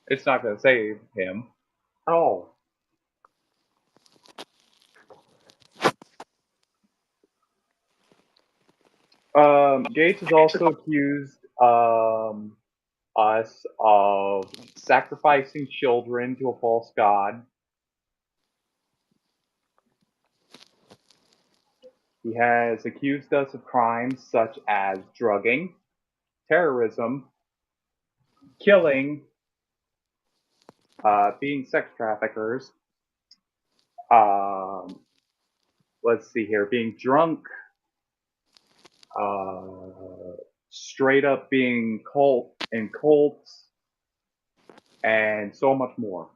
It's not gonna save him at all. Gates has also accused us of sacrificing children to a false god. He has accused us of crimes such as drugging, terrorism, killing, being sex traffickers, let's see here, being drunk, straight up being in cults, and so much more.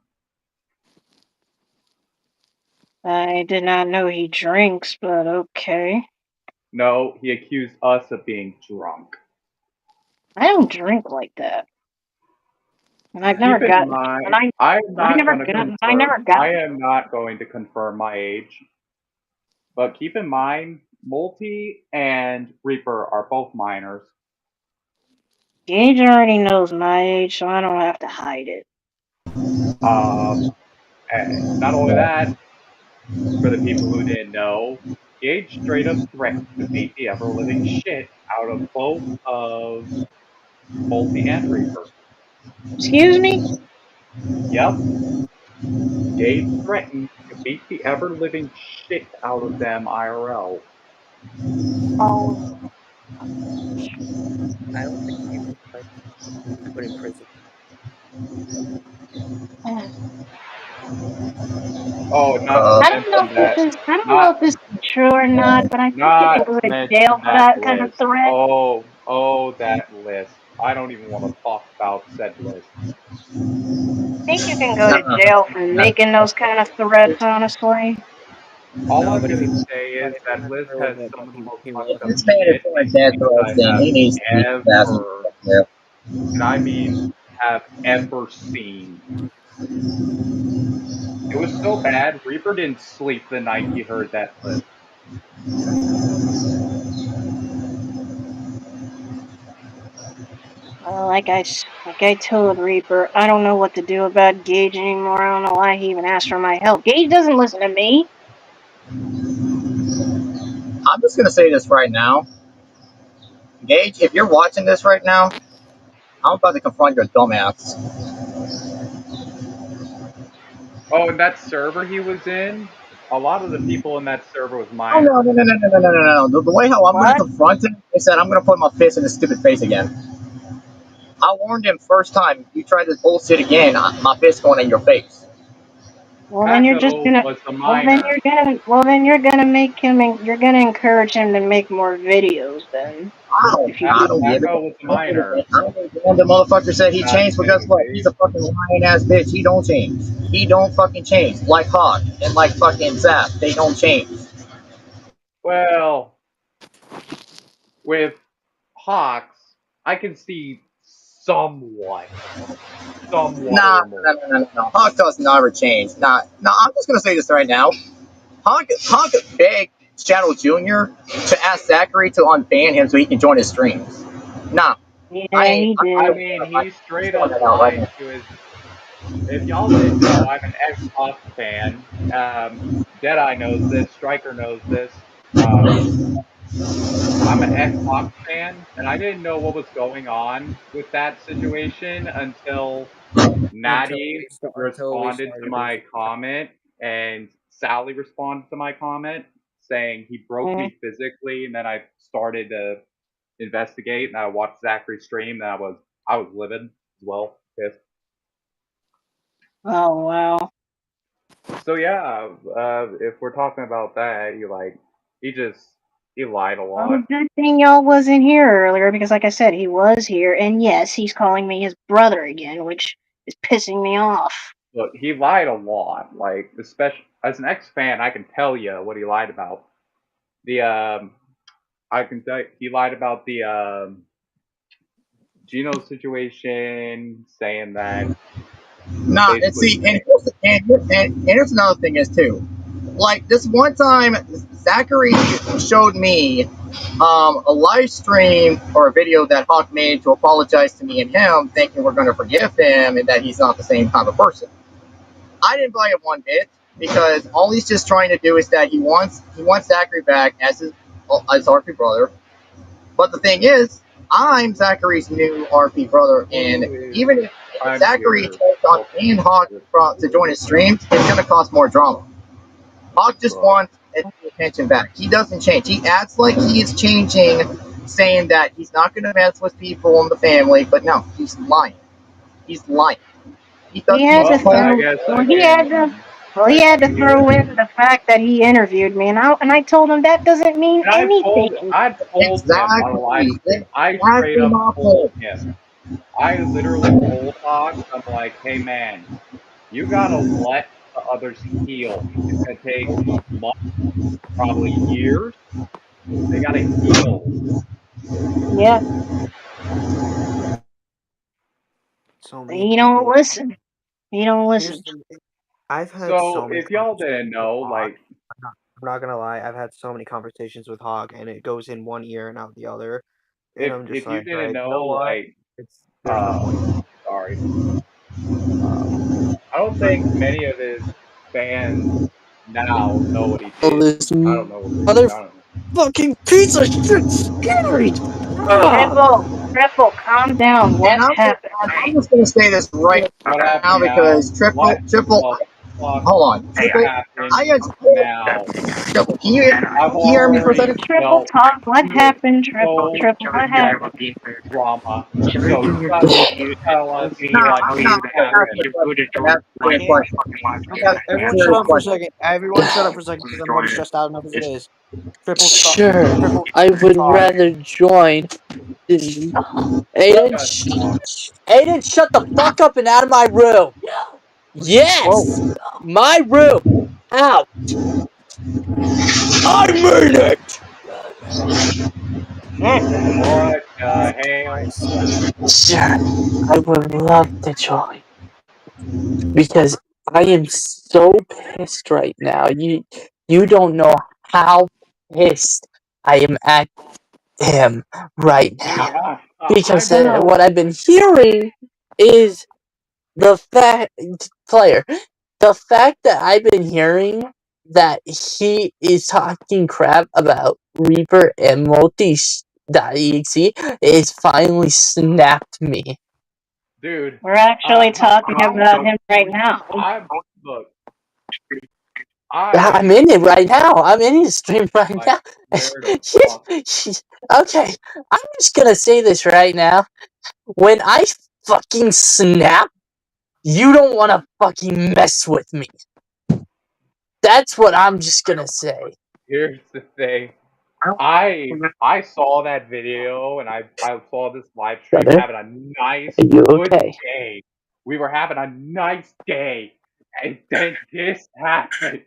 I did not know he drinks, but okay. No, he accused us of being drunk. I don't drink like that. And I've never Keep in gotten, and mind, I am I not never going to gotten, I confirm. never got. I am not going to confirm my age. But keep in mind, Multi and Reaper are both minors. Gage already knows my age, so I don't have to hide it. And not only that, for the people who didn't know, Gage straight up threatened to beat the ever living shit out of both of Multi and Reaper. Excuse me? Yep. Gage threatened to beat the ever living shit out of them IRL. Oh. I don't think he would like to be put in prison. Oh, not to I don't know mention if that. I don't know Not if this is true or not, but I think you can not go to to mention jail for that that kind of list. threat. Oh, that list. I don't even want to talk about said list. I think you can go to jail for making those kind of threats, honestly. All No, I'm but if gonna he say but is if he that has list a has limit, some of the he most won't fucked go up to This man is shit doing death threats, I then have he needs to be fastened ever, to jail. and I mean have ever seen. It was so bad, Reaper didn't sleep the night he heard that list. Like I told Reaper, I don't know what to do about Gage anymore. I don't know why he even asked for my help. Gage doesn't listen to me. I'm just gonna say this right now, Gage. If you're watching this right now, I'm about to confront your dumbass. Oh, and that server he was in, a lot of the people in that server was Oh no minors. no no no no no no no no! The way how I'm gonna What? confront him is that I'm gonna put my fist in his stupid face again. I warned him first time. You try this bullshit again, my fist going in your face. Well, then you're just Paco gonna. was a minor. Well, then you're gonna make him. You're gonna encourage him to make more videos. Then, if you I don't give it. Paco was a minor. The motherfucker said he Not changed, but guess what? He's anyways. a fucking lying ass bitch. He don't change. He don't fucking change. Like Hawk and like fucking Zap, they don't change. Well, with Hawks, I can see somewhat a Nah, remorse. no. Hawk does never change. Nah. I'm just gonna say this right now. Hawk begged Shadow Jr. to ask Zachary to unban him so he can join his streams. Nah, I yeah, ain't. he I did. mean, I'm he straight throwing up that out right lied now. to his. If y'all didn't know, I'm an ex-Hawks fan. Deadeye knows this. Striker knows this. I'm an Xbox fan, and I didn't know what was going on with that situation until Natty until we responded to started my comment, and Sally responded to my comment saying he broke Mhm. me physically, and then I started to investigate, and I watched Zachary's stream, and I was livid as well, pissed. Oh wow. So yeah, if we're talking about that, he lied a Well, lot. good thing y'all wasn't here earlier because, like I said, he was here, and yes, he's calling me his brother again, which is pissing me off. Look, he lied a lot. Like, especially as an ex fan, I can tell you what he lied about. The I can tell you, he lied about the Gino situation, saying that Nah, and basically see, and here's another thing is too. Like this one time, Zachary showed me a live stream or a video that Hawk made to apologize to me and him, thinking we're going to forgive him and that he's not the same type of person. I didn't buy it one bit because all he's just trying to do is that he wants Zachary back as his RP brother. But the thing is, I'm Zachary's new RP brother, and even if I'm Zachary here. takes on and Hawk to join his streams, it's going to cause more drama. Hawk just wants attention back. He doesn't change. He acts like he is changing, saying that he's not going to mess with people in the family, but no, he's lying. He's lying. He He doesn't. had Well, to I throw. guess Well, I he had to. can. Well, he had to throw in the fact that he interviewed me, and I told him that doesn't mean And anything. I told him on a live Exactly. stream. I straight Exactly up my told point. him. I literally told Hawk, I'm like, hey man, you gotta let the others heal. It's gonna take months, probably years. They gotta heal. Yeah, so many he don't people. listen. He don't Here's listen. the. I've had So so many if y'all conversations didn't with know, Hawk. like, I'm not gonna lie. I've had so many conversations with Hawk, and it goes in one ear and out the other. And I'm just if you like, all didn't right, you know, know what? like, There's no point. sorry, I don't think many of his fans now know what he Oh, did. this I don't know what they did. I don't know. motherfucking piece of shit scary. Ah. Triple, calm down. What And happened? I'm just going to say this right What now happened now? because What Triple, the fuck hold on, just Triple, happened I got now? Triple. I've Can you hear me for a already second? Triple dealt talk. What with happened? Triple, so triple. What much happened? drama. So you gotta tell us what just happened. That's a serious Okay, question. That's a everyone shut serious up for a question. second. Everyone shut up for a second because I'm already stressed out enough as it is. Triple stop. Sure, Triple I would talk. rather join. This. Aiden, Just talk. Aiden, shut the fuck up and out of my room. Whoa. Yes, my room. Out. I mean it. What the hell? Sure, I would love to join because I am so pissed right now. You don't know how pissed I am at him right Dude, now. I've Because been what I've been hearing is the fact, player, the fact that I've been hearing that he is talking crap about Reaper and Multi.exe is finally snapped me. dude. We're actually talking I about him right now. I look. I'm I in it right now. I'm in his stream right I now. swear to fuck. Okay, I'm just gonna say this right now. When I fucking snap, you don't want to fucking mess with me. That's what I'm just gonna say. Here's the thing. I saw that video and I saw this live stream Brother, having a nice are you good okay? day. We were having a nice day. And then this happened.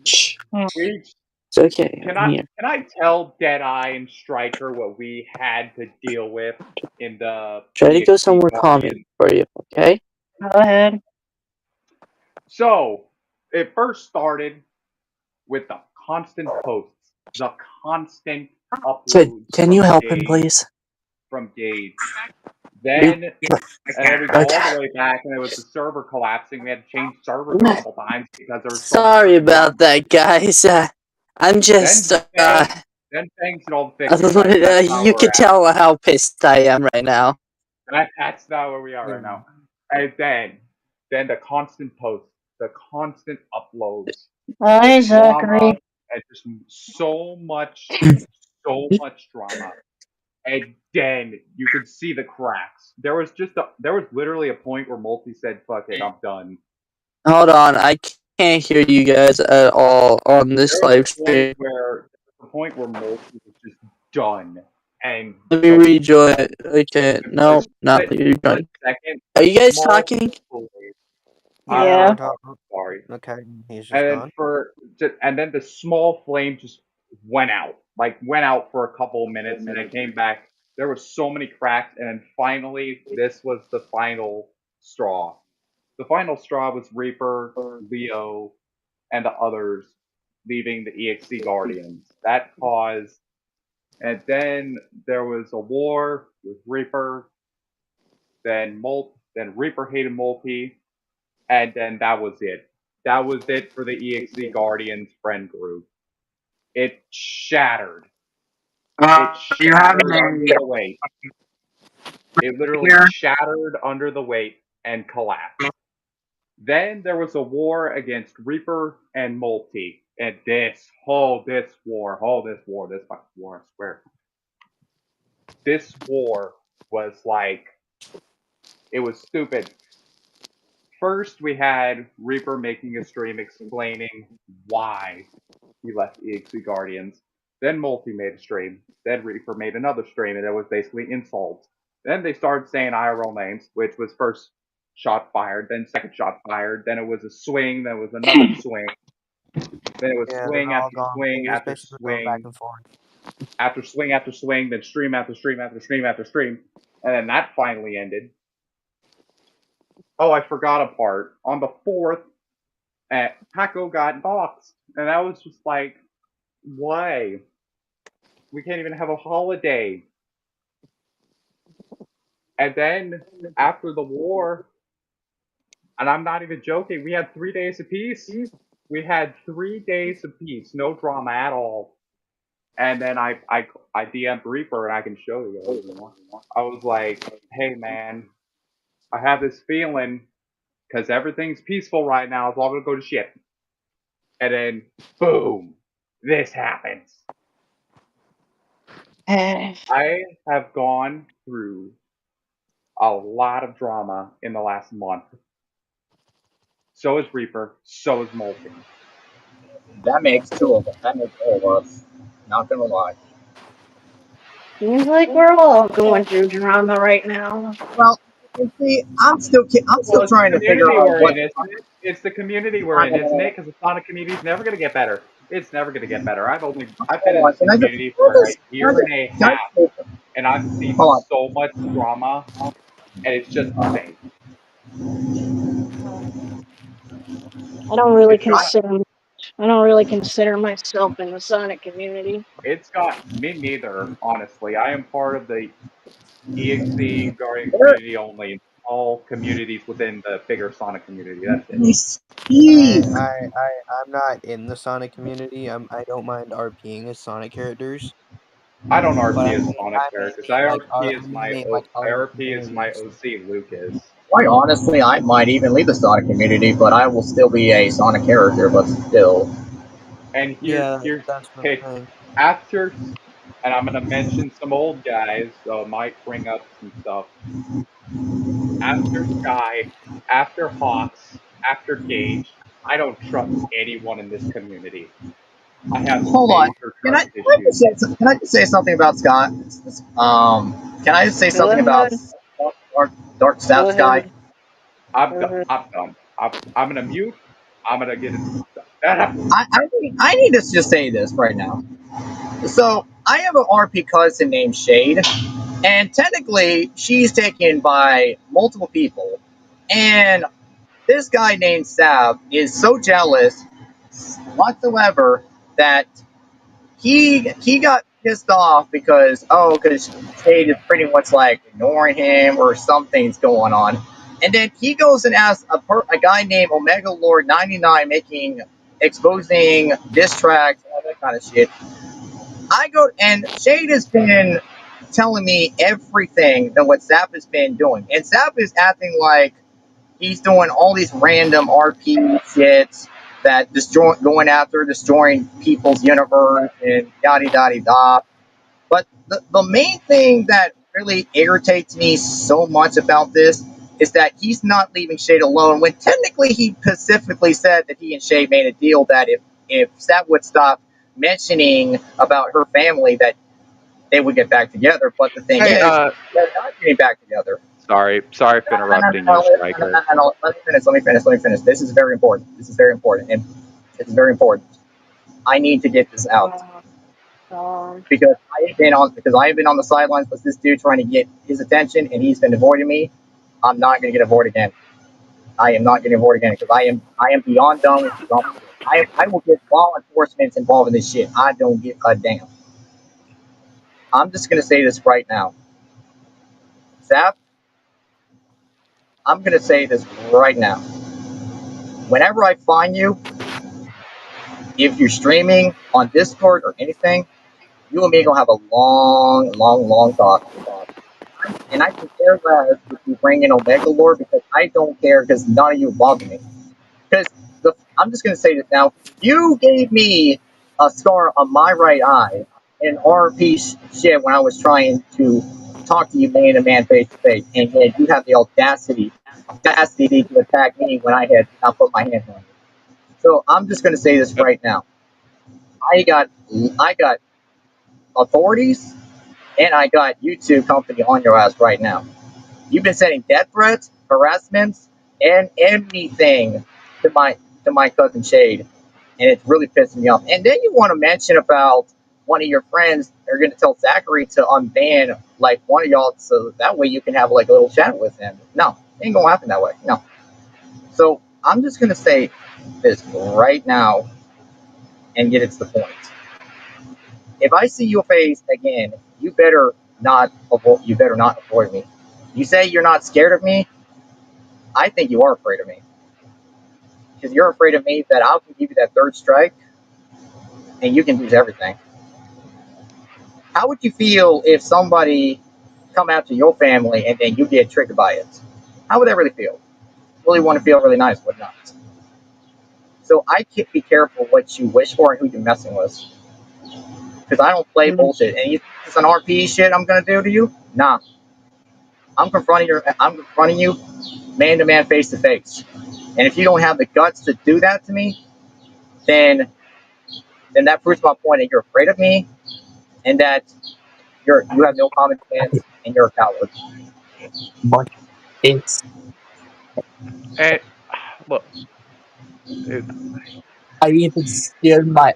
Shh. We It's okay. I'm here. can I tell Deadeye and Striker what we had to deal with in the Try to go EXP somewhere Guardian? calming for you, okay? Go ahead. So it first started with the constant posts, the constant uploads Can you from help him, Gage. please? From Gage. You- Then we go all the Okay. way back, and it was the server collapsing. We had to change servers a couple times because there was so much Sorry drama. about that, guys. I'm just, Then Fangs did all the fixing. Right? That's not you where can we're at. tell how pissed I am right now. That's not where we are right now. And then the constant posts, the constant uploads, Hi, the drama, Zachary. and just so much drama. And then you could see the cracks. There was literally a point where Multi said, "Fuck it, I'm done." Hold on, I can't hear you guys at all on this There was live a point stream. where Multi was just done, and Let me rejoin. Okay, no, not rejoin. second, Are you guys talking? Yeah. Sorry. Okay, he's just And gone. then the small flame just went out for a couple of minutes, and it came back. There were so many cracks, and then finally, this was the final straw. The final straw was Reaper, Leo, and the others leaving the EXC Guardians. That caused, and then there was a war with Reaper. Then Reaper hated Multi, and then that was it. That was it for the EXC Guardians friend group. It shattered. It shattered under the weight. It literally shattered under the weight and collapsed. Then there was a war against Reaper and Multi. And this war, I swear. This war was like, it was stupid. First, we had Reaper making a stream explaining why he left EXC Guardians. Then Multi made a stream. Then Reaper made another stream, and it was basically insults. Then they started saying IRL names, which was first shot fired, then second shot fired, then it was a swing, then it was another swing. Then it was swing after swing after swing. After swing after swing, then stream after stream after stream after stream. And then that finally ended. Oh, I forgot a part. On the 4th, Paco got boxed. And that was just like, why? We can't even have a holiday. And then after the war, and I'm not even joking, we had 3 days of peace. We had 3 days of peace, no drama at all. And then I DM'd Reaper, and I can show you guys if you want. I was like, hey man, I have this feeling, because everything's peaceful right now, it's all gonna go to shit. And then, boom, this happens. I have gone through a lot of drama in the last month. So is Reaper, so is Multi. That makes 2 of them. That makes all of us. Not gonna lie. Seems like we're all going through drama right now. Well, you see, I'm still trying to figure Community out we're what. in, isn't it? It's the community we're in, isn't it? Because the Sonic community's never gonna get better. It's never gonna get better. I've been in this community for a year and a half, and I've seen so much drama, and it's just insane. I don't really consider myself in the Sonic community. It's got me neither, honestly. I am part of the EXC Guardian community only. All communities within the bigger Sonic community. That's it. I'm not in the Sonic community. I don't mind RPing as Sonic characters. I don't RP But as Sonic characters. I RP as my OC Lucas. Quite honestly, I might even leave the Sonic community, but I will still be a Sonic character, but still. And here's after, and I'm gonna mention some old guys, so it might bring up some stuff. After Sky, after Hawks, after Gage, I don't trust anyone in this community. I have Hold on. Can I just say something about Scott? Can I just say something about Dark Staff Sky? I'm done. I'm gonna mute. I'm gonna get it. I need to just say this right now. So I have an RP cousin named Shade, and technically she's taken by multiple people, and this guy named Sav is so jealous whatsoever that he got pissed off because Shade is pretty much like ignoring him or something's going on, and then he goes and asks a guy named Omega Lord 99 making exposing diss tracks, all that kind of shit. I go and Shade has been telling me everything that what Zap has been doing, and Zap is acting like he's doing all these random RP shit that going after destroying people's universe and yada yada yada. But the main thing that really irritates me so much about this is that he's not leaving Shade alone when technically he specifically said that he and Shade made a deal that if Seth would stop mentioning about her family that they would get back together. But the thing Hey, is, they're not getting back together. sorry for interrupting you, Striker. Let me finish. Let me finish. This is very important. This is very important. And it's very important. I need to get this out because I have been on the sidelines with this dude trying to get his attention, and he's been avoiding me. I'm not going to get avoided again. I am not getting avoided again because I am beyond done with this. I will get law enforcement involved in this shit. I don't give a damn. I'm just going to say this right now, Zap. I'm going to say this right now. Whenever I find you, if you're streaming on Discord or anything, you and me gonna have a long, long, long talk. And I can care less if you bring in Omega Lord because I don't care because none of you bother me. Because I'm just gonna say this now. You gave me a scar on my right eye in RP shit when I was trying to talk to you man to man face to face, and yet you have the audacity to attack me when I had not put my hand on you. So I'm just gonna say this right now. I got authorities and I got YouTube company on your ass right now. You've been sending death threats, harassments, and anything to my cousin Shade, and it's really pissing me off. And then you want to mention about one of your friends are going to tell Zachary to unban like one of y'all, so that way you can have like a little chat with him. No, it ain't gonna happen that way. No. So I'm just gonna say this right now and get it to the point. If I see your face again, you better not avoid me. You say you're not scared of me. I think you are afraid of me because you're afraid of me that I can give you that third strike and you can lose everything. How would you feel if somebody come after your family and then you get triggered by it? How would that really feel? Really want to feel really nice, would not? So I can't be careful what you wish for and who you're messing with because I don't play bullshit. And you think it's an RP shit I'm gonna do to you? Nah. I'm confronting you man to man, face to face. And if you don't have the guts to do that to me, then that proves my point that you're afraid of me and that you have no common sense and you're a coward. But it's And look, it,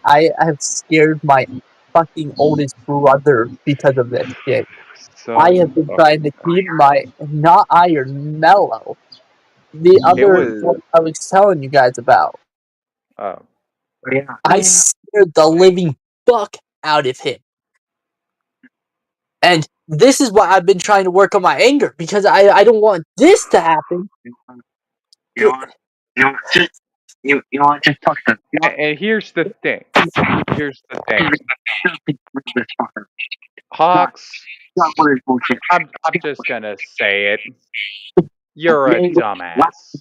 I have scared my fucking oldest brother because of this shit. I so have been trying to keep my not iron mellow. The it other was. one I was telling you guys about. Uh, I scared the living fuck out of him. And this is why I've been trying to work on my anger, because I don't want this to happen. and here's the thing. Here's the thing. Hawks, I'm just gonna say it. You're a dumbass.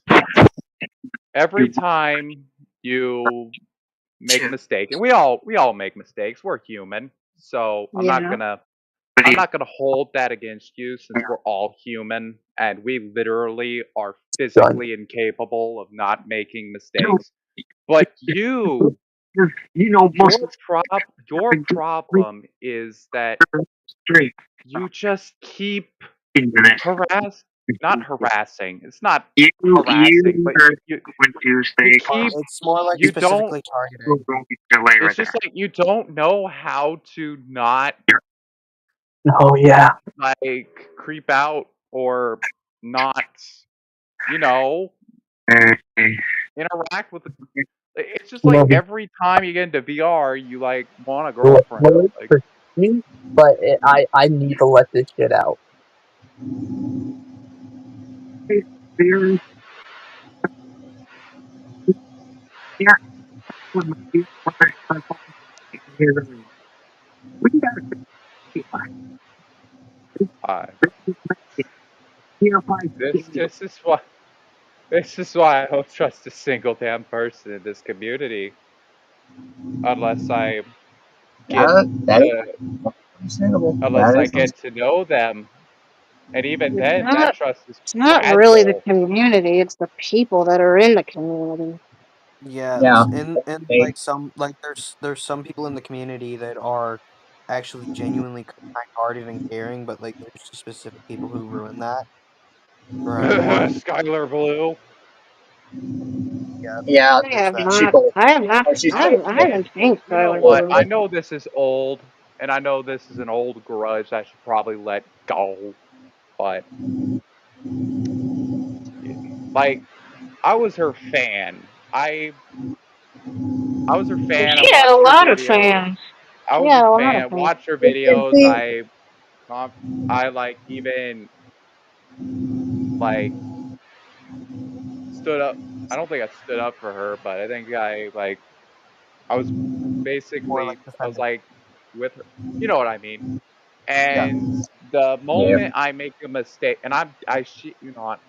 Every time you make a mistake, and we all make mistakes. We're human, so I'm not gonna hold that against you since we're all human and we literally are Done. physically incapable of not making mistakes. But your problem is that you just keep not harassing. It's not harassing, but you keep It's more like you don't specifically targeting. it's just like you don't know how to not Oh yeah. like creep out or not, you know, interact with it's just like every time you get into VR you like want a girlfriend. Like For me, but I need to let this shit out. I this is why I don't trust a single damn person in this community unless I get That is to understandable. unless That I is get to know them, and even then, that trust is It's not really the fragile. community, it's the people that are in the community. Yeah, yeah. and They, like there's some people in the community that are actually genuinely kind-hearted and caring, but like there's specific people who ruin that for everyone. Skylar Blue. Yeah, yeah, I there's have that. she not. both. I have not. Or she's I I both. haven't seen You know Skylar what? Blue. I know this is old, and I know this is an old grudge I should probably let go, but like I was her fan. I was her fan. I She had a watched her lot of videos. fans. I She was had her a lot of fan. fans. Watched her And videos. see, Com- I like even like stood up. I don't think I stood up for her, but I think I was More like basically I was defending. like with her. You know what I mean? Yeah, And the yeah, moment I make a mistake, and I shit you not,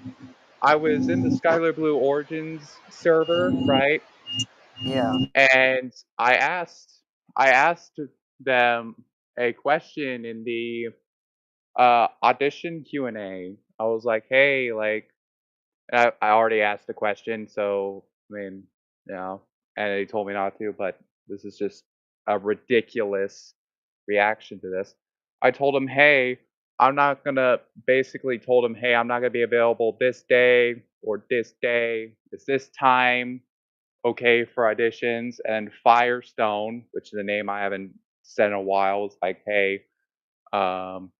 I was in the Skylar Blue Origins server, right? yeah. And I asked them a question in the audition Q&A. I was like, hey, like I already asked the question, so I mean, you know, and they told me not to, but this is just a ridiculous reaction to this. I told him, hey, I'm not gonna basically told him, hey, I'm not gonna be available this day or this day. Is this time okay for auditions? And Firestone, which is a name I haven't said in a while, was like, hey, um,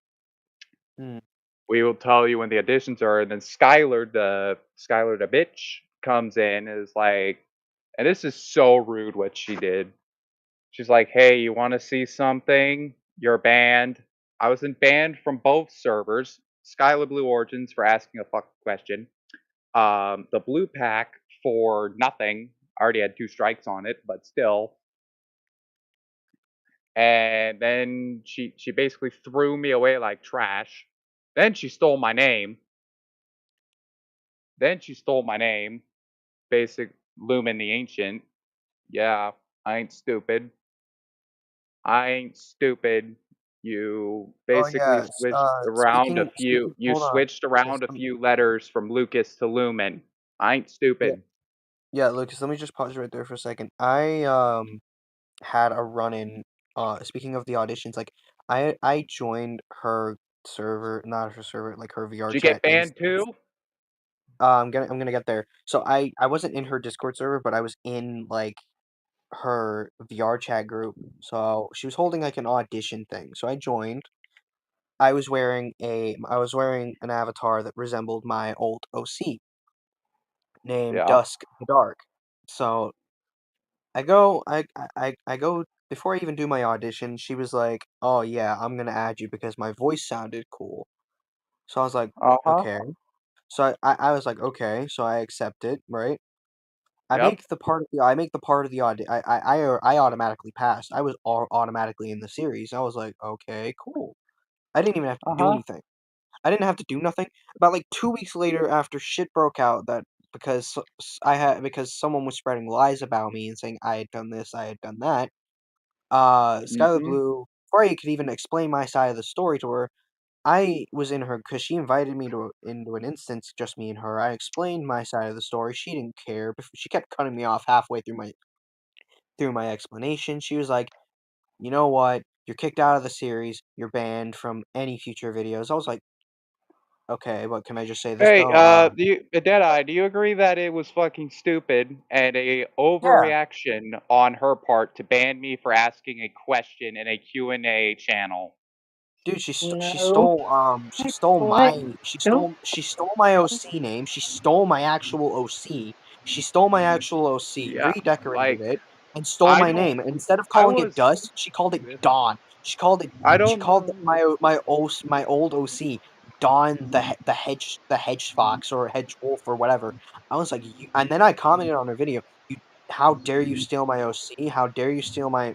Mm. we will tell you when the auditions are. And then Skylar the bitch comes in and is like, and this is so rude what she did. She's like, hey, you want to see something? You're banned. I was in banned from both servers. Skylar Blue Origins for asking a fuck question. The Blue Pack for nothing. I already had 2 strikes on it, but still. And then she basically threw me away like trash. Then she stole my name. Basic Lumen the Ancient. Yeah, I ain't stupid. I ain't stupid. You Oh basically yeah. switched around a few. Speaking. You Hold on, switched around Lucas. a few letters from Lucas to Lumen. I ain't Yeah, stupid. yeah, Lucas. Let me just pause right there for a second. I had a run in. Speaking of the auditions, like I joined her server, not her server, like her VR Did you chat get banned instance. too? I'm gonna get there. So I wasn't in her Discord server, but I was in like her VR chat group. So she was holding like an audition thing. So I joined. I was wearing an avatar that resembled my old OC named Yeah. Dusk the Dark. So I go before I even do my audition. She was like, "Oh yeah, I'm gonna add you because my voice sounded cool." So I was like, Uh huh. "Okay." So I was like, "Okay." So I accept it, right? Yep. I make the part of the audi I automatically passed. I was automatically in the series. I was like, "Okay, cool." I didn't even have to Uh do huh. anything. I didn't have to do nothing. About like 2 weeks later, after shit broke out, that because someone was spreading lies about me and saying I had done this, I had done that. Skylar Mhm. Blue, before I could even explain my side of the story to her, I was in her because she invited me to into an instance, just me and her. I explained my side of the story. She didn't care. She kept cutting me off halfway through my explanation. She was like, "You know what? You're kicked out of the series. You're banned from any future videos." I was like, "Okay, but can I just say this Hey, though?" Deadeye, do you agree that it was fucking stupid and a Yeah, overreaction on her part to ban me for asking a question in a Q&A channel? dude, No. What? Don't. she stole my OC name. She stole my actual OC. She stole my actual OC, Yeah, redecorated like it, and stole I my don't. name. And instead of I calling it was. Dust, she called it Dawn. I She don't called know. my old OC Dawn the hedge fox or hedge wolf or whatever. I was like, and then I commented on her video. how dare you steal my OC? How dare you steal my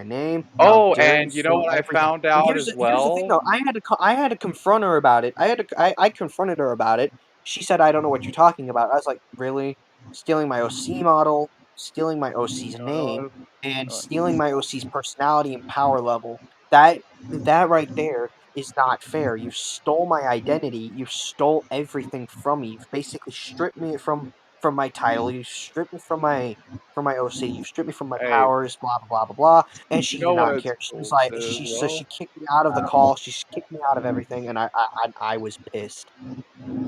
name? How Oh, dare you and you know steal what I everything? found And out here's as here's the thing well? though. I had to confront her about it. I confronted her about it. She said I don't know what you're talking about. I was like, really? Stealing my OC model, stealing my OC's name, No, and no. stealing my OC's personality and power level. That right there is not fair. You stole my identity. You stole everything from me. You've basically stripped me from my title. You stripped me from my OC. You stripped me from my Hey, powers. Blah blah blah blah blah. And you she did know not what's care. She was cool like, too she as says she well? kicked me out of the call. She kicked me out of everything, and I was pissed.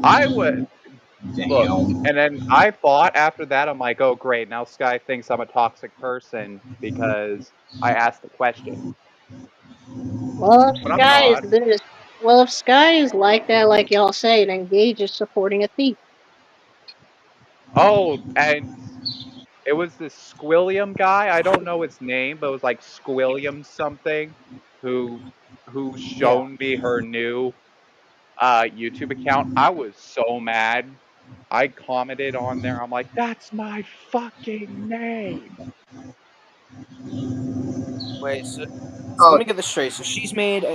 I would look, Damn. and then I thought after that, I'm like, oh great, now Sky thinks I'm a toxic person because I asked the question, Well, if but I'm Sky is not. this, well, if Sky is like that, like y'all say, then Gage is supporting a thief. Oh, and it was this Squilliam guy. I don't know his name, but it was like Squilliam something who Yeah. shown me her new YouTube account. I was so mad. I commented on there. I'm like, that's my fucking name. Wait. So let Oh, me get this straight. So she's made.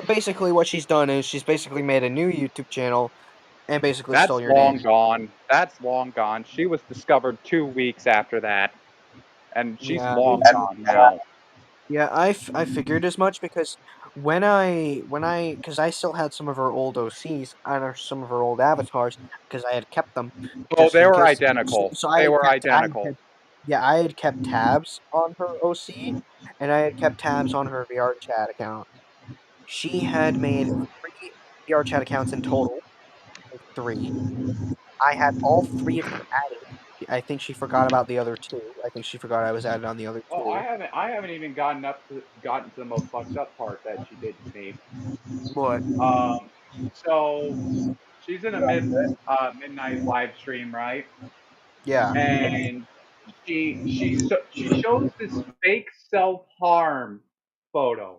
Basically what she's done is she's basically made a new YouTube channel and basically stole That's your name. long gone. That's long gone. She was discovered 2 weeks after that, and she's Yeah. long gone now. Yeah, I figured as much because because I still had some of her old OCs and some of her old avatars because I had kept them Oh, just they in were case. identical. So They were I had kept identical. yeah I had kept tabs on her OC and I had kept tabs on her VR chat account. She had made 3 VR chat accounts in total, 3. I had all 3 of them added. I think she forgot about the other 2. I think she forgot I was added on the other Oh, 2. I haven't even gotten to the most fucked up part that she did to me. What? Um, so she's in a midnight live stream, right? Yeah. And she shows this fake self harm photo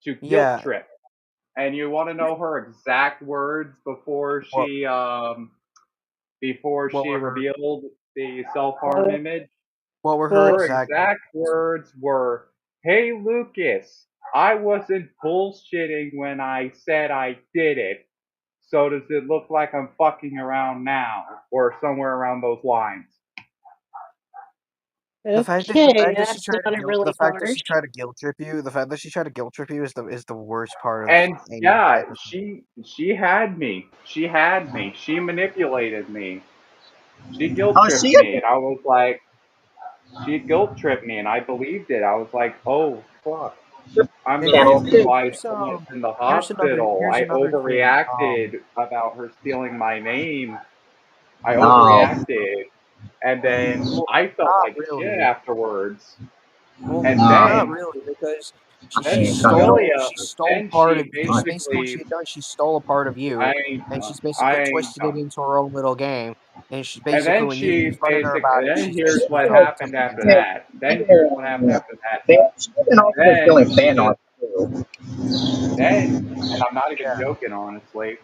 to guilt Yeah. trip. And you want to know her exact words What before what she were her revealed the self harm image? What were her Uh, Her exact exact words were, "Hey Lucas, I wasn't bullshitting when I said I did it. So does it look like I'm fucking around now?" Or somewhere around those lines. the okay, fact that that she tried to sounded guilt the really fact that she harsh. tried to guilt trip you the fact that she tried to guilt trip you is the worst part of And any yeah, episode. she had me. She had me. She manipulated me. She guilt oh, tripped see me, it. and I was like, she guilt tripped me, and I believed it. I was like, oh fuck, I'm the And here's Channel reason two. why someone's in the hospital. here's I another thing. overreacted about her stealing my name. I Oh, overreacted, and then Well, I felt not like shit really. afterwards. Well, And no. not then really because I then ain't coming up. Squilia, she stole then part of she because basically what basically, she had done she stole a part of you I ain't, and she's I basically ain't, twisted it into her own little game and she and basically then when you she confronted her basic, about and it then she's here's basically what turned happened something after into that. Then here's what happened after that. She's been also been Then stealing she fan just, art too. then, and I'm not even yeah joking, honestly.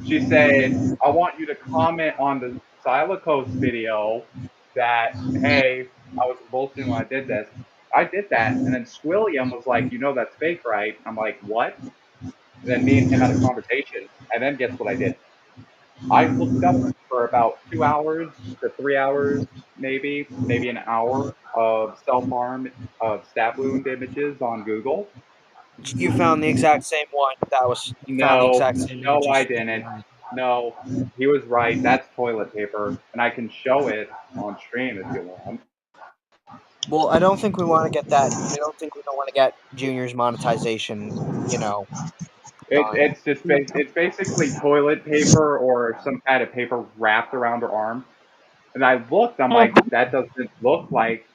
She said, I want you to comment on the Xylocos video that, hey, I was bullshitting when I did this. I did that. And then Squilliam was like, you know that's fake, right? I'm like, what? And then me and him had a conversation. And then guess what I did? I looked up for about 2 hours to 3 hours, maybe an hour of self harm, of stab wound images on Google. you found the exact same one that was you found the No, exact same no, I images didn't. No, he was right. That's toilet paper, and I can show it on stream if you want. well I don't think we want to get that I don't think we don't want to get Junior's monetization done. It's basically toilet paper or some kind of paper wrapped around her arm. And I looked, I'm like, Mhm. that doesn't look like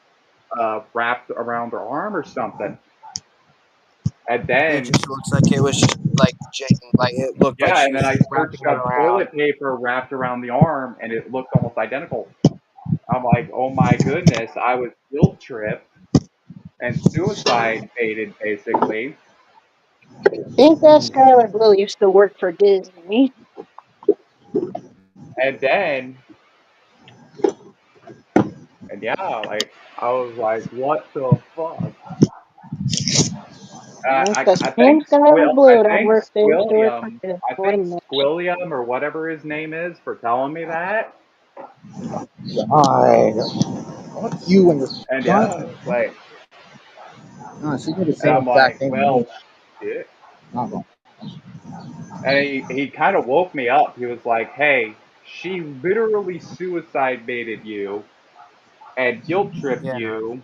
wrapped around her arm or something. And It then, just looks like it was just like like it looked like yeah, she and then was I just wrapping searched it up around. toilet paper wrapped around the arm, and it looked almost identical. I'm like, oh my goodness, I was guilt tripped and suicide baited basically. Think that Skylar Blue used to work for Disney. And then And yeah, like I was like, what the fuck? Because I think pink and never I blue, that think worked there too. Squilliam, I think Squilliam or whatever his name is for telling me that. God, fuck you and your And God. yeah, like, She did the and same I'm exact like, thing to me. well, shit. Not wrong. And he kind of woke me up. He was like, hey, she literally suicide baited you and guilt tripped Yeah. you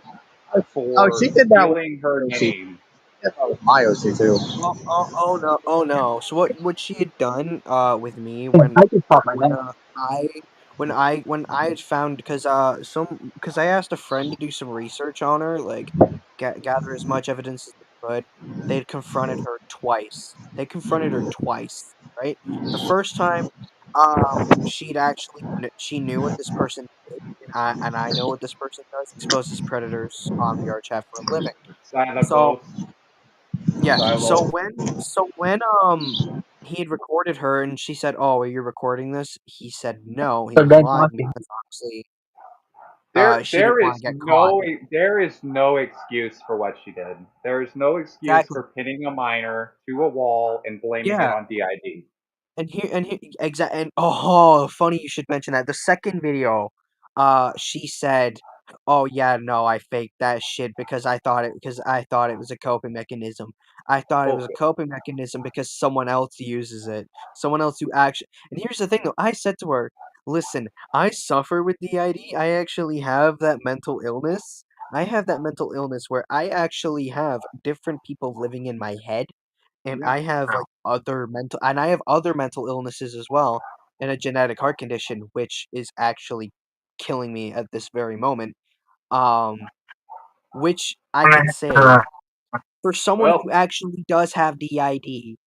Oh, for she did that with stealing her OC. name. That was my OC too. Oh no. So what she had done with me I just thought my when name. I when I had found because because I asked a friend to do some research on her, like gather as much evidence as they could. They'd confronted her twice. They confronted her twice, right? The first time, she knew what this person did, and I know what this person does, exposes predators on VR chat for a living. So Silent yeah, Silo. so when he had recorded her and she said, "Oh, are you recording this?" He said no. He So was then lying nothing. because obviously she didn't There want is to get caught. there is no excuse for what she did. There is no excuse Exactly. for pinning a minor to a wall and blaming it Yeah. on DID. And here and oh, funny you should mention that. The second video, she said, "Oh yeah, no, I faked that shit because I thought it was a coping mechanism. I thought it was a Bullshit. coping mechanism because someone else uses it. Someone else who actually." And here's the thing though, I said to her, "Listen, I suffer with DID. I actually have that mental illness. I have that mental illness where I actually have different people living in my head and Yeah. I have other mental illnesses as well, and a genetic heart condition, which is actually killing me at this very moment. Um, which I can say for someone Well, who actually does have DID,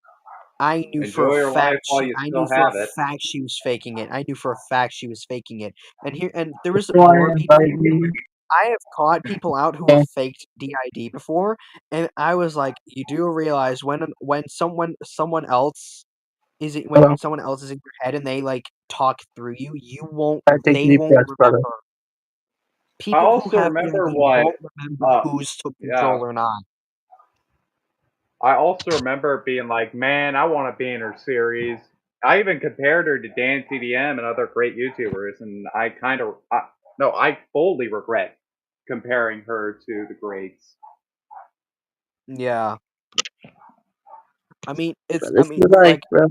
enjoy your life while you I knew still for a have it. fact she was faking it. I knew for a fact she was faking it. And there was You want more to people. invite me? I have caught people out who have Okay. faked DID before, and I was like, you do realize when someone else Hello. when someone else is in your head and they like talk through you, I take they deep won't breaths, brother. remember. I People who also have remember DID what, won't remember uh, who's took yeah, control or not. I also remember being like, man, I want to be in her series. I even compared her to Dan TDM and other great YouTubers, and no, I fully regret comparing her to the greats. Yeah, But this is like, like bro,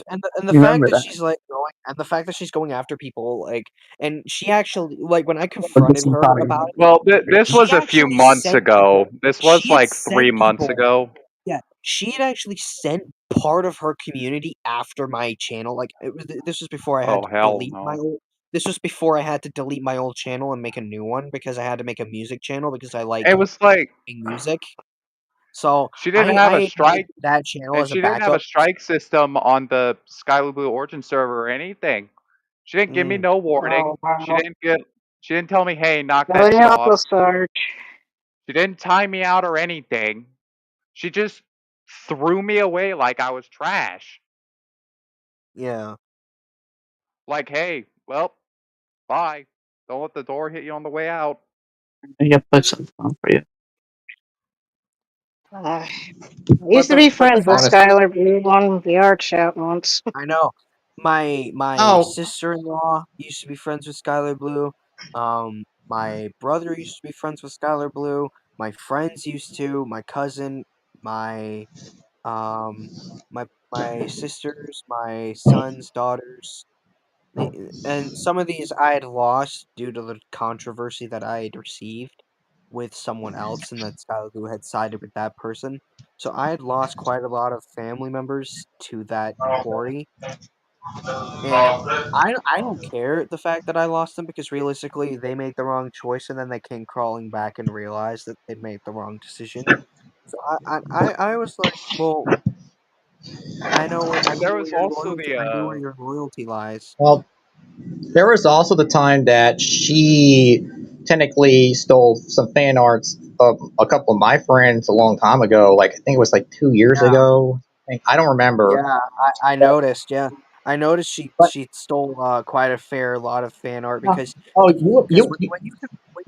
and the fact remember that that. she's like going and the fact that she's going after people like and she actually like when I But this confronted is her probably about it, Well, this she was a few actually months sent ago. people. This was She had like sent 3 months people. ago. Yeah, she had actually sent part of her community after my channel. Like this was before I had Oh, to hell delete my no. old. This was before I had to delete my old channel and make a new one because I had to make a music channel because I like It was like making music. So she didn't have I a made strike, that channel and as a she didn't have a backup. strike system on the Skylar Blue Origin server or anything. She didn't give me Mm, no warning. Oh, wow. She didn't tell me, hey, knock that Really shit off. helpless, Sarge. She didn't time me out or anything. She just threw me away like I was trash. yeah. Like, hey, well, bye. Don't let the door hit you on the way out. I can put something on for you. I used to be But the friends with fact Honestly. Skylar Blue on VR chat once. I know. My Oh, sister-in-law used to be friends with Skylar Blue. My brother used to be friends with Skylar Blue. My friends used to. My cousin, my um, my sisters, my sons, daughters, and some of these I had lost due to the controversy that I had received with someone else, and that Skylar Blue had sided with that person. So I had lost quite a lot of family members to that quarry and I don't care the fact that I lost them because realistically they made the wrong choice and then they came crawling back and realized that they made the wrong decision. So I was like, well, And there was also I know where your loyalty lies. well, there was also the time that she technically stole some fan arts of a couple of my friends a long time ago. Like I think it was like 2 years Yeah, ago. I don't remember. yeah, I noticed. Yeah, I noticed But she stole quite a fair lot of fan art uh, because oh, because you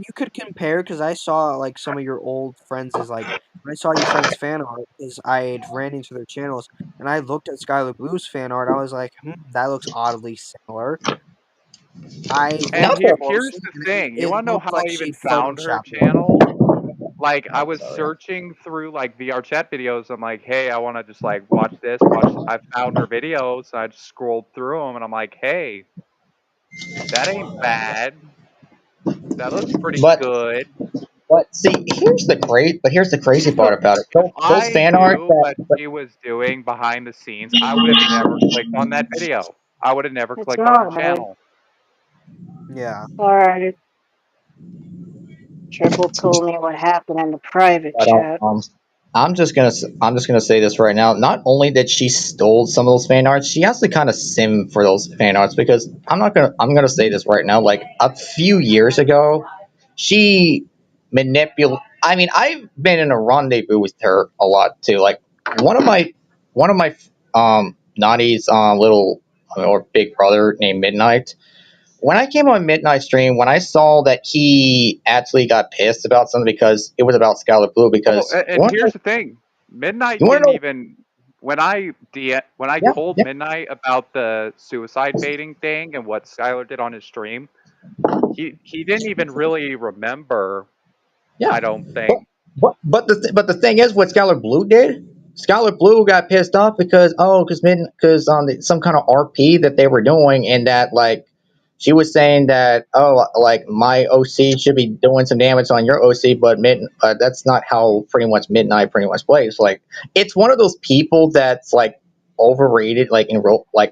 you could compare because I saw like some of your old friends is like when I saw your friends' fan art is I had ran into their channels and I looked at Skylar Blue's fan art. I was like, that looks oddly similar. I And looked here's closely the and thing. You it want to know looked how like I she even found her photoshopped it. channel? Like I Oh, was sorry. searching through like VR chat videos. I'm like, hey, I want to just like watch this. I found her videos. I just scrolled through them, and I'm like, hey, that ain't bad. That looks pretty But good. see, here's the crazy part about it. If Those I fan art knew that what she was doing behind the scenes, I would have never clicked on that video. I would have never It's clicked on her alright. channel. Yeah. Alright. Triple told me what happened in the private I don't chat. I'm just gonna say this right now. Not only did she stole some of those fan arts, she has to kind of sim for those fan arts because I'm gonna say this right now. Like a few years ago, she I mean, I've been in a rendezvous with her a lot too. Like one of my Nani's little or big brother named Midnight. When I came on Midnight Stream, when I saw that he actually got pissed about something because it was about Scarlet Blue, Oh, because and here's the thing. you Midnight want to didn't know? even when I Yeah, told yeah, Midnight about the suicide baiting thing and what Skylar did on his stream, he didn't even really remember, yeah. I don't But think. but the thing is, what Scarlet Blue did, Scarlet Blue got pissed off because because on some kind of RP that they were doing, and that like she was saying that, oh, like my OC should be doing some damage on your OC, but that's not how pretty much Midnight pretty much plays. Like it's one of those people that's like overrated, like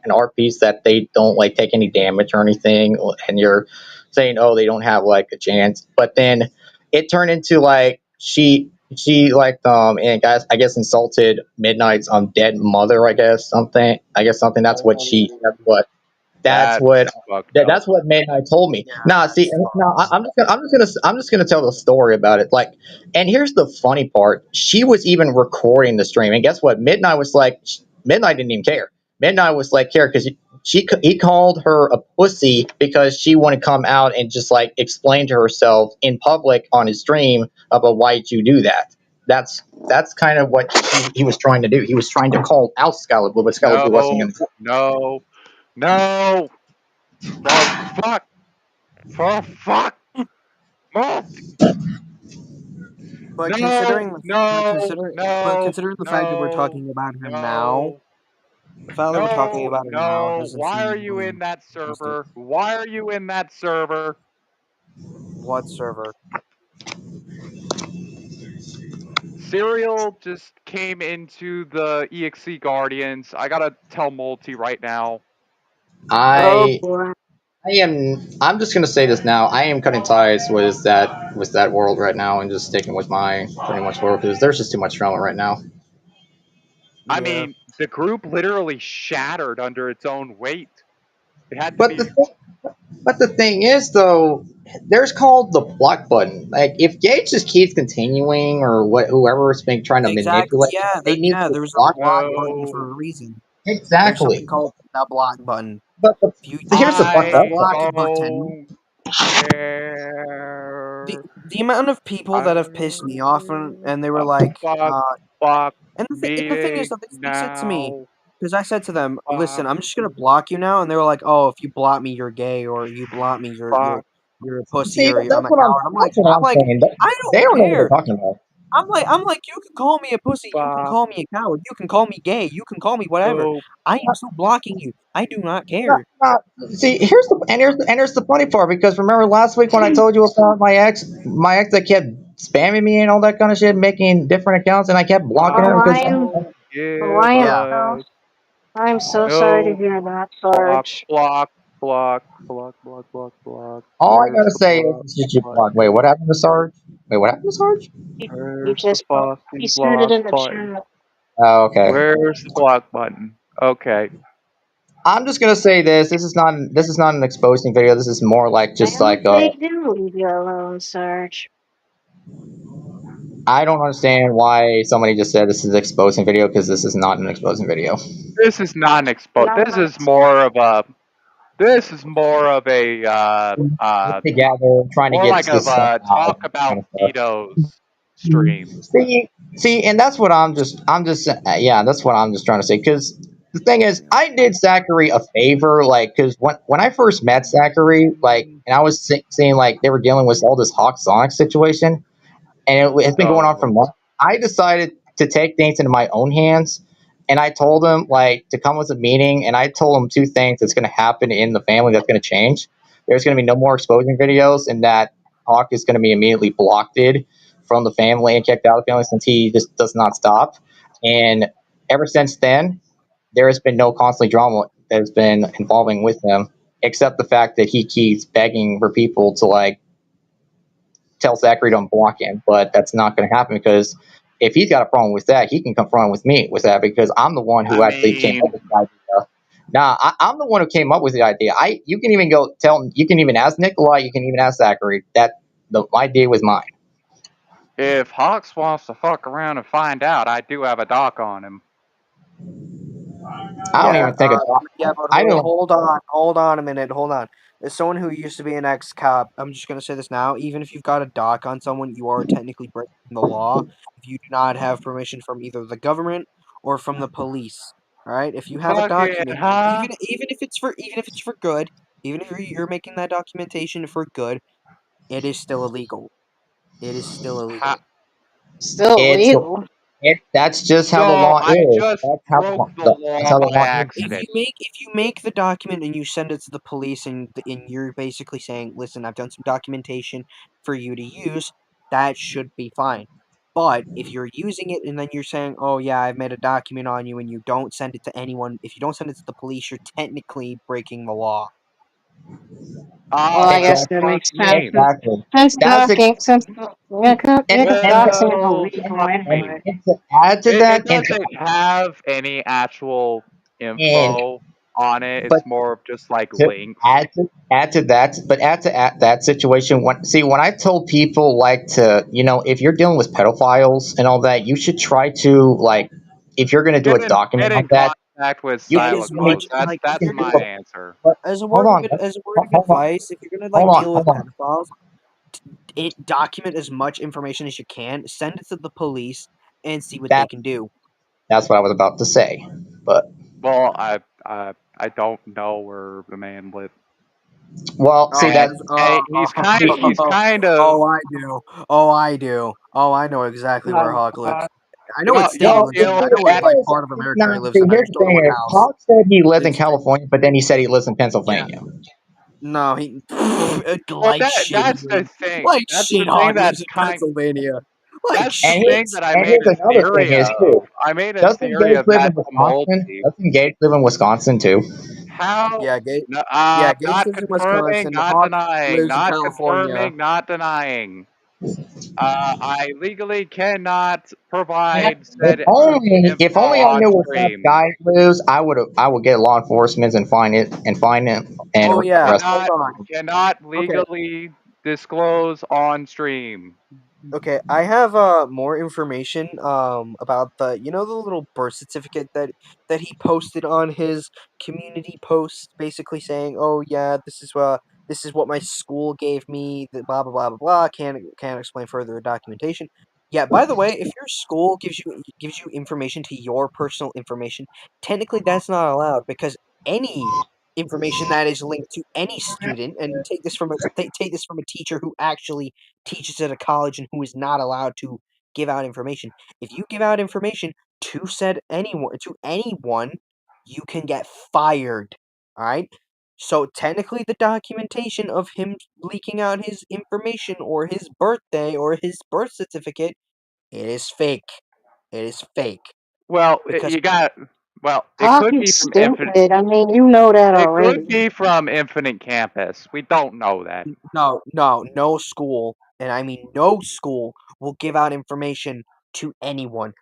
in RPs, that they don't like take any damage or anything, and you're saying, oh, they don't have like a chance, but then it turned into like she like and guys, I guess, insulted Midnight's dead mother, I guess something. Oh, That's that's what fucked up. that's what Midnight told me. Yeah, Nah, see, that's no, fucked. I'm just gonna tell the story about it. Like, and here's the funny part: she was even recording the stream, and guess what? Midnight didn't even care. Midnight was like care because he called her a pussy because she wanted to come out and just like explain to herself in public on his stream about why did you do that. That's kind of what he was trying to do. He was trying to call out Scarlet Blue, but Scarlet Blue wasn't No, going to. no, no, for fuck, for fuck, no, But no, considering no, no, considering the fact that we're no, talking about her now, no. the fact that we're talking No, about her now no. doesn't Why are seem you really in that realistic. server? Why are you in that server? What server? Serial just came into the EXE Guardians. I gotta tell Multi right now. Oh I boy. I'm just gonna say this now. I am cutting ties with that world right now and just sticking with my pretty much world because there's just too much drama right now. I Yeah. mean, the group literally shattered under its own weight. It had to But be. the thing is though, there's called the block button. Like if Gage just keeps continuing or whoever's been trying to Exactly. manipulate, Yeah. they need to There's a block. block button No. for a reason. There's something Exactly. called the block button. But If you here's the use fucked the I up block part. button, don't care. the amount of people I that have pissed me off and they were uh, like, fuck, fuck and the thing is me that they said to me, now. because I said to them, Fuck, listen, I'm just gonna block you now, and they were like, oh, if you block me, you're gay, or you block me, fuck. you're a pussy, See, or I'm a coward. that's what I'm saying. I They don't don't know what they're care. talking about. I'm like, you can call me a pussy, you can Fuck. call me a coward, you can call me gay, you can call me whatever. Oh, I am still blocking you. I do not No, care. see, here's the funny part, because remember last week when I told you about my ex that kept spamming me and all that kind of shit, making different accounts, and I kept blocking I her Oh, because don't give Yeah. a I'm so sorry to no. hear that, Block, Sarge. block, block, block, block, block, block. all I Where's gotta the say is block that you block. button? Wait, what happened to Sarge? Wait, what happened to Sarge? He Where's the just he fucking said it block in the button? chat. Oh, okay. Where's the block button? Okay. I'm just gonna say this. This is not an exposing video. This is more like just And like they do leave you alone, Sarge. I don't understand why somebody just said this is an exposing video, because this is not an exposing video. This is not an expose. Not This much. is more of a This is more of a together, trying to more get like this of stuff a out, talk about kind of stuff. pedos stream. See, and that's what yeah, that's what I'm just trying to say. Because the thing is, Yeah. I did Zachary a favor, like, because when I first met Zachary, like, and I was seeing like they were dealing with all this Hawk Sonic situation, and it's been going on for Oh, months. I decided to take things into my own hands, and I told him like to come with a meeting, and I told him two things that's going to happen in the family that's going to change. There's going to be no more exposing videos, and that Hawk is going to be immediately blocked from the family and kicked out of the family since he just does not stop. And ever since then, there has been no constantly drama that has been involving with him, except the fact that he keeps begging for people to like tell Zachary don't block him, but that's not going to happen because if he's got a problem with that, he can confront with me with that because I'm the one I who actually came up mean, with the idea. Nah, I'm the one who came up with the idea. You can even go tell, you can even ask Nikolai, you can even ask Zachary that the idea was mine. if Hawks wants to fuck around and find out, I do have a doc on him. I don't Yeah, even think yeah, but I don't. hold on a minute, hold on. As someone who used to be an ex-cop, I'm just gonna say this now. Even if you've got a doc on someone, you are technically breaking the law if you do not have permission from either the government or from the police. All right, if you have a Fuck it, document, huh? even if it's for good, even if you're making that documentation for good, it is still illegal. It is still Ha- illegal. Still It's legal. that's just how the so law I is. just That's how broke the that's law how the by law is. accident. If you make the document and you send it to the police and you're basically saying, "Listen, I've done some documentation for you to use," that should be fine. But if you're using it and then you're saying, "Oh yeah, I've made a document on you," and you don't send it to anyone, if you don't send it to the police, you're technically breaking the law. Well, I guess Exactly. that Fuck makes sense. me. Exactly. Since That's docking, since yeah, and to doxing is Well, illegal fuck me. anyway. and to add to It that, and to doesn't have any actual and info on it. but It's more of just like to links. add to that, but add that situation. When I told people like to, if you're dealing with pedophiles and all that, you should try to like, if you're going to do a Get document in like that, contact with you Get can as Sila do Code. much like if That's you're my gonna answer. but as a hold word of on, as a word of hold on, advice, if you're gonna hold like on, deal with hold on. pedophiles, document as much information as you can, send it to the police, and see what they That can do. that's what I was about to say, but Well, I don't know where the man lived. well, see Oh, that. He's kind of oh, I do. Oh, I do. Oh, I know exactly where Hawk lives. I know what state he y'all Well, lives in. deal I the know what thing at like is, part of America he no, lives see, in. I here's just the don't know what thing: is house. Hawk said he lives in It's California, but then he said he lives in yeah. Pennsylvania. No, he well like shit. Like that's the shit. thing Hawk lives that's in kind Pennsylvania. Like that's the And thing shit. that I made here's a another thing theory is of. too. I made a Doesn't theory Gage of live that in Wisconsin? Tumulty. Doesn't Gage live in Wisconsin too? How? Yeah, Gage. No, Yeah, Gage not lives in confirming, Wisconsin. not Hawk denying, lives in not California. confirming, not denying. I legally cannot If provide said if info only I on knew where South stream. Guy lives, I would get law enforcement and find him and Oh yeah, arrest hold Cannot on. cannot Okay, legally disclose on stream. okay. I have more information about the the little birth certificate that he posted on his community post, basically saying, "Oh yeah, this is what my school gave me." The blah blah blah blah blah. Can't explain further documentation. Yeah. By the way, if your school gives you information to your personal information, technically that's not allowed because any information that is linked to any student, and take this from a teacher who actually teaches at a college and who is not allowed to give out information. If you give out information to anyone, you can get fired. All right. So technically, the documentation of him leaking out his information or his birthday or his birth certificate, it is fake. It is fake Well, because you got. Well, it Hawk could is be from Infinite. stupid. I mean, you know that It could already. be from Infinite Campus. We don't know that. no school, and I mean no school will give out information to anyone.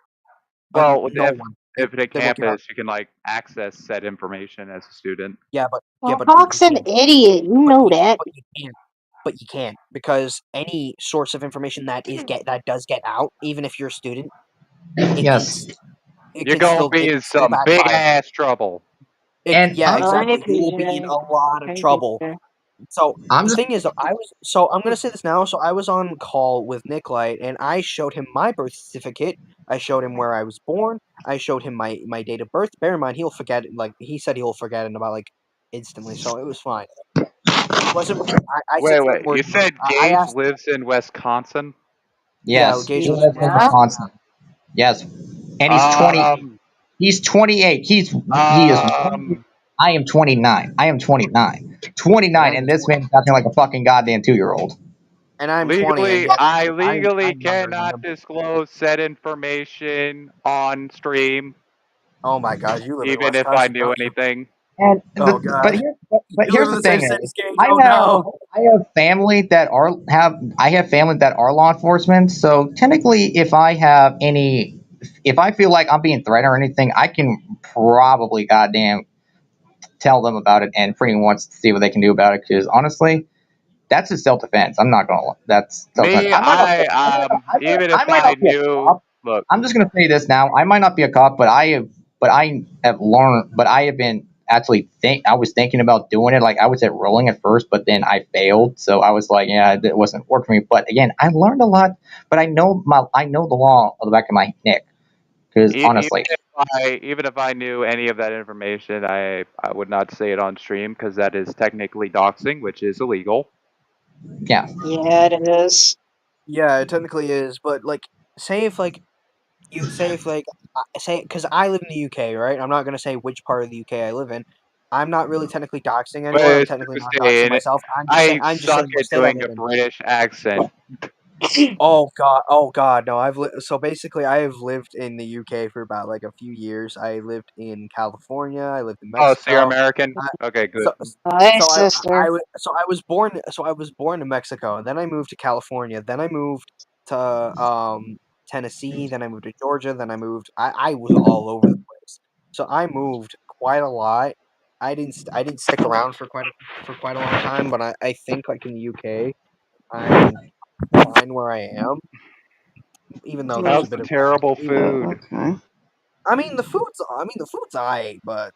Well, with No one. Infinite They will give out. Campus, you can like access said information as a student. Yeah, but Well, Hawk's you an can't. idiot. You But know you that. but you can't. But you can't because any source of information that does get out, even if you're a student, it can Yes. s- it You're can gonna still be it in can still some big backfire. ass trouble. And Yeah, I'm Oh, exactly. hey, You will be in PJ. a lot of Hey, trouble. PJ. So I'm the just thing is, I'm gonna say this now. So I was on call with Nikolai, and I showed him my birth certificate. I showed him where I was born. I showed him my date of birth. Bear in mind, he'll forget it. Like he said, he'll forget it about like instantly. So it was fine. It wasn't. I said certain Wait. You words. said I Gage asked. lives in Wisconsin? Yeah, yes, he Gage lives in lives in Yeah. Wisconsin. Wisconsin. Yes, and he's 20. Um, He's 28. He is. um, I am 29. I am 29. And 29, I'm and this man's acting like a fucking goddamn 2-year-old. and I'm 20, and legally, yet I legally I'm younger than cannot him. disclose said information on stream, Oh my God, you live in even if I Wisconsin, knew don't you? anything. And Oh but God, but you live here's in the the same thing state is, as Gage. I Oh have no. I have family that are law enforcement. So technically, if I feel like I'm being threatened or anything, I can probably goddamn tell them about it and pretty much see what they can do about it. Because honestly, that's just self defense. I'm not gonna. That's self defense. Me, even if I might I not be a knew, cop. look, I'm just gonna say this now. I might not be a cop, but I have learned. But I have been actually I was thinking about doing it. Like I was at rolling at first, but then I failed. So I was like, yeah, it wasn't working for me. But again, I learned a lot. But I know the law on the back of my neck. Because honestly, even if I knew any of that information, I would not say it on stream because that is technically doxing, which is illegal. yeah, Yeah, it is. Yeah, it technically is, but like, say if like you say if like say because I live in the UK, right? I'm not gonna say which part of the UK I live in. I'm not really technically doxing anyone. I'm But technically not doxing saying myself. I I'm just suck saying the at state I doing live a in. British accent. Oh God, no! I've so basically I have lived in the UK for about like a few years. I lived in California. I lived in Oh, so you're Mexico. American? I, Okay, good. so Hi, so sister. I was born in Mexico. Then I moved to California. Then I moved to Tennessee. Then I moved to Georgia. Then I was all over the place. So I moved quite a lot. I didn't stick around for quite a long time. But I think like in the UK, I'm fine where I am. Even though there's a How's bit the of terrible even food? Okay. I mean the food's alright, but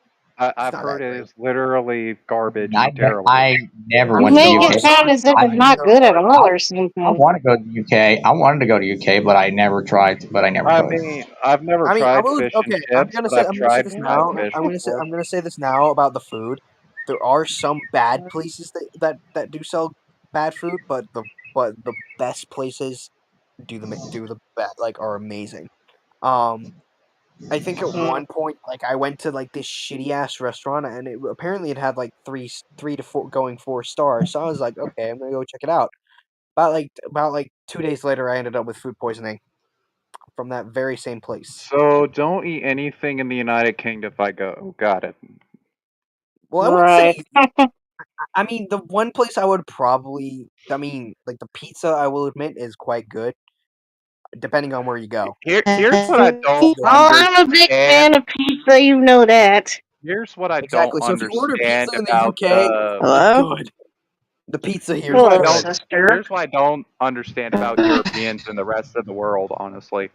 it's I've not heard that it great. is literally garbage and terrible. I never You went to Either the make or. it UK. sound as if I it's Sometimes not either good at or. all I or I something. want to go to the UK. I wanted to go to UK, but I never tried. But I never I could. mean, I've never I mean, I tried will. fish and Okay, chips, but I've I'm gonna say tried this fried now. fish before. I'm gonna say this now about the food. There are some bad places that do sell bad food, but the best places do the best like are amazing. Um, I think at Mm. one point, like I went to like this shitty ass restaurant, and apparently it had like 3 to 4 going 4 stars. So I was like, okay, I'm gonna go check it out. About like 2 days later, I ended up with food poisoning from that very same place. So don't eat anything in the United Kingdom if I go. Got it. Well, I wouldn't Right. say. I mean, the one place I would probably. I mean, like the pizza, I will admit, is quite good, depending on where you go. Here's what I don't Oh, I'm a big understand. fan of pizza, you know that. Here's what I don't Exactly. So if you order understand pizza in the about UK, the. it's Hello? good. The pizza here is Hello, Good. good. sister. Here's what I don't understand about Europeans and the rest of the world, honestly.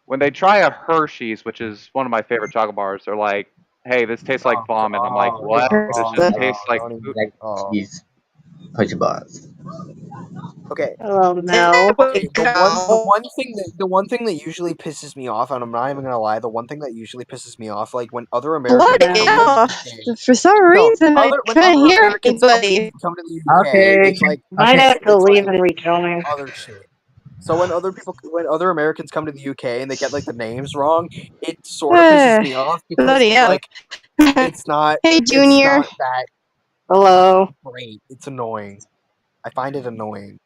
When they try a Hershey's, which is one of my favorite chocolate bars, they're like, "Hey, this tastes like vomit." I'm like, "What? This just No, tastes like don't even. poop." Like Oh, cheese, punch buzz. okay. Hello, Mel. Okay, the one thing that usually pisses me off, and I'm not even gonna lie, the one thing that usually pisses me off, like when other Americans Bloody come to the hell. UK, For some no, reason, I when couldn't other hear Americans anybody. come to the UK, Okay, Might have to it's leave like and rejoin. other shit. So when other Americans come to the UK and they get like the names wrong, it sort of pisses me off because Bloody it's hell. like Hey, it's Junior. not that Hello. great. It's annoying. I find it annoying.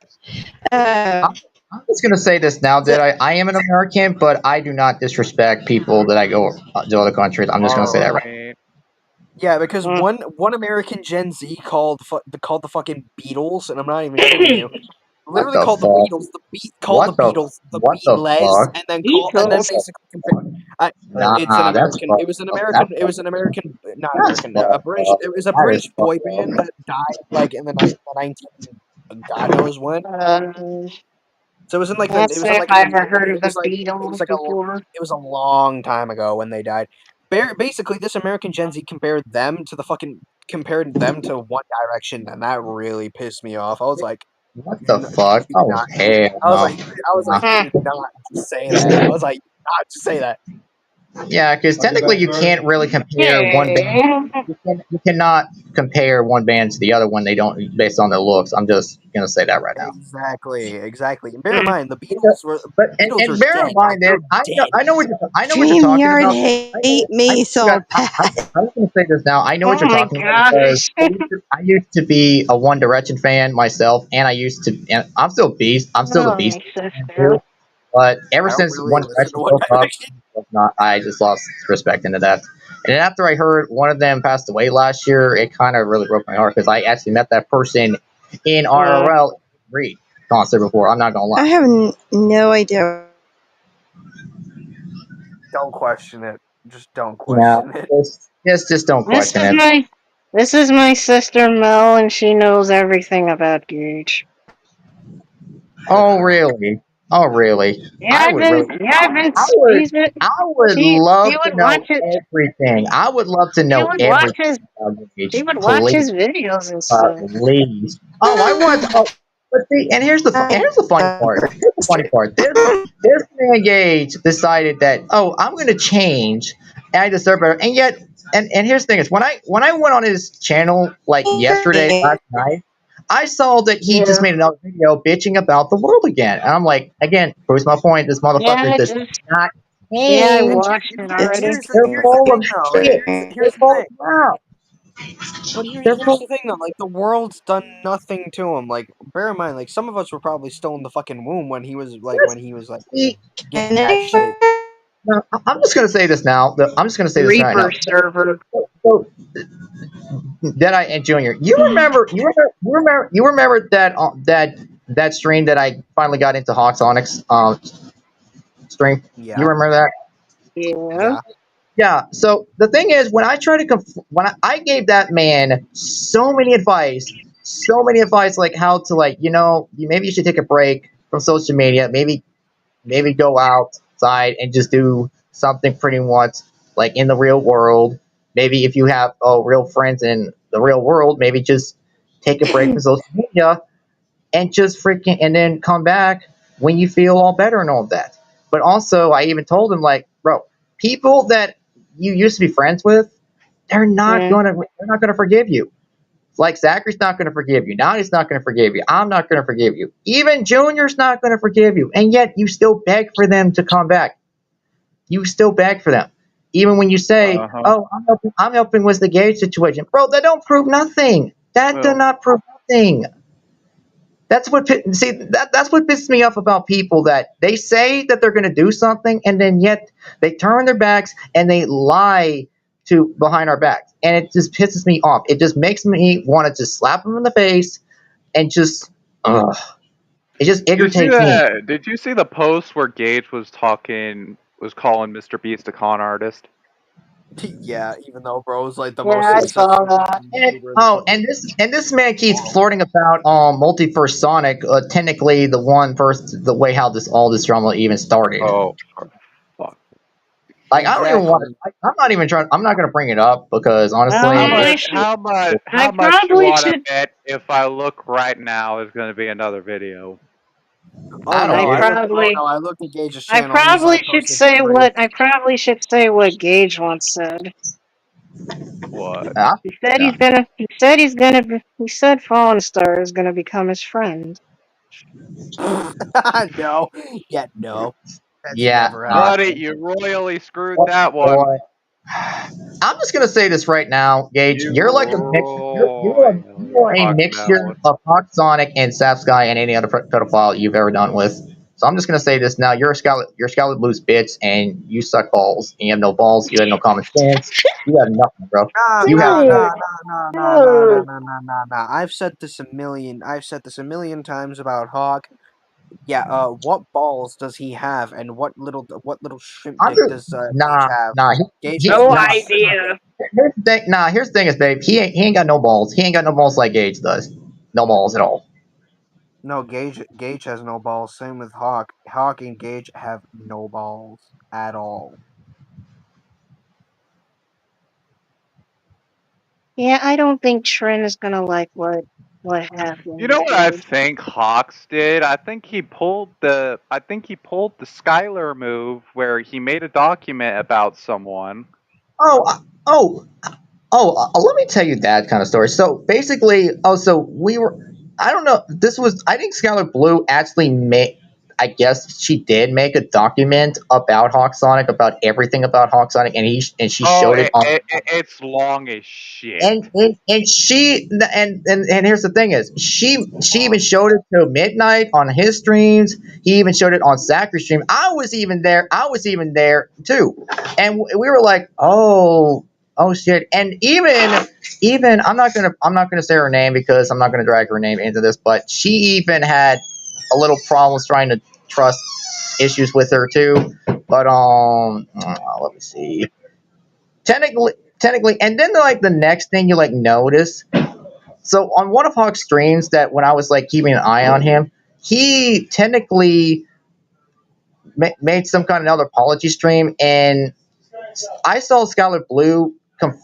Uh, I'm just gonna say this now that I am an American, but I do not disrespect people that I go to other countries. I'm just gonna say that right. Alright. Yeah, because mm. one American Gen Z called the fucking Beatles, and I'm not even kidding you. What Literally the called the fuck? Beatles the What the Beatles, fuck? and then What Beatles. the basically fuck? no, it's an Nah, that's American. fucked up. It was an American, not That's American, a fucked British. up. It was a That is British boy fucked band up. that died like in the 19 God knows when. Um, So it was in like let's see if I ever heard of the it Beatles was like before. it was a long time ago when they died. basically, This American Gen Z compared them to One Direction, and that really pissed me off. I was like, What you the know, fuck? you Oh not. hell I was no. like, you Huh. did not just say that. I was like, you did not just say that. Yeah, because technically you can't really compare one band. Hey. You cannot compare one band to the other when they don't based on their looks. I'm just gonna say that right now. Exactly. And bear in mind, the Because- But Beatles are bear in dead, guys. mind They're that dead. I know what you're talking StreamYard about. hate I me know you so got, bad. I was going to say this now. I know what Oh you're my talking about because gosh. I used to be a One Direction fan myself, and and I'm still I'm still the Oh, Beast my fan sister. too. But ever I don't since really One listen to Direction One broke up, Direction. I just lost respect into that. And then after I heard one of them passed away last year, it kind of really broke my heart because I actually met that person in Yeah. IRL Reed concert before. I'm not gonna I lie. have no idea. Don't question it. Just don't Yeah, question it. just don't This question is it. my this is my sister Mel, and she knows everything about Gage. Good Oh for her. really? Oh really? I would really. She's it. I would She love to would know watch it. everything. I would love to She know would watch everything his. about She Gage. would watch Please, his videos and stuff. please. Oh, I want. Oh, but see, and here's the funny part. Here's the funny part. This man Gage decided that I'm going to change, and I deserve better. And yet, and here's the thing is when I went on his channel like yesterday last night. I saw that he just Yeah. made another video bitching about the world again. And I'm like, again, proves my point. This Yeah. motherfucker I does just. not Yeah. I change. watched it It's already. They're Here's the full thing of though. shit. They're Here's the full of thing. crap. But They're here's full. the thing though. Like the world's done nothing to him. Like bear in mind, like some of us were probably still in the fucking womb when Yes. he was like See, getting that shit. now, I'm just gonna say this now. I'm just gonna say this right Reaper now. server. So, Deadeye and Junior, you remember that stream that I finally got into Hawk Sonic's stream. You Yeah. remember that? Yeah. Yeah. Yeah. So the thing is, when I try to when I gave that man so many advice, like how to maybe you should take a break from social media, maybe go outside and just do something pretty much like in the real world. Maybe if you have real friends in the real world, maybe just take a break from social media and just freaking and then come back when you feel all better and all that. But also, I even told him like, bro, people that you used to be friends with, Mm. they're not gonna forgive you. Like Zachary's not gonna forgive you. Nani's not gonna forgive you. I'm not gonna forgive you. Even Junior's not gonna forgive you. And yet you still beg for them to come back. You still beg for them. Even when you say, Uh-huh. "Oh, I'm helping with the Gage situation," bro, that don't prove nothing. That does Well, not prove nothing. That's what pisses me off about people that they say that they're going to do something and then yet they turn their backs and they lie to behind our backs, and it just pisses me off. It just makes me want to just slap them in the face and just ugh, it just you see irritates me. that? Did you see the post where Gage was calling Mr. Beast a con artist? Yeah. Even though bro's like the most Yeah, I saw successful that. And YouTuber in the fucking this man keeps world. flirting about multiverse Sonic, technically the one first the way how all this drama even started. Oh, for fuck. Like I don't even want Exactly. to. I'm not even trying. I'm not going to bring it up because How honestly, I much? should. How much? I How much you probably want to should. bet if I look right now is going to be another video? Oh I don't no, I care. probably. I looked at Gage's I channel. He's probably like should posting say three. what. I probably should say what Gage once said. What? I, He said yeah, he's gonna. He said he's gonna. He said Fallen Star is gonna become his friend. No. Yeah, no. That's yeah. never Buddy, happening. you royally screwed What, that one. boy? I'm just gonna say this right now, Gage. You You're like a mix. royally You are a fucked that mixture one. of Hawk Sonic and Sapsky and any other pedophile you've ever done with. So I'm just gonna say this now. You're a Scarlet Blues bitch, and you suck balls. And you have no balls. You have no common sense. You have nothing, bro. Nah, You have nah, No. nah, nah, nah, nah, nah, nah, No. nah, nah, nah, nah. I've said this a million times about Hawk. Yeah, what balls does he have, and what little shrimp I'm dick just does Gage nah have? nah. Gage He has No nah. none. idea. Here's the thing is, babe. He ain't got no balls. He ain't got no balls like Gage does. No balls at all. No, Gage has no balls. Same with Hawk. Hawk and Gage have no balls at all. Yeah, I don't think Trin is gonna like what You happened, know what I dude. think Hawks did? I think he pulled the Skylar move where he made a document about someone. Oh, oh, let me tell you that kind of story. So basically, so we were. I don't know. I think Skylar Blue actually made. I guess she did make a document about Hawk Sonic, about everything about Hawk Sonic, and she Oh, showed it on. it's long as shit. And here's the thing is she even showed it to Midnight on his streams. He even showed it on Zachary's stream. I was even there too, and we were like, oh shit. And even I'm not gonna say her name because I'm not gonna drag her name into this, but she even had a little problems trying to trust issues with her too. But let me see. Technically, and then like the next thing you like notice. So on one of Hawk's streams, that when I was like keeping an eye on him, he technically made some kind of another apology stream, and I saw Scarlet Blue com-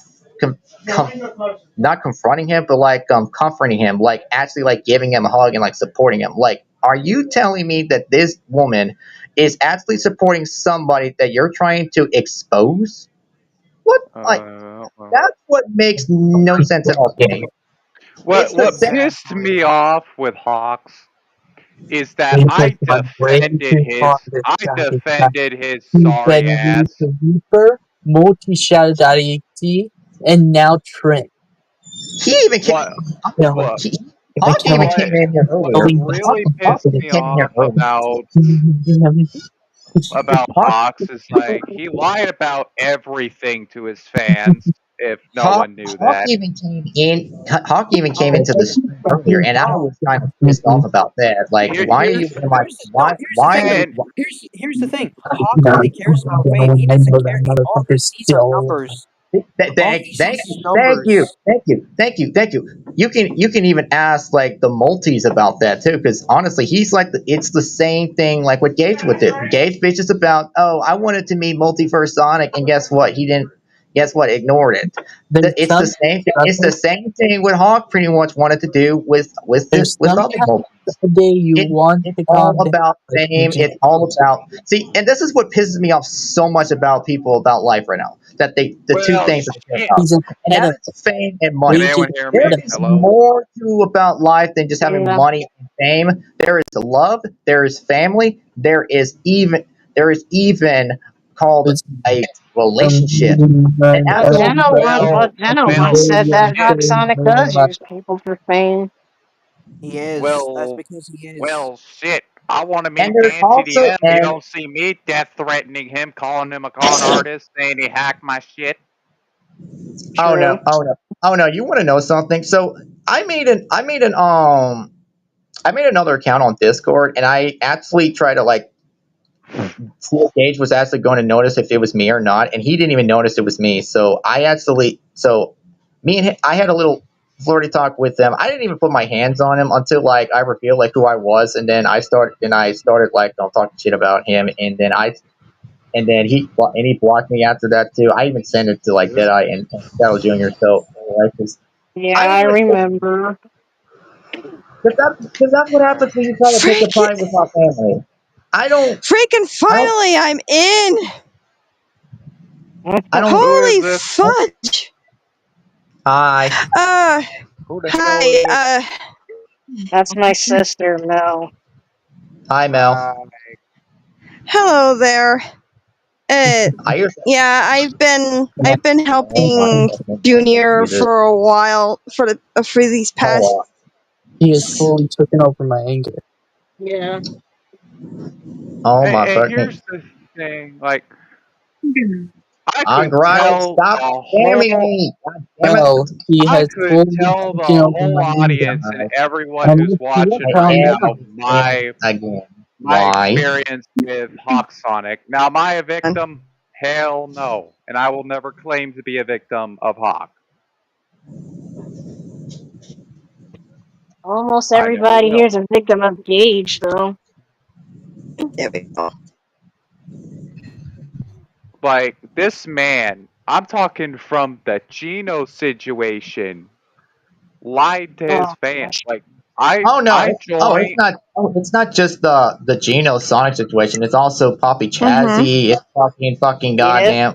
not confronting him, but like comforting him, like actually like giving him a hug and like supporting him. Like, are you telling me that this woman is actually supporting somebody that you're trying to expose? What, like, Well. that's what makes no sense at all to me. It's the What same. pissed me off with Hawks is that Because my brain too fond of I Shaggy. defended his He's sorry been ass. used to Reaper, multi-shadow.exe, and now Trent. He even came. What Killing, what He, gonna Hawk kill even him. came what in here what earlier. Killing really Hawk pissed even me came in here off earlier. about Hawk, Hawks is like he lied about everything to his fans if no Hawk, one knew Hawk that. even came in. Hawk even came into the stream earlier, and I was kind of pissed off about that. Like, Here, why are you here's in my? Here's no. Why? Here's the Why thing, are though. and you? Here's the thing. Hawk only cares about fame. He doesn't care. All he sees are numbers. All he sees is numbers. Thank you. You can even ask like the multis about that too, because honestly, it's the same thing like what Gage would do. Gage bitches about, oh, I wanted to meet Multiverse Sonic, and guess what? He didn't. Guess what? Ignored it. There's It's the some same thing. It's the same thing what Hawk pretty much wanted to do there's with some other multis. day you It, want it's to all calm down, about but you fame. just It's all about and this is what pisses me off so much about people about life right now. That the two well things that they care shit. about, he's and ahead that of is fame and Can money. wages anyone hear There me? ahead of is Hello? more to about life than just having Yeah. money and fame. There is love. There is family. There is even called his a relationship. And that's Well, all. Jenna Well, once said that shit. Hawk Sonic does use people for fame. He is. That's Well, because he is. well, shit. I want to And meet there's also AnTDM. He don't see me death threatening him, calling him a con artist, saying he hacked my shit. oh no, True. oh no, oh no. You want to know something? So I made another account on Discord, and I actually tried to like see if Gage was actually going to notice if it was me or not, and he didn't even notice it was me. So me and him, I had a little flirty talk with him. I didn't even put my hands on him until like I revealed like who I was, and then I started like talking shit about him, and he blocked me after that too. I even sent it to like Deadeye and Shadow Junior. So anyway, Yeah, I I didn't even remember. because that's what happens when you try to pick a Freaking, fight with my family. I don't. freaking I don't. finally, I'm in. I don't. Who is Holy this? fudge. Hi. Uh, Who the hell is hi. this? That's my sister, Mel. Hi, Mel. Hello there. I used Yeah, I've been helping to Junior do this. for a while for these past. Oh, he is fully taken over my anger. Yeah. oh my And fucking. here's the thing, like I could Alright, tell stop the spamming whole me. God damn it. No, he I has could fully tell the taken over whole my anger. audience and everyone And who's if you look watching right from Again, now now, again. my Why? experience with Hawk Sonic. Now, am I a victim? Hell no. And I will never claim to be a victim of Hawk. Almost I never everybody will. here's a victim of Gage, though. There we go. Like, this man I'm talking from the Gino situation. Lied to his Oh, fans. gosh. Like Oh no! I It's joined. not. Oh, it's not just the Geno Sonic situation. It's also Poppy Mhm. Chazzy. It's fucking Yep. goddamn.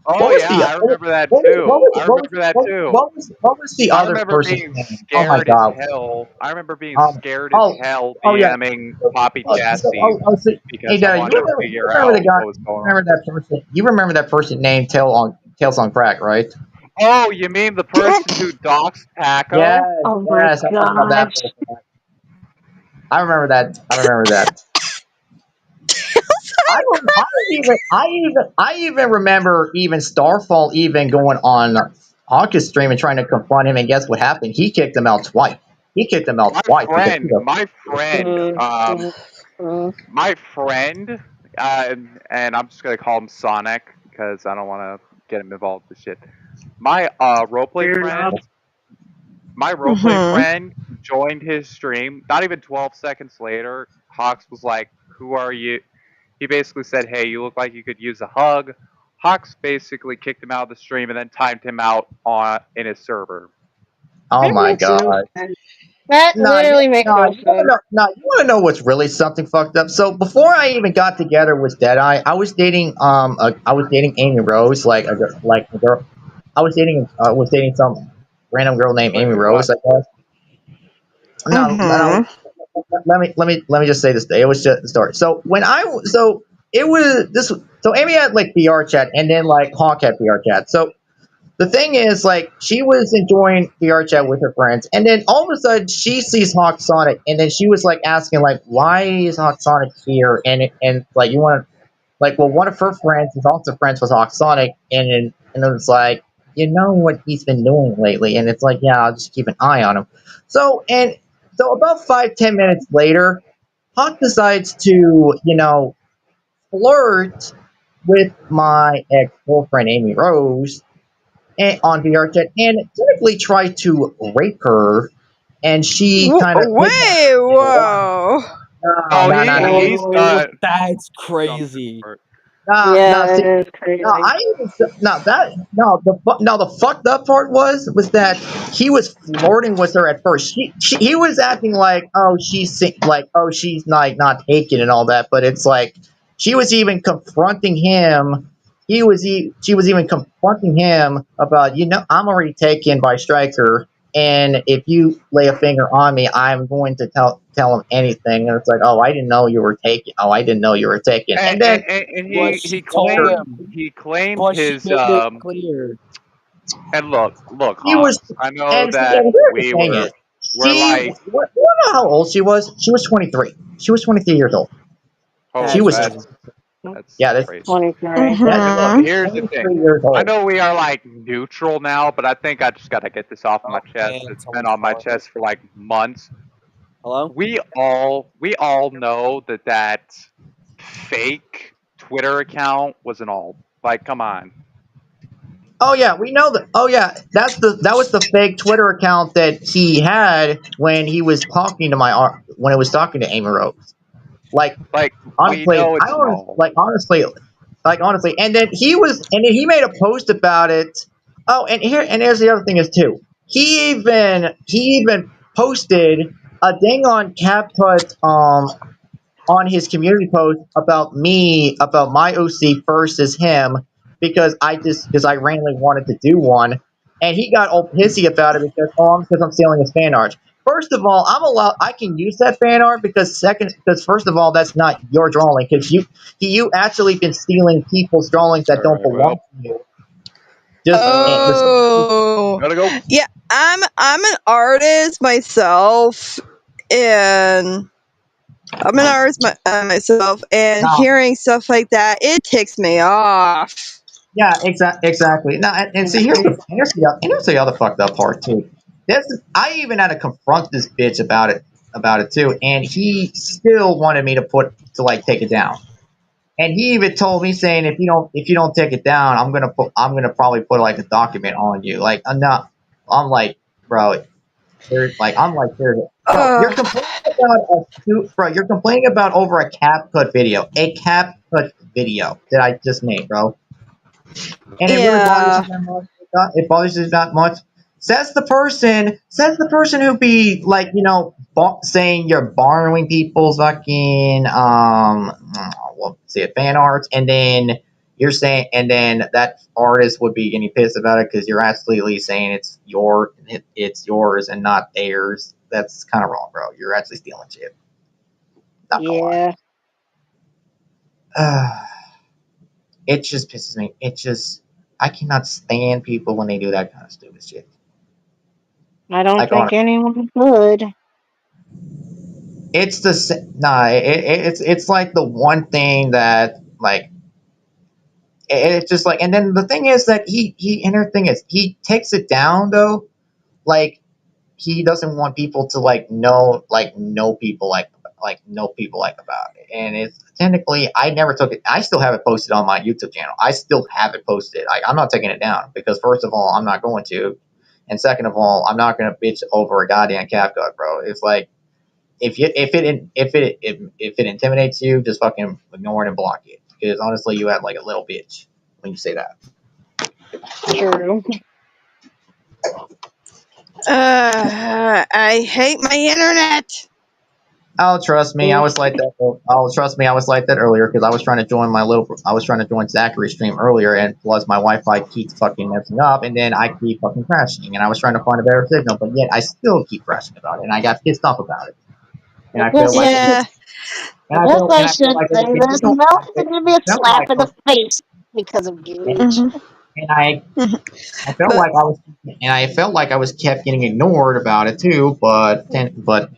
Oh What was yeah, the I remember that too. I remember that too. what was the I other remember person's being name? Oh my scared as god. hell. I remember being Um. scared as Oh. hell Oh yeah. DMing Poppy So, Chassis hey, because I Dad, wanted to you figure remember the out guy? what was You going on. remember that person? You remember that person named Tails on Crack, right? Oh, you mean the person who doxed Yes, Paco? Oh my yes. I remember that gosh. person. I remember that. I remember that. I even remember even Starfall even going on Hawk's stream and trying to confront him, and guess what happened? He kicked him out twice. He kicked him out twice because he was My friend, Mm, mm, mm. my friend, and I'm just gonna call him Sonic because I don't want to get him involved with shit. My roleplay Fair enough. friend, my roleplay Mhm. friend joined his stream. Not even 12 seconds later, Hawks was like, "Who are you?" He basically said, "Hey, you look like you could use a hug." Hawks basically kicked him out of the stream and then timed him out on in his server. oh That my makes no god. sense. That No, literally makes no you wanna sense. know? No, you want to know what's really something fucked up? So before I even got together with Deadeye, I was dating Amy Rose, like a girl. I was dating some random girl named Wait, Amy what? Rose. I guess. No, no. Mhm. Let me just say this. It was just the story. So when so it was this. So Amy had like VR chat, and then like Hawk had VR chat. So the thing is, like, she was enjoying VR chat with her friends, and then all of a sudden she sees Hawk Sonic, and then she was like asking, like, why is Hawk Sonic here? And like, you want to, like, well, one of her friends is also friends with Hawk Sonic, and it was like, you know what he's been doing lately, and it's like, yeah, I'll just keep an eye on him. So about 5-10 minutes later, Hawk decides to, flirt with my ex girlfriend Amy Rose on VRChat and typically try to rape her, and she kind of Wait. Whoa. no Oh, no no no he's Oh, That's jumped the crazy. part. no yeah, see, it is no crazy. I even no the fucked up part was that he was flirting with her at first. He was acting like, oh, she's not taken and all that, but it's like she was even confronting him. She was even confronting him about, I'm already taken by Stryker, and if you lay a finger on me, I'm going to tell him anything. And it's like, oh, I didn't know you were taken. Oh, I didn't know you were taken. And then And But he she told after him. claimed But she his made it clear. and look, he was, Hawks. I know and see, that and here's the we thing is, were like, you know how old she was? She was 23. She was 23 years old. She oh, That's was, crazy. that's yeah, crazy. 23. that's And look, Mhm. here's the thing. 23 years I old. know we are like neutral now, but I think I just gotta get this off my chest. Okay, It's been someone's on my calling. chest for like months. Hello? We all know that fake Twitter account was an alt. Like, come on. Oh yeah, we know that. Oh yeah, that was the fake Twitter account that he had when he was talking to when he was talking to Amy Rose. Like, Like, we honestly, know it's an alt. and then he made a post about it. Oh, and here's the other thing is too. He even posted a dang on CapCut on his community post about my OC versus him, because I randomly wanted to do one, and he got all pissy about it because I'm stealing his fan art. First of all, I can use that fan art because first of all, that's not your drawing, because you actually been stealing people's drawings that All don't right, belong well, to you. Just Oh. gotta go. Yeah, I'm an artist myself, and I'm an artist myself, and no, hearing stuff like that, it ticks me off. yeah, exactly. No, and see, here's the other fucked up part too. I even had to confront this bitch about it too, and he still wanted me to like take it down. And he even told me, saying, if you don't take it down, I'm gonna probably put like a document on you. Like, enough. I'm like, bro, I'm like, bro, you're Ugh. complaining about you're complaining about over a CapCut video that I just made, bro. And it really bothers Yeah. you that much. It bothers you that much. Says the person who be like, saying you're borrowing people's fucking fan arts, and then you're saying, and then that artist would be getting pissed about it because you're absolutely saying it's yours and not theirs. That's kind of wrong, bro. You're actually stealing shit. Not gonna Yeah. lie. It just pisses me. I cannot stand people when they do that kind of stupid shit. I don't Like on, think anyone could. it's the nah. It's like the one thing that like it's just like, and then the thing is that and the thing is he takes it down though. Like he doesn't want people to know people know people about it. And it's technically, I never took it. I still have it posted on my YouTube channel. I still have it posted. I'm not taking it down because first of all, I'm not going to, and second of all, I'm not going to bitch over a goddamn CapCut, bro. It's like if it intimidates you, just fucking ignore it and block it. Because honestly, you act like a little bitch when you say that. True. I hate my internet. Oh, trust me, I was like that. Oh, trust me, I was like that earlier because I was trying to join Zachary's stream earlier, and plus my Wi-Fi keeps fucking messing up, and then I keep fucking crashing, and I was trying to find a better signal, but yet I still keep crashing about it, and I got pissed off about it, and I I feel guess like, I should. Yeah. I guess I I feel should like say it this. felt, No, it's gonna be a felt slap like, in the face because of Gage. Mhm. and I felt But like I felt like I was kept getting ignored about it too,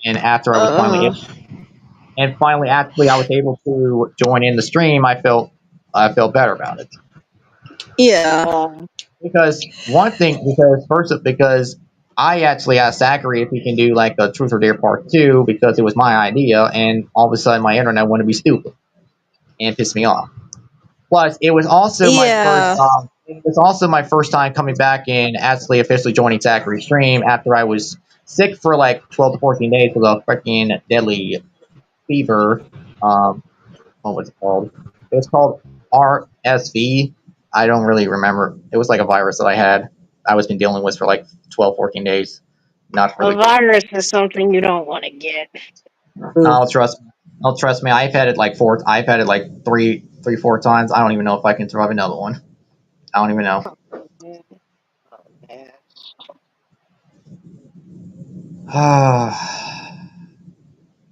and after I was uh finally actually I was able to join in the stream, I felt better about it. yeah. Because because I actually asked Zachary if he can do like a Truth or Dare Part 2 because it was my idea, and all of a sudden my internet wanted to be stupid and piss me off. Plus, Yeah. it was also my first time coming back and actually officially joining Zachary's stream after I was sick for like 12 to 14 days with a freaking deadly fever. What was it called? It was called RSV. I don't really remember. It was like a virus that I was been dealing with for like 12, 14 days. Not A really cool. virus is something you don't want to get. I'll trust me. I'll trust me. I've had it like three, 4 times. I don't even know if I can survive another one. I don't even know.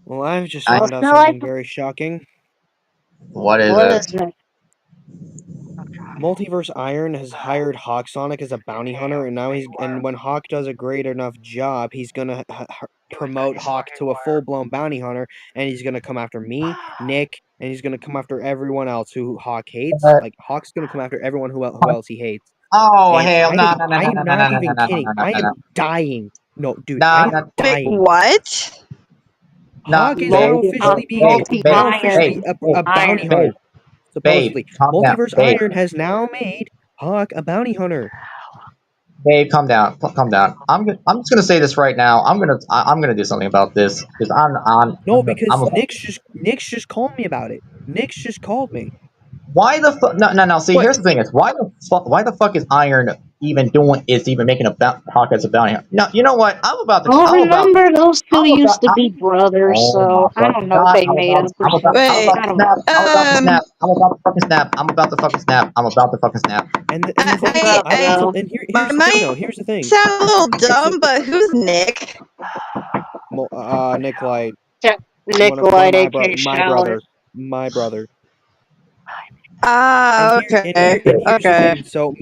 Well, I've just I, Well, found out so I something very shocking. what is what it? is it? Multiverse Iron has hired Hawk Sonic as a bounty hunter, and when Hawk does a great enough job, he's gonna promote Hawk to a full-blown bounty hunter, and he's gonna come after me, Nick, and he's gonna come after everyone else who Hawk hates. Uh, Like Hawk's gonna come after everyone who else he hates. oh And hell no no no I no am no no not no even no no kidding. no I no am no dying. No, dude, I no am no Wait, dying. what? no Hawk is babe now babe officially being babe Multi babe now iron. babe officially babe a bounty Iron. babe hunter. babe Supposedly, calm down Multiverse babe. Iron has now made Hawk a bounty hunter. Babe, calm down. Calm down. I'm just gonna say this right now. I'm gonna do something about this because No, I'm because about. Nick's just called me about it. Nick's just called me. Why the fuck? No, no, no. See, Wait. here's the thing: is why the fuck is Iron even making a podcast about him? No, you know what? Well, remember those two used to be brothers, Oh my so I don't fucking know if god! they made up or something. Wait. I don't know. I'm about to snap. I'm about to fucking snap. I'm about to fucking snap. I'm about to fucking snap. And the thing is, About I so. here's the thing though. Here's the thing. sound a little dumb, but who's Nick? Nick Light, one Nikolai, of aka Shaller. my brother. Ah, okay. Here's the Okay. thing. So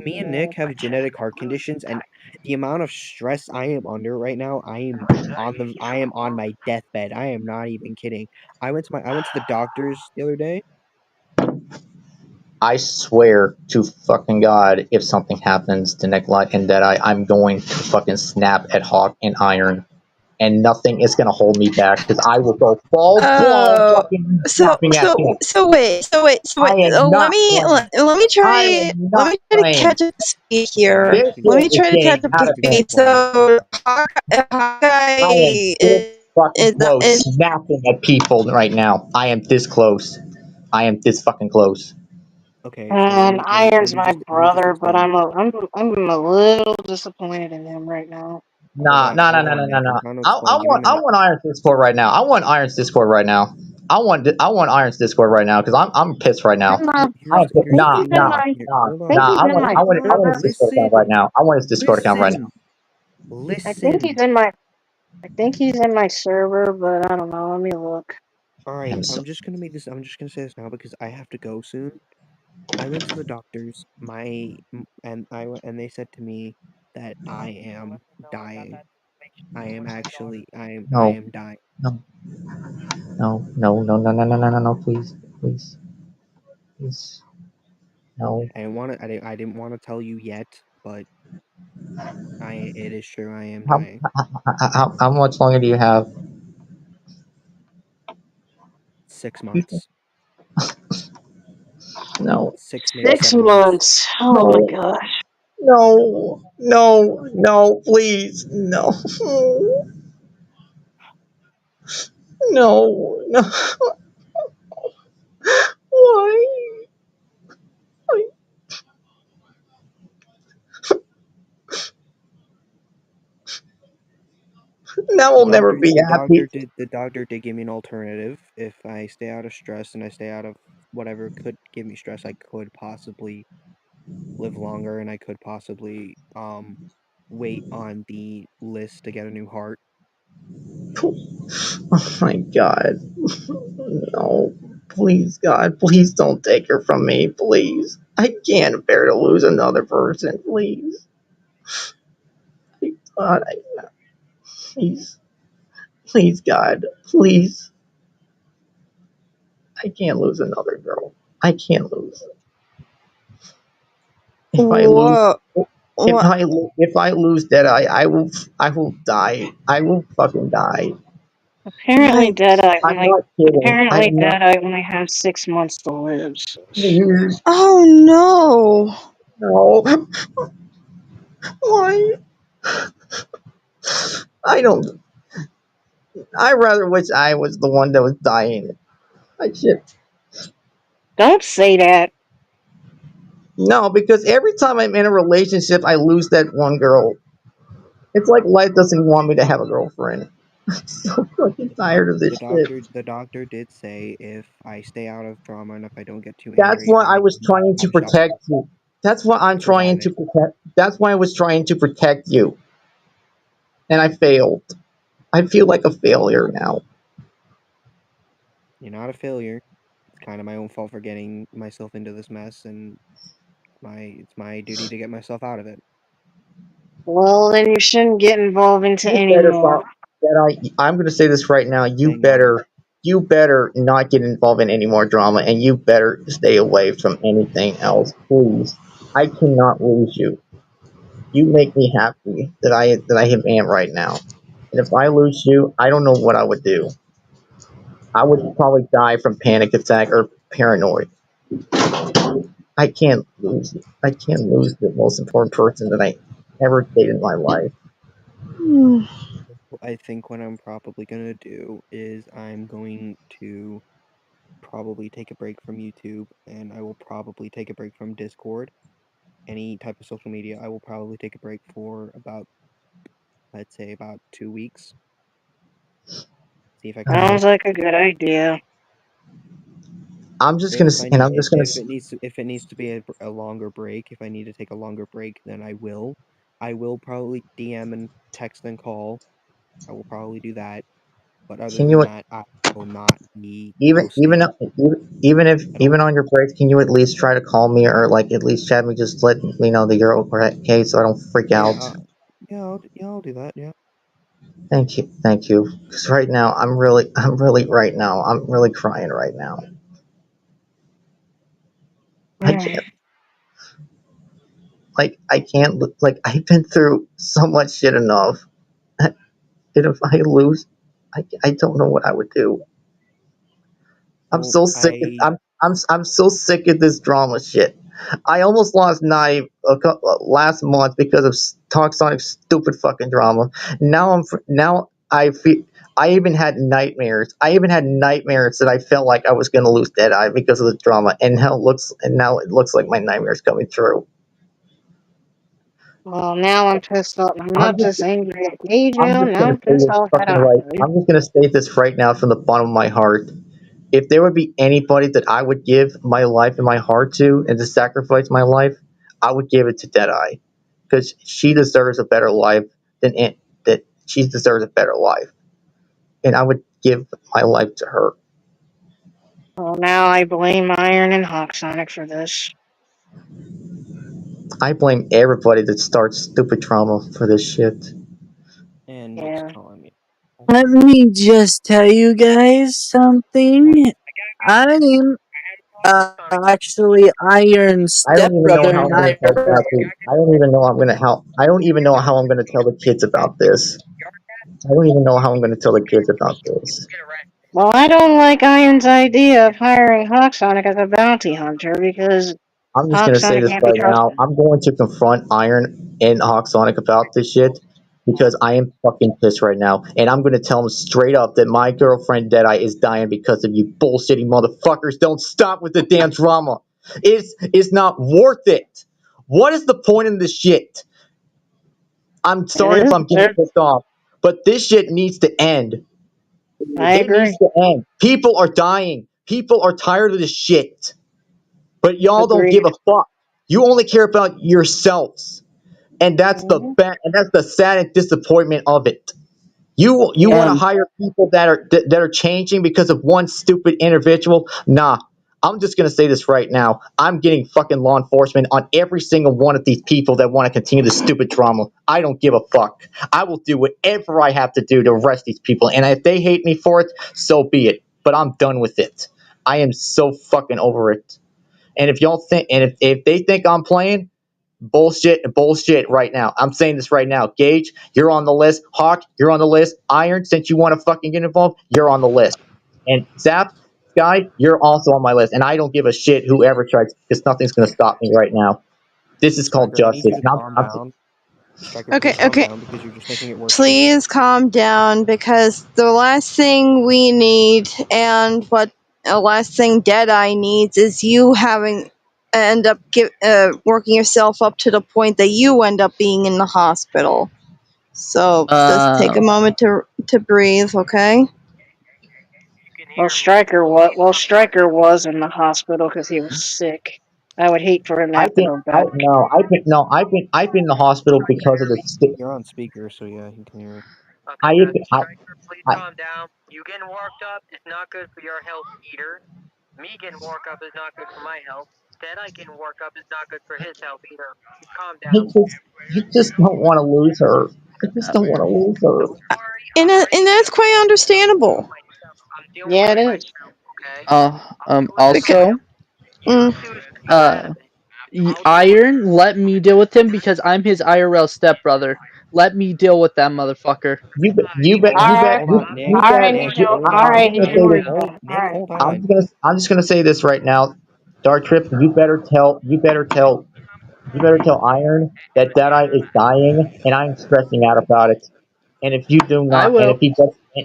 me and Nick have genetic heart conditions, and the amount of stress I am under right now, I am on my deathbed. I am not even kidding. I went to the doctors the other day. I swear to fucking god, if something happens to Nikolai and Deadeye, I'm going to fucking snap at Hawk and Iron, and nothing is gonna hold me back because I will go full blown Oh, fucking snapping at him. wait. I am Let not me playing. let me I try. am Let not me try to playing. catch up to speed here. This Let shit me is try to catch getting up out to of hand. speed. So I am Hawkeye this fucking close, is snapping at people right now. I am this close. I am this fucking close. Okay, so Iron's my let me just brother, but explain. I'm a little disappointed in him right now. Nah, nah, nah, Hold nah, on, nah, nah, man. I'm nah. trying to I explain. Give me a want minute. Iron's Discord right now. I want Iron's Discord right now. I want Iron's Discord right now because I'm pissed right now. I'm not, I Here's the think Nah, he's in thing. nah, my, Here, nah, hold I think on, nah. he's I hold in want my on, hold I on. want his server. Discord account right Listen, now. I want his Discord account right now. listen, I think listen. he's in my, I think he's in my server, but I don't know. Let me look. All I'm right, so I'm just gonna say this now because I have to go soon. I went to the doctors. And they said to me that I am dying. I no, am dying. no, no, no, no, no, no, no, no, no, no, please, please, please, no. I didn't want to tell you yet, but it is true. I am How, dying. how much longer do you have? 6 months. No, 6, maybe Six 7 months. months. Oh my no, gosh. no, no, no, please, no, no, no. Why? Now we'll never be happy. The doctor did give me an alternative. If I stay out of stress and I stay out of whatever could give me stress, I could possibly live longer and I could possibly wait on the list to get a new heart. Oh my god. No. Please, God, please don't take her from me, please. I can't bear to lose another person, please. God, please, please, God, please. I can't lose another girl. I can't lose. If I lose, Whoa. What? if I lose Deadeye, I will die. I will fucking die. Apparently My. Deadeye I'm only, not kidding. I apparently am not. Deadeye only has 6 months to live. So Please, Oh no. no. Why? I don't. I rather wish I was the one that was dying. I should. don't say that. No, because every time I'm in a relationship, I lose that one girl. It's like life doesn't want me to have a girlfriend. I'm so fucking tired of this shit. The doctor did say if I stay out of drama and if I don't get too That's angry, why I I was can trying to have a shot protect you. That's why I'm at trying to surviving. protect. That's why I was trying to protect you, and I failed. I feel like a failure now. You're not a failure. It's kind of my own fault for getting myself into this mess, and it's my duty to get myself out of it. Well, then you shouldn't get involved into You any better more. I'm gonna say this right now. Saying no. You better not get involved in any more drama, and you better stay away from anything else, please. I cannot lose you. You make me happy that I am right now. And if I lose you, I don't know what I would do. I would probably die from panic attack or paranoid. I can't lose. I can't lose the most important person that I ever dated in my life. Hmm. I think what I'm probably gonna do is I'm going to probably take a break from YouTube, and I will probably take a break from Discord. Any type of social media, I will probably take a break for about, let's say, about 2 weeks. See if I can Alright. Sounds manage. like a good idea. I'm just And gonna if s- and I'm just gonna if s- it needs to be a longer break, if I need to take a longer break, then I will. I will probably DM and text and call. I will probably do that. But other can than you that, I will not be even posting even if at even all. on your breaks, can you at least try to call me or like at least chat me, just let me know that you're okay so I don't freak Yeah, out. I'll do that. Yeah. Thank you. Because right now I'm really crying right now. I Mm. can't I can't look like I've been through so much shit enough. And if I lose, I don't know what I would do. I'm Well, so sick. I'm so sick of this drama shit. I almost lost Knife last month because of Talk Sonic's stupid fucking drama. Now I feel I even had nightmares. I even had nightmares that I felt like I was going to lose Deadeye because of the drama, and now it looks like my nightmares coming true. Well, now I'm pissed off. I'm I'm not just just angry at Gage I'm now. just Now gonna I'm say pissed this off at fucking right. Iron. I'm just gonna say this right now from the bottom of my heart. If there would be anybody that I would give my life and my heart to and to sacrifice my life, I would give it to Deadeye. Because she deserves a better life than it, that she deserves a better life. And I would give my life to her. Well, now I blame Iron and Hawksonic for this. I blame everybody that starts stupid trauma for this shit. And it's Yeah. calling me. Let me just tell you guys something. I'm actually Iron's I don't even know stepbrother, how and I'm gonna I tell Kathy. I don't even know I'm gonna how I don't even know how I'm gonna tell the kids about this. I don't even know how I'm gonna tell the kids about this. Well, I don't like Iron's idea of hiring Hawksonic as a bounty hunter because I'm just gonna say Hawksonic this can't be right now. trusted. I'm going to confront Iron and Hawksonic about this shit because I am fucking pissed right now, and I'm gonna tell them straight up that my girlfriend Deadeye is dying because of you bullshitty motherfuckers. Don't stop with the damn drama. It's not worth it. What is the point in this shit? I'm It sorry if is. I'm getting pissed off, but this shit needs to end. I It needs agree. to end. People are dying. People are tired of this shit. But y'all don't give Agreed. a fuck. You only care about yourselves. And that's Mhm. the sad disappointment of it. You want to Yeah. hire people that are changing because of one stupid individual? Nah. I'm just gonna say this right now. I'm getting fucking law enforcement on every single one of these people that want to continue this stupid drama. I don't give a fuck. I will do whatever I have to do to arrest these people. And if they hate me for it, so be it. But I'm done with it. I am so fucking over it. And if y'all think, and if they think I'm playing, bullshit right now. I'm saying this right now. Gage, you're on the list. Hawk, you're on the list. Iron, since you want to fucking get involved, you're on the list. And Zap, Sky, you're also on my list. And I don't give a shit whoever tries, because nothing's going to stop me right now. This is called Striker, I need you justice. to And calm down. Striker, Okay, please calm okay. down because you're just making it worse for yourself. Please calm down because the last thing we need and what the last thing Deadeye needs is you having end up working yourself up to the point that you end up being in the hospital. So just take a moment to breathe, okay? Well, Stryker was in the hospital because he was sick. I would hate for him to have to go back. I've been in the hospital because of the, You're on speaker, so yeah, he can hear. I, Striker, please I, calm down. You getting worked up is not good for your health either. Me getting worked up is not good for my health. Deadeye getting worked up is not good for his health either. Calm down. I just don't want to lose her. I just don't want to lose her. Don't worry, And that's quite understandable. I'm dealing Yeah, with it it is. myself, okay? I'll deal with it Because, for you. Also, You mm, two stay out of it. I'll deal with it. Iron, let me deal with him because I'm his IRL stepbrother. Let me deal with that motherfucker. Hold on, hold on, Nick. Nick, hold I'm on, just Alright, gonna Nick, say this. Nick, hold I'm on. just gonna I'm just gonna say this right now. Dark Trip, you better tell Iron that Deadeye is dying, and I'm stressing out about it. And if you do I not, will.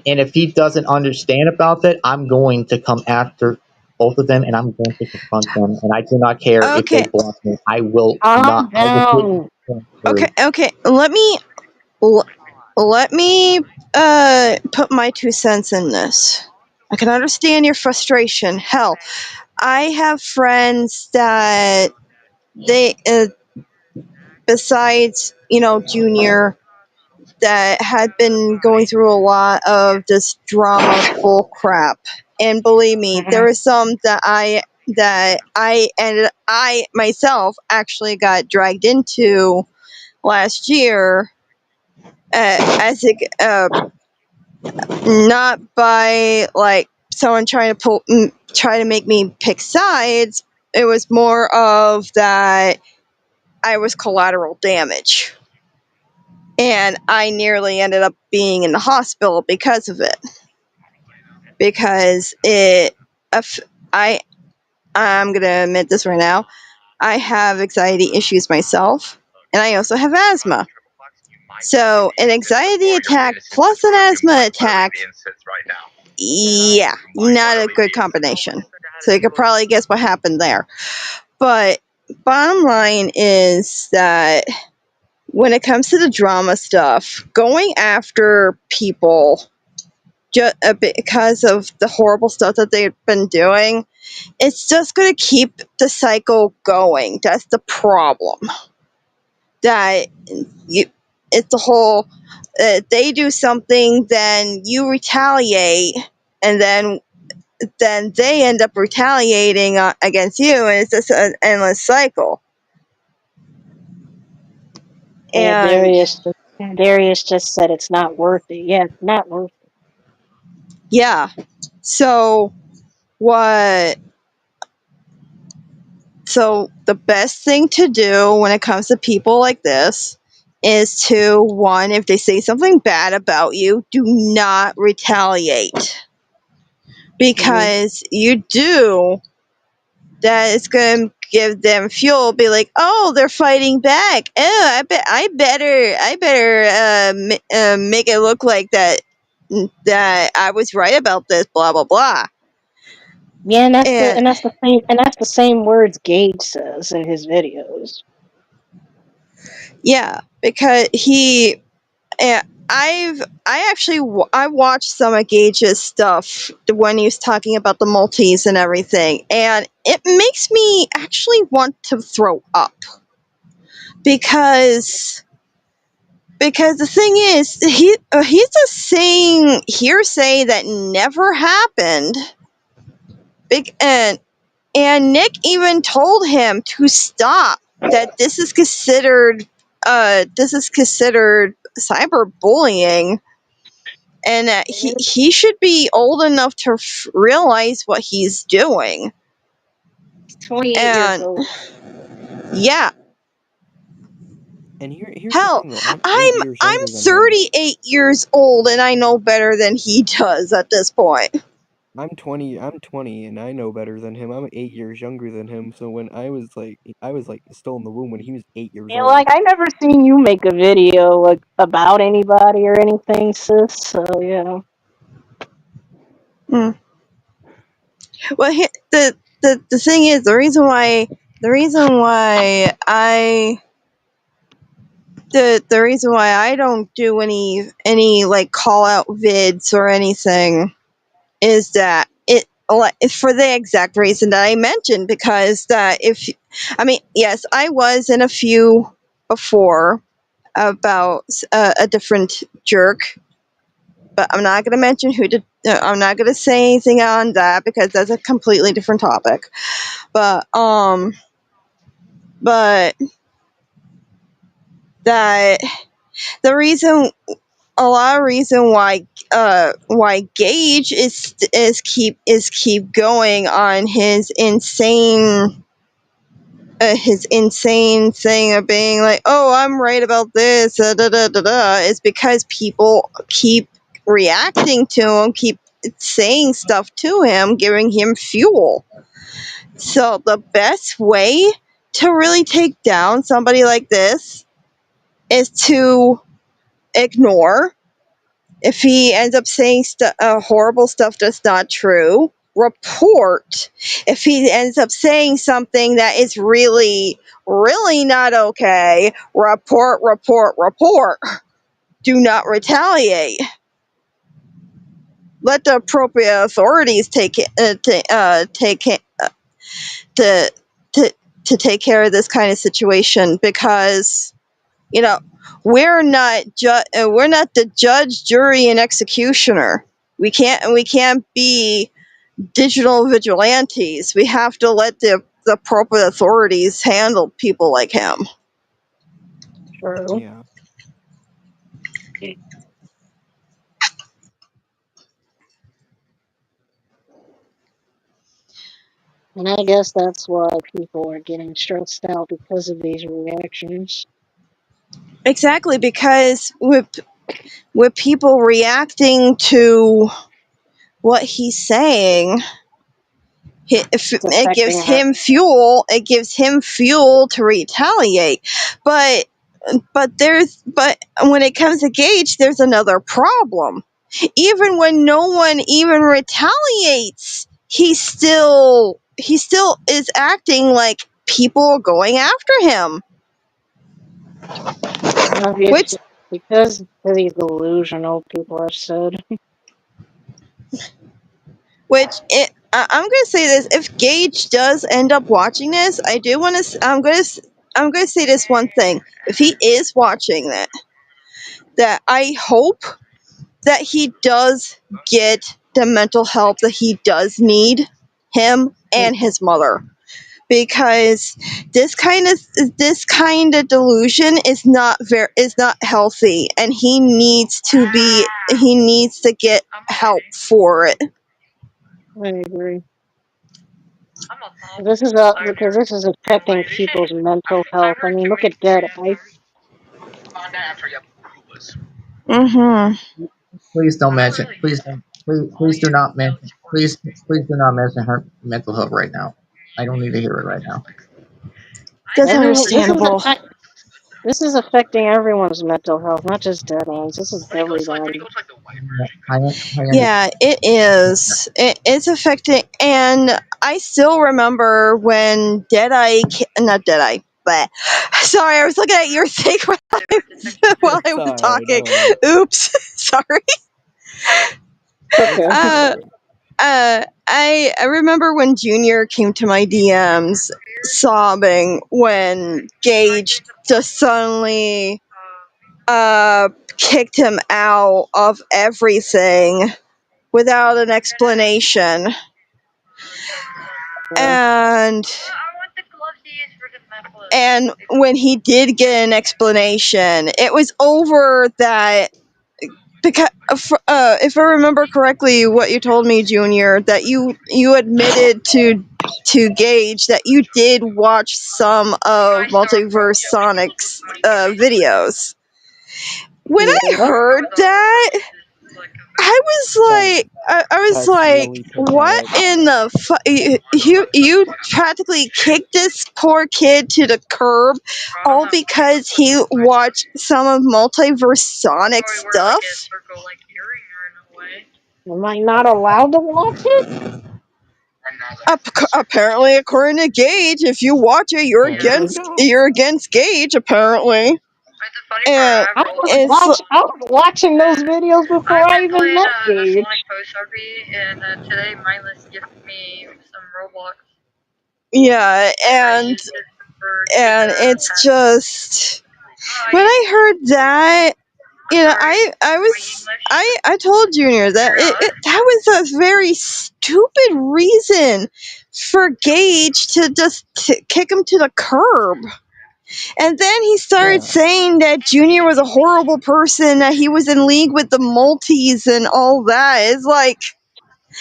and if he doesn't understand about that, I'm going to come after both of them, and I'm going to confront them. And I do not care if they okay, block me. I will not. calm I will get down. okay, through. okay. Let me put my 2 cents in this. I can understand your frustration. Hell, I have friends that they besides, Junior, that had been going through a lot of this drama bull crap. And believe me, there Mhm. were some I myself actually got dragged into last year, as it not by like someone trying to try to make me pick sides. It was more of that I was collateral damage, and I nearly ended up being in the hospital because of it. Because I I'm gonna admit this right now. I have anxiety issues myself, and I also have asthma. So an anxiety attack plus an asthma attack, yeah, not a good combination. So you could probably guess what happened there. But bottom line is that when it comes to the drama stuff, going after people just because of the horrible stuff that they've been doing, it's just going to keep the cycle going. That's the problem. That you, it's the whole. They do something, then you retaliate, and then they end up retaliating against you, and it's just an endless cycle. Yeah, And Darius just said it's not worth it. Yeah, it's not worth it. yeah, so what? So the best thing to do when it comes to people like this is to, one, if they say something bad about you, do not retaliate. Because you do, that is going to give them fuel. Be like, oh, they're fighting back. Oh, I better make it look like that I was right about this. Blah blah blah. Yeah, And that's the same words Gage says in his videos. yeah, because I watched some of Gage's stuff when he was talking about the Maltese and everything, and it makes me actually want to throw up because the thing is he's just saying hearsay that never happened. And Nick even told him to stop, that this is considered cyberbullying, and that he should be old enough to realize what he's doing. 28 years And old. yeah, And here's the hell, thing though, I'm 8 years I'm younger than him. 38 years old and I know better than he does at this point. I'm 20 and I know better than him. I'm 8 years younger than him. So when I was still in the womb when he was 8 years Yeah, old. like I never seen you make a video like about anybody or anything, sis. So yeah. Mm. Well, the thing is, the reason why I don't do any like call out vids or anything is that it, like, for the exact reason that I mentioned, because that if I mean, yes, I was in a few before about a different jerk, but I'm not going to mention who did. I'm not going to say anything on that because that's a completely different topic. But that the reason, a lot of reason why Gage is keep going on his insane thing of being like, oh, I'm right about this, da da da da, is because people keep reacting to him, keep saying stuff to him, giving him fuel. So the best way to really take down somebody like this is to ignore. If he ends up saying horrible stuff that's not true, report. If he ends up saying something that is really, really not okay, report, report, report. Do not retaliate. Let the appropriate authorities take to take care of this kind of situation, because you know we're not the judge, jury, and executioner. We can't be digital vigilantes. We have to let the appropriate authorities handle people like him. True. Yeah. And I guess that's why people are getting stressed out because of these reactions. Exactly, because with people reacting to what he's saying, It's affecting it gives him fuel to retaliate. But but when it comes to Gage, there's another problem. Even when no one even retaliates, he still is acting like people are going after him. Which Obviously, because he's delusional, people have said. I'm gonna say this: if Gage does end up watching this, I do want to. I'm gonna say this one thing: if he is watching that I hope that he does get the mental help that he does need, him and his mother, because this kind of delusion is not healthy, and he needs to get help for it. I agree. Because this is affecting people's mental health. I mean, look at Deadeye. Mhm. Please don't mention. Please do not mention. Please do not mention her mental health right now. I don't need to hear it right now. That's Everyone, understandable. this is affecting everyone's mental health, not just Deadeye's. This is everybody. I understand. Yeah, it is. It's affecting, and I still remember when not Deadeye, but sorry, I was looking at your thing while I It's was alright, talking. don't worry. Oops, sorry. It's Okay. Uh, alright. I remember when Junior came to my DMs sobbing when Gage just suddenly kicked him out of everything without an explanation. Yeah. And when he did get an explanation, it was over that, because if I remember correctly, what you told me, Junior, that you admitted to Gage that you did watch some of Multiverse Sonic's videos. When I Yeah. heard that, That I was that's like, really what pathetic. in the you practically kicked this poor kid to the curb, all because he watched some of Multiverse Sonic stuff? Am I not allowed to watch it? Apparently, according to Gage, if you watch it, Apparently not. you're against Gage. Apparently, and it's I was watching those videos before I even met Gage. yeah, and it's just, when I heard that, I told Junior that that was a very stupid reason for Gage to just kick him to the curb. And then he started Yeah. saying that Junior was a horrible person, that he was in league with the multis and all that. It's like,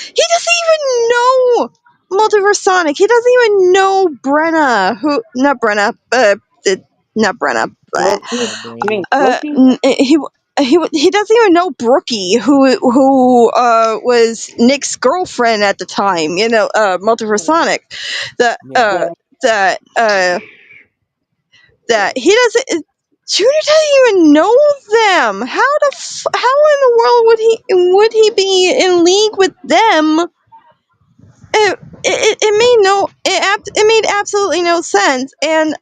he doesn't even know Multiverse Sonic. He doesn't even know Brenna, not Brenna, but Loki? You mean Brady. Loki? he doesn't even know Brookie, who was Nick's girlfriend at the time. Multiverse Sonic. That Yeah. that that he doesn't. Junior doesn't even know them. How in the world would he be in league with them? It made absolutely no sense. And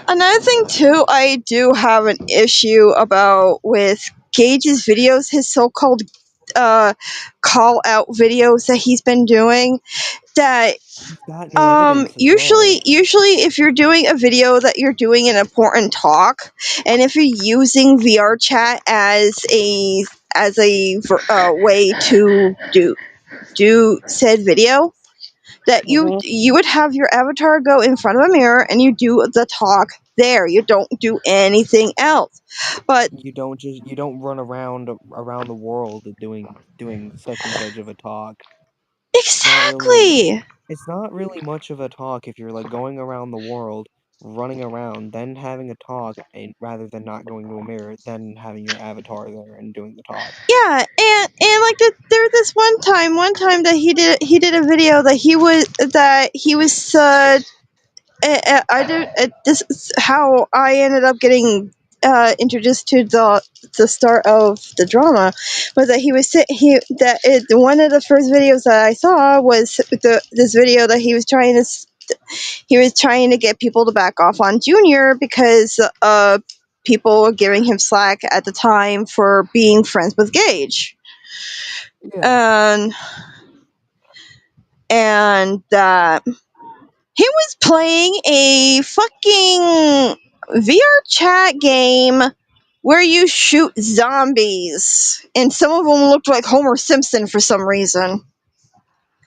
another thing too, I do have an issue about with Gage's videos, his so-called call out videos that he's been doing. That He's got no evidence as well. usually if you're doing a video that you're doing an important talk, and if you're using VR chat as a way to do said video, that Mm-hmm. you would have your avatar go in front of a mirror and you do the talk there. You don't do anything else. But You don't run around the world doing such and such of a talk. exactly. It's not really much of a talk if you're like going around the world, running around, then having a talk, and rather than not going to a mirror, then having your avatar there and doing the talk. Yeah, and like there was this one time that he did a video that he was I did this is how I ended up getting introduced to the start of the drama was that one of the first videos that I saw was this video that he was trying to get people to back off on Junior because people were giving him slack at the time for being friends with Gage. Yeah. And he was playing a fucking VR chat game where you shoot zombies, and some of them looked like Homer Simpson for some reason.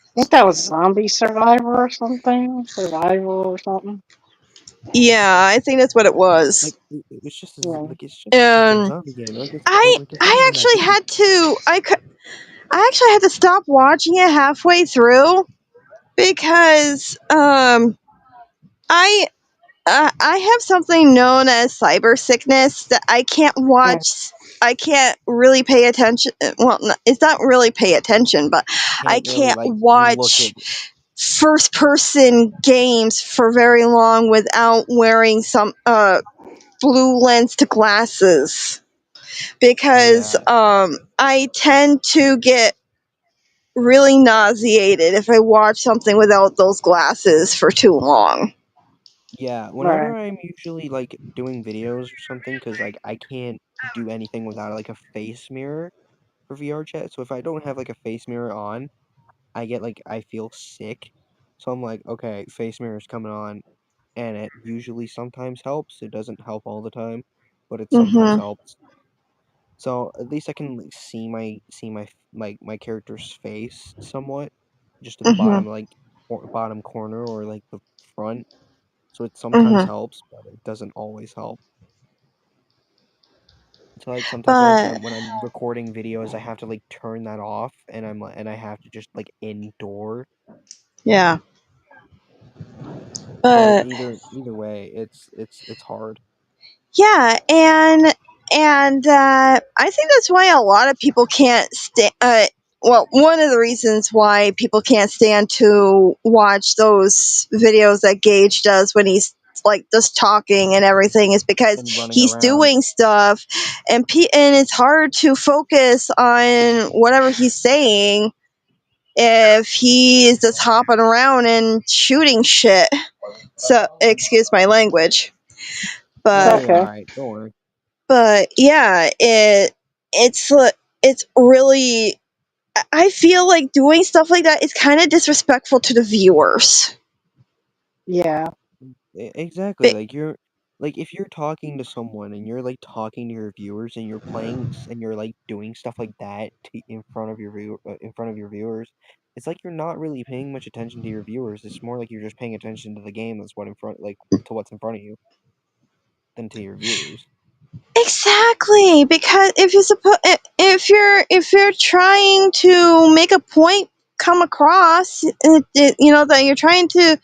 I think that was Zombie Survivor or something. Survival or something. Yeah, I think that's what it was. Like it was just Yeah. it's just a fucking And zombie game. I Like it's not I even that actually deep. had to I actually had to stop watching it halfway through because I I have something known as cyber sickness that Yeah. I can't really pay attention. Well, it's not really pay attention, but I Can't really can't like look at. watch first person games for very long without wearing some blue lens to glasses because Yeah, I tend to get really nauseated if I watch something without those glasses for too long. yeah. Whenever Right. I'm usually like doing videos or something, because like I can't do anything without like a face mirror for VR chat. So if I don't have like a face mirror on, I feel sick. So I'm like, okay, face mirror's coming on, and it usually sometimes helps. It doesn't help all the time, but it sometimes Mhm. helps. So at least I can like, see my character's face somewhat, just at the Mhm. bottom bottom corner or like the front. So it sometimes Mhm. helps, but it doesn't always help. So like sometimes But when I'm recording videos, I have to like turn that off, and I have to just like indoor. yeah. But But either way, it's hard. yeah, and I think that's why a lot of people can't stand. Well, one of the reasons why people can't stand to watch those videos that Gage does when he's like just talking and everything is because And running he's around. doing stuff, and it's hard to focus on whatever he's saying if he is just hopping around and shooting shit. So, excuse my language, It's No, but you're okay. alright. Don't worry. yeah, it's really. I feel like doing stuff like that is kind of disrespectful to the viewers. Yeah. Exactly. But, Like if you're talking to someone and you're like talking to your viewers and and you're like doing stuff like that in front of in front of your viewers, it's like you're not really paying much attention to your viewers. It's more like you're just paying attention to the game that's to what's in front of you than to your viewers. exactly, because if you're trying to make a point come across, you know that you're trying to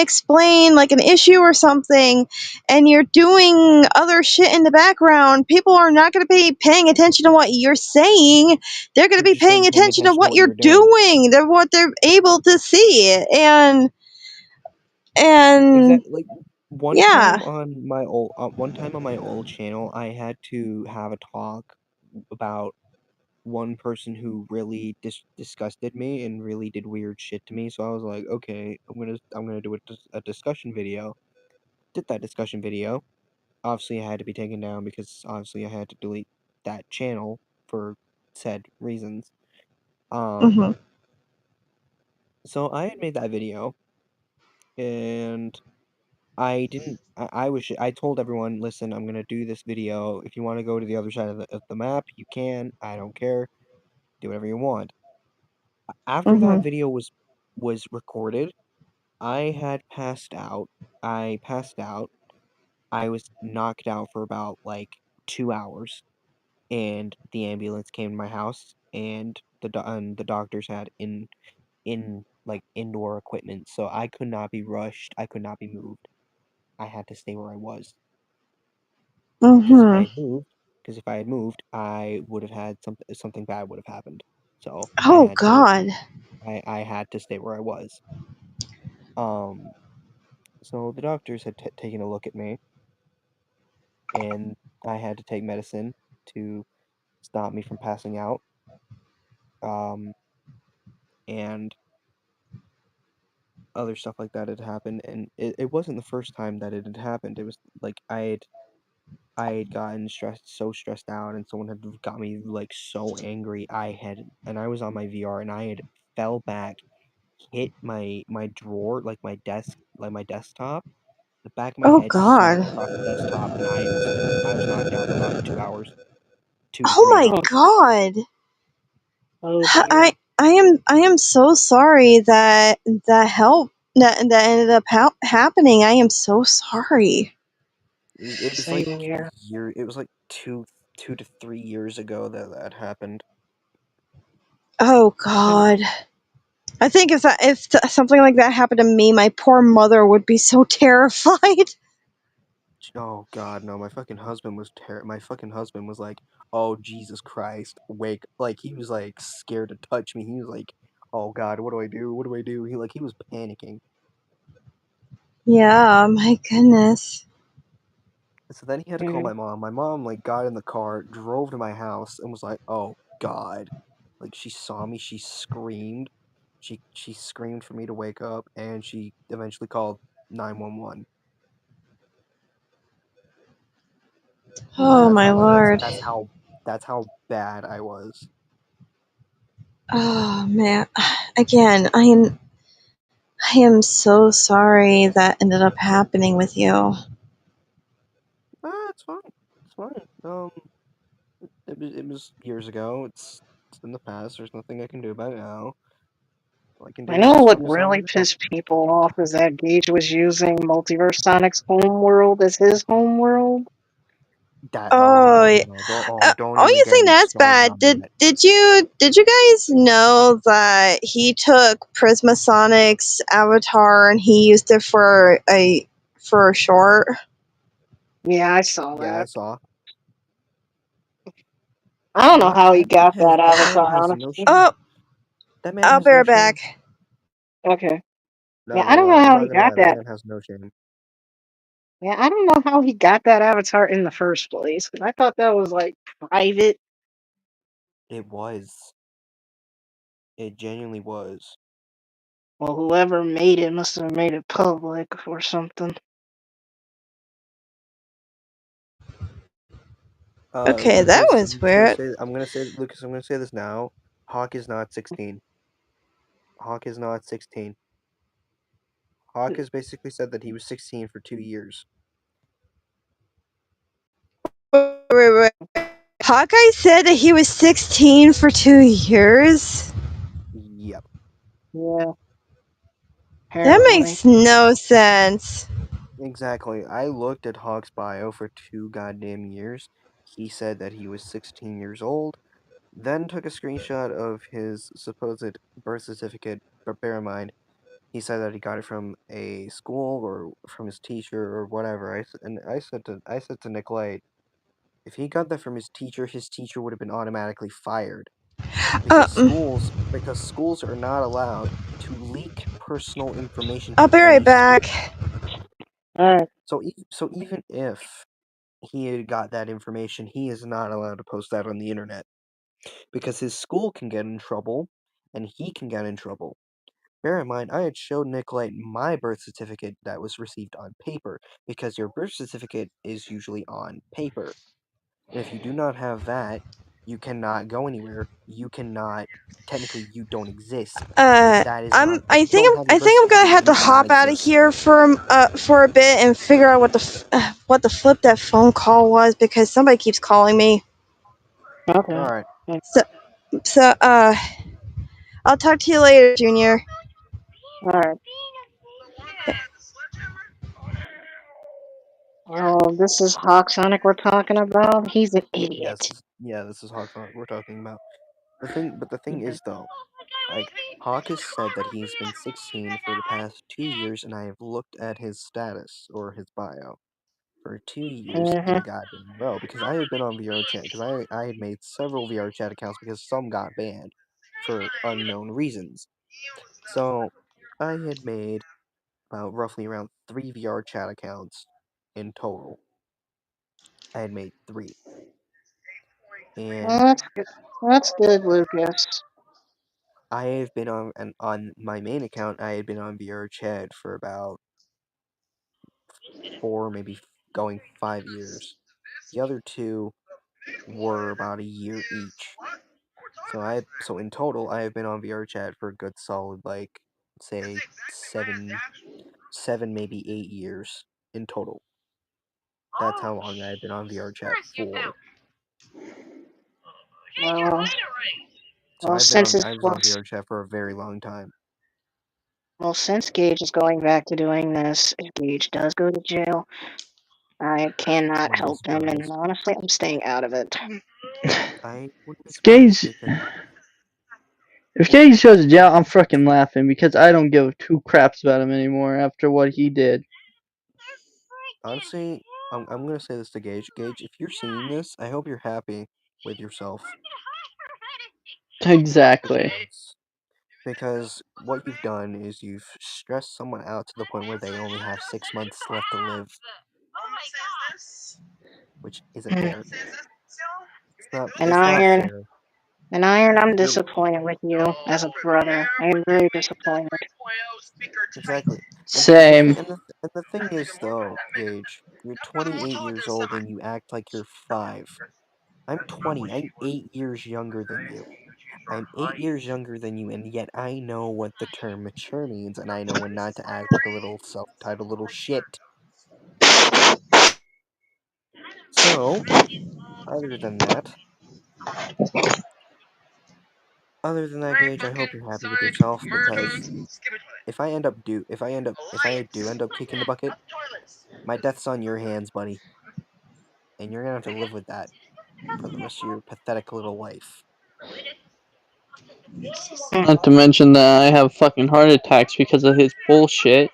explain like an issue or something, and you're doing other shit in the background. People are not going to be paying attention to what you're saying. They're going to They're be just gonna be paying paying attention to attention to what what you're you're doing. doing. They're what they're able to see, and Exactly. Like yeah. one time on my old channel, I had to have a talk about one person who really disgusted me and really did weird shit to me. So I was like, okay, I'm gonna do a discussion video. Did that discussion video. Obviously, I had to be taken down because obviously I had to delete that channel for said reasons. Um, Mhm. so I had made that video, and I didn't. I told everyone, listen, I'm gonna do this video. If you want to go to the other side of the map, you can. I don't care. Do whatever you want. After that Mhm. video was recorded, I had passed out. I passed out. I was knocked out for about like 2 hours, and the ambulance came to my house, and the doctors had in like indoor equipment, so I could not be rushed. I could not be moved. I had to stay where I was because if I Mhm. had moved, I would have had something bad would have happened. So Oh God. I had to stay where I was. Um, so the doctors had taken a look at me, and I had to take medicine to stop me from passing out. And other stuff like that had happened, and it wasn't the first time that it had happened. It was like I had gotten so stressed out, and someone had got me like so angry. I was on my VR, and I had fell back, hit my drawer, like my desk, like my desktop. The back of my Oh head smacked God. across the desktop, and I was knocked out for about 2 hours, 2 to Oh 3 my Oh, hours. God. oh dear. I am so sorry that that ended up happening. I am so sorry. It was like Same here. it was like 2 to 3 years ago that that happened. Oh And God. I think if something like that happened to me, my poor mother would be so terrified. Oh God, no! My fucking husband was like, "Oh Jesus Christ, wake!" Like he was like scared to touch me. He was like, "Oh God, what do I do? What do I do?" He was panicking. Yeah, my goodness. So then he had to call mhm. my mom. My mom like got in the car, drove to my house, and was like, "Oh God!" Like she saw me, she screamed. She screamed for me to wake up, and she eventually called 911. Oh my lord. That's how bad I was. Oh man. Again, I am so sorry that ended up happening with you. Ah, it's fine. It's fine. It was years ago. It's in the past. There's nothing I can do about it now. All I can I do is know just what focus on really now. pissed people off is that Gage was using Multiverse Sonic's homeworld as his homeworld. That Oh, yeah. no, don't Oh, even you get think me that's started bad? on Did that. did you did you guys know that he took Prismasonic's avatar and he used it for a short? Yeah, I saw Yeah, I that. saw I don't know how he got that that man avatar, has no honestly. shame. Oh, That man I'll has be no right shame. back. Okay. Not Yeah, I gonna don't know lie. I'm how not he gonna lie. got That that. man has no shame. Yeah, I don't know how he got that avatar in the first place. 'Cause I thought that was like private. It was. It genuinely was. Well, whoever made it must have made it public or something. Okay, that Lucas, was weird. Lucas, I'm gonna say this now. Hawk is not 16. Hawk is not 16. Hawk has basically said that he was 16 for 2 years. Wait. Hawkeye said that he was 16 for 2 years. Yep. Yeah, That apparently. makes no sense. Exactly. I looked at Hawk's bio for 2 goddamn years. He said that he was 16 years old, then took a screenshot of his supposed birth certificate, but bear in mind, he said that he got it from a school or from his teacher or whatever. I said to Nicolay, if he got that from his teacher would have been automatically fired Um, because schools are not allowed to leak personal information I'll to be right any back. student. Alright. So even if he had got that information, he is not allowed to post that on the internet because his school can get in trouble and he can get in trouble. Bear in mind, I had showed Nicolette my birth certificate that was received on paper because your birth certificate is usually on paper. And if you do not have that, you cannot go anywhere. You cannot technically you don't exist. If that is not if I you don't think have your I birth think I'm gonna certificate, have you to cannot hop out of exist. here for a bit and figure out what the flip that phone call was because somebody keeps calling me. Okay. Alright. So so I'll talk to you later, Junior. Alright. Oh, this is Hawk Sonic we're talking about. He's an idiot. This is Hawk we're talking about. The thing is though, like Hawk has said that he's been 16 for the past 2 years, and I have looked at his status or his bio for 2 years in Mm-hmm. a goddamn row because I had been on VR chat because I had made several VR chat accounts because some got banned for unknown reasons. So I had made about roughly around 3 VR chat accounts in total. I had made 3, Well, and that's good, Lucas. I have been on my main account. I had been on VR Chat for about 4, maybe going 5 years. The other 2 were about a year each. So in total, I have been on VR Chat for a good solid, like, say 7 maybe 8 years in total. That's how long I've been on VR Chat for. Well, So well, since it's I was well, on VR Chat for a very long time. well, since Gage is going back to doing this, if Gage does go to jail, I cannot Wouldn't be help him, and surprised. honestly, I'm staying out of it. I wouldn't be surprised Gage, because if Gage goes to jail, I'm fucking laughing because I don't give two craps about him anymore after what he did. honestly, I'm gonna say this to Gage. Gage, if you're seeing this, I hope you're happy with yourself Exactly. because what you've done is you've stressed someone out to the point where they only have 6 months left to live, which isn't Mm. fair. It's not. And It's not Iron, fair. and Iron, I'm You're disappointed with you as a brother. I am very disappointed. exactly. Same. And the thing is though, Gage, you're 28 years old and you act like you're 5. I'm 20. I'm 8 years younger than you. I'm 8 years younger than you, and yet I know what the term mature means, and I know when not to act like a little self-entitled little shit. So, other than that, Gage, I hope you're happy with yourself because if I do end up kicking the bucket, my death's on your hands, buddy, and you're gonna have to live with that for the rest of your pathetic little life. Mm. Not to mention that I have fucking heart attacks because of his bullshit.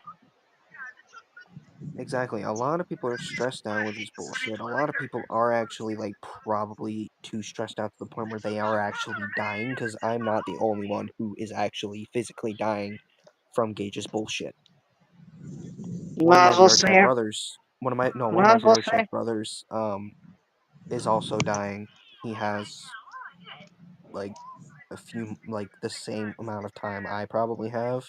Exactly. A lot of people are stressed out with this bullshit. A lot of people are actually, like, probably too stressed out to the point where they are actually dying, because I'm not the only one who is actually physically dying from Gage's bullshit. You might as well say it. One of Might my as well VR say. chat brothers, is also dying. He has, like, the same amount of time I probably have.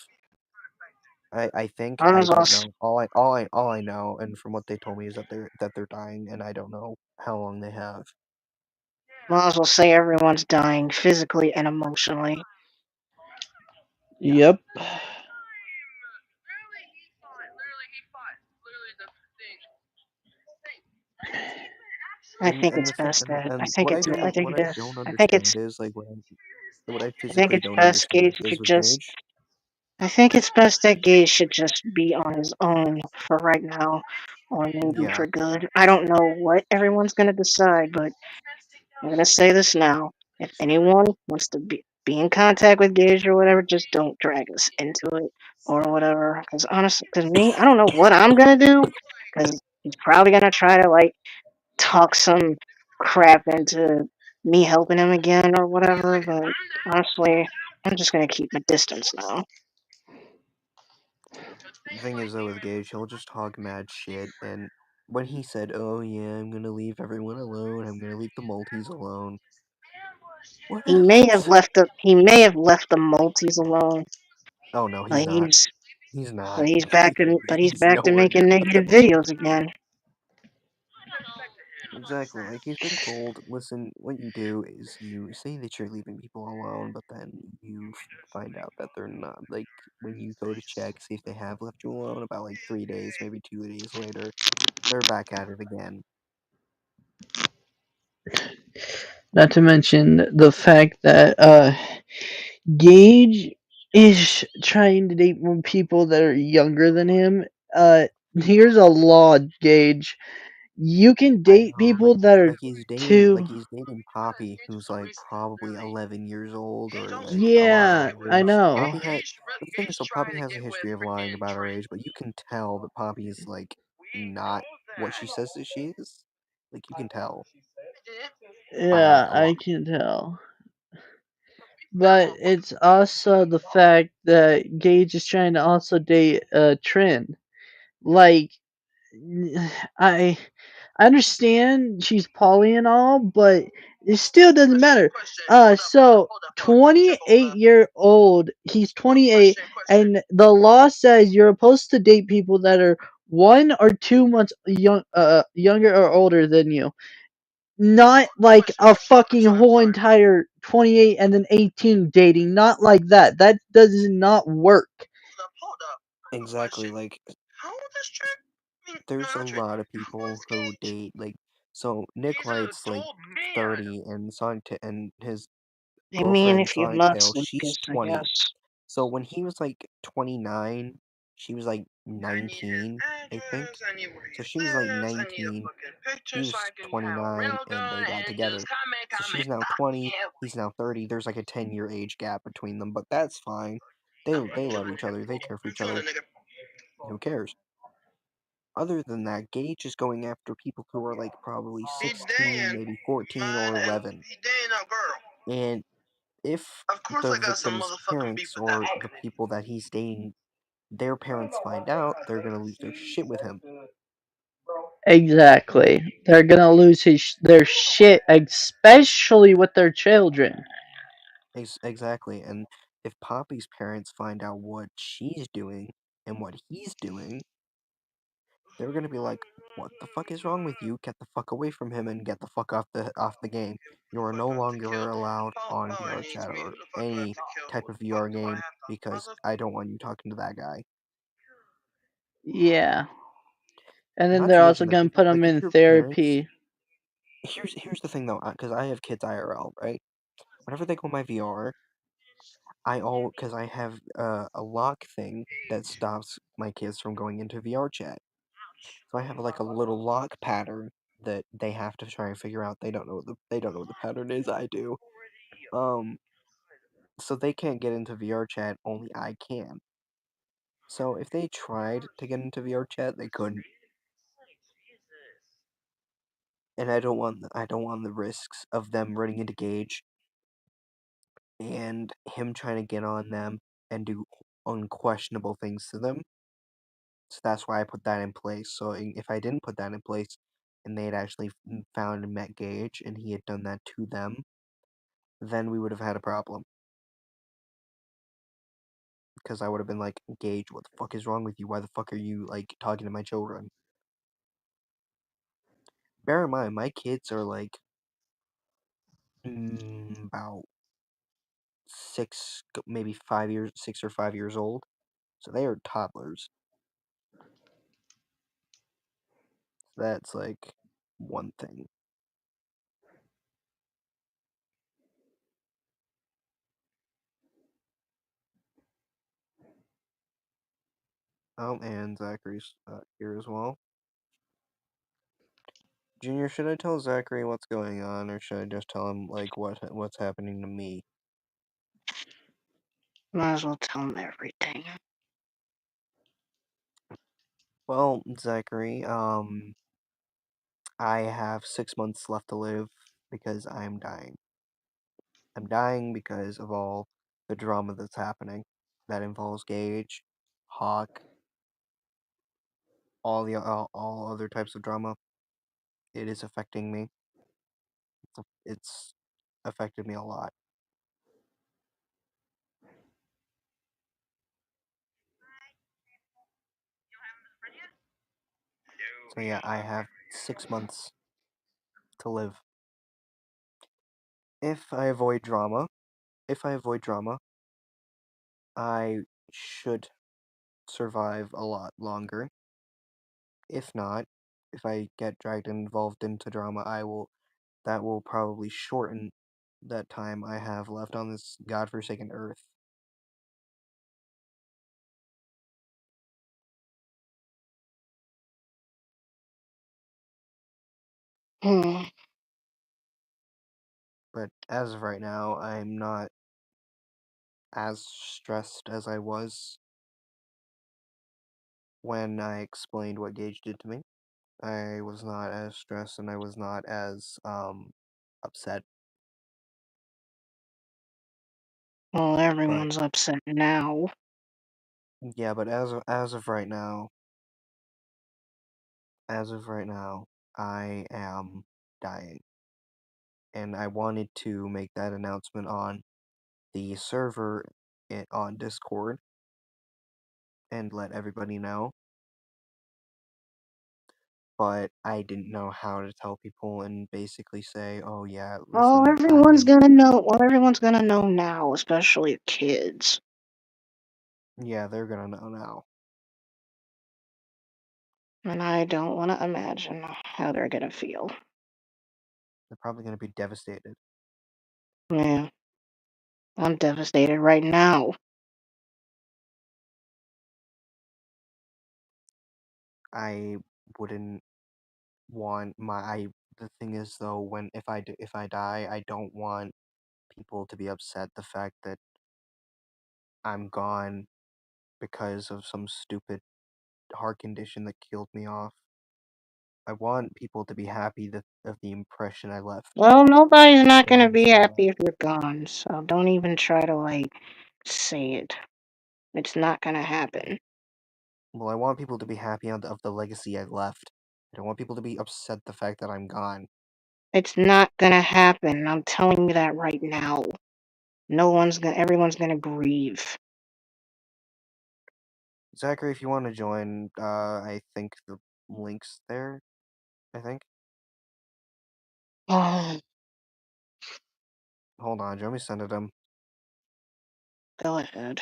I think Might I as well. don't know. All I know, and from what they told me, is that they're dying, and I don't know how long they have. Might as well say everyone's dying physically and emotionally. Yeah. Yep. I think it's best that I think it's I think What it I is don't I think it's understand is like what I I think physically it's don't best understand Gage is should with just Gage. I think it's best that Gage should just be on his own for right now, or maybe Yeah, for good. I don't know what everyone's gonna decide, but I'm gonna say this now. If anyone wants to be in contact with Gage or whatever, just don't drag us into it or whatever. Because honestly, because me, I don't know what I'm gonna do. Because he's probably gonna try to like talk some crap into me helping him again or whatever. But honestly, I'm just gonna keep my distance now. the thing is though with Gage, he'll just talk mad shit, and when he said, "Oh yeah, I'm gonna leave everyone alone. I'm gonna leave the multis alone," what happens? He may have left the multis alone, Oh no, but he's not. He's not. he's He's back to nowhere making near negative left. videos again. Exactly. Like he's been told, listen, what you do is you say that you're leaving people alone, but then you find out that they're not. Like when you go to check, see if they have left you alone, about like 3 days, maybe 2 days later, they're back at it again. Not to mention the fact that Gage is trying to date more people that are younger than him. Here's a law, Gage. You can I date know, people that are like two. he's dating Poppy, who's like probably 11 years old or like around Yeah, that I age. know. But the thing is, though, Poppy has a history of lying about her age, but you can tell that Poppy is like not what she says that she is. Like you can tell by like Yeah, a I lot. can tell. But it's also the fact that Gage is trying to also date Trin. Like, I I understand she's poly and all, but it still doesn't matter. So 28-year-old, he's 28, and the law says you're supposed to date people that are 1 or 2 months younger or older than you. Not like a fucking whole entire 28 and then 18 dating. Not like that. That does not work. Exactly. Like, there's a lot of people who date like. So Nick Wright's like 30, and and his I mean, girlfriend if you're Sonic nuts, Tail, Lucas, she's I 20. guess. So when he was like 29, she was like 19, I think. So she was like 19, he was 29, and they got together. So she's now 20, he's now 30. There's like a 10-year age gap between them, but that's fine. They love each other, they care for each other. Who cares? Other than that, Gage is going after people who are like probably 16, maybe 14 or 11. And if the victim's parents or the people that he's dating, their parents find out, they're gonna lose their shit with him. Exactly. They're gonna lose their shit, especially with their children. Exactly. And if Poppy's parents find out what she's doing and what he's doing, they're gonna be like, "What the fuck is wrong with you? Get the fuck away from him and get the fuck off the game. You are no longer allowed on VR chat or any type of VR game because I don't want you talking to that guy." Yeah. And then Not to they're also mention that, gonna put them like, if in your parents, therapy. here's the thing though, because I have kids IRL, right? Whenever they go on my VR, because I have a lock thing that stops my kids from going into VR chat. So I have like a little lock pattern that they have to try and figure out. They don't know what the pattern is. I do. Um, so they can't get into VR chat. Only I can. So if they tried to get into VR chat, they couldn't. And I don't want the risks of them running into Gage and him trying to get on them and do unquestionable things to them. So that's why I put that in place. So if I didn't put that in place, and they had actually found and met Gage, and he had done that to them, then we would have had a problem. Because I would have been like, Gage, what the fuck is wrong with you? Why the fuck are you, like, talking to my children? Bear in mind, my kids are, like, about 6 or 5 years old. So they are toddlers. That's, like, one thing. Oh, and Zachary's here as well. Junior, should I tell Zachary what's going on, or should I just tell him, like, what's happening to me? Might as well tell him everything. Well, Zachary, I have 6 months left to live because I'm dying. I'm dying because of all the drama that's happening. That involves Gage, Hawk, all other types of drama. It is affecting me. It's affected me a lot. So yeah, I have 6 months to live. If I avoid drama, I should survive a lot longer. If not, if I get dragged involved into drama, that will probably shorten that time I have left on this godforsaken earth. Hmm. But as of right now, I'm not as stressed as I was when I explained what Gage did to me. I was not as stressed and I was not as upset. Well, But everyone's upset now. yeah, but as of right now, I am dying. And I wanted to make that announcement on the server on Discord and let everybody know. But I didn't know how to tell people and basically say, oh yeah, Oh, listen, everyone's gonna know. Well, everyone's gonna know now, especially kids. yeah, they're gonna know now. And I don't want to imagine how they're gonna feel. They're probably gonna be devastated. Yeah. I'm devastated right now. I wouldn't want the thing is though, if I die, I don't want people to be upset the fact that I'm gone because of some stupid heart condition that killed me off. I want people to be happy of the impression I left. Well, nobody's not when I gonna was be alive. happy if you're gone, so don't even try to, like, say it. It's not gonna happen. Well, I want people to be happy of the legacy I left. I don't want people to be upset the fact that I'm gone. It's not gonna happen. I'm telling you that right now. Everyone's gonna grieve. Zachary, if you want to join, I think the link's there. I think. Oh, Hold on, let me send it to him. go ahead.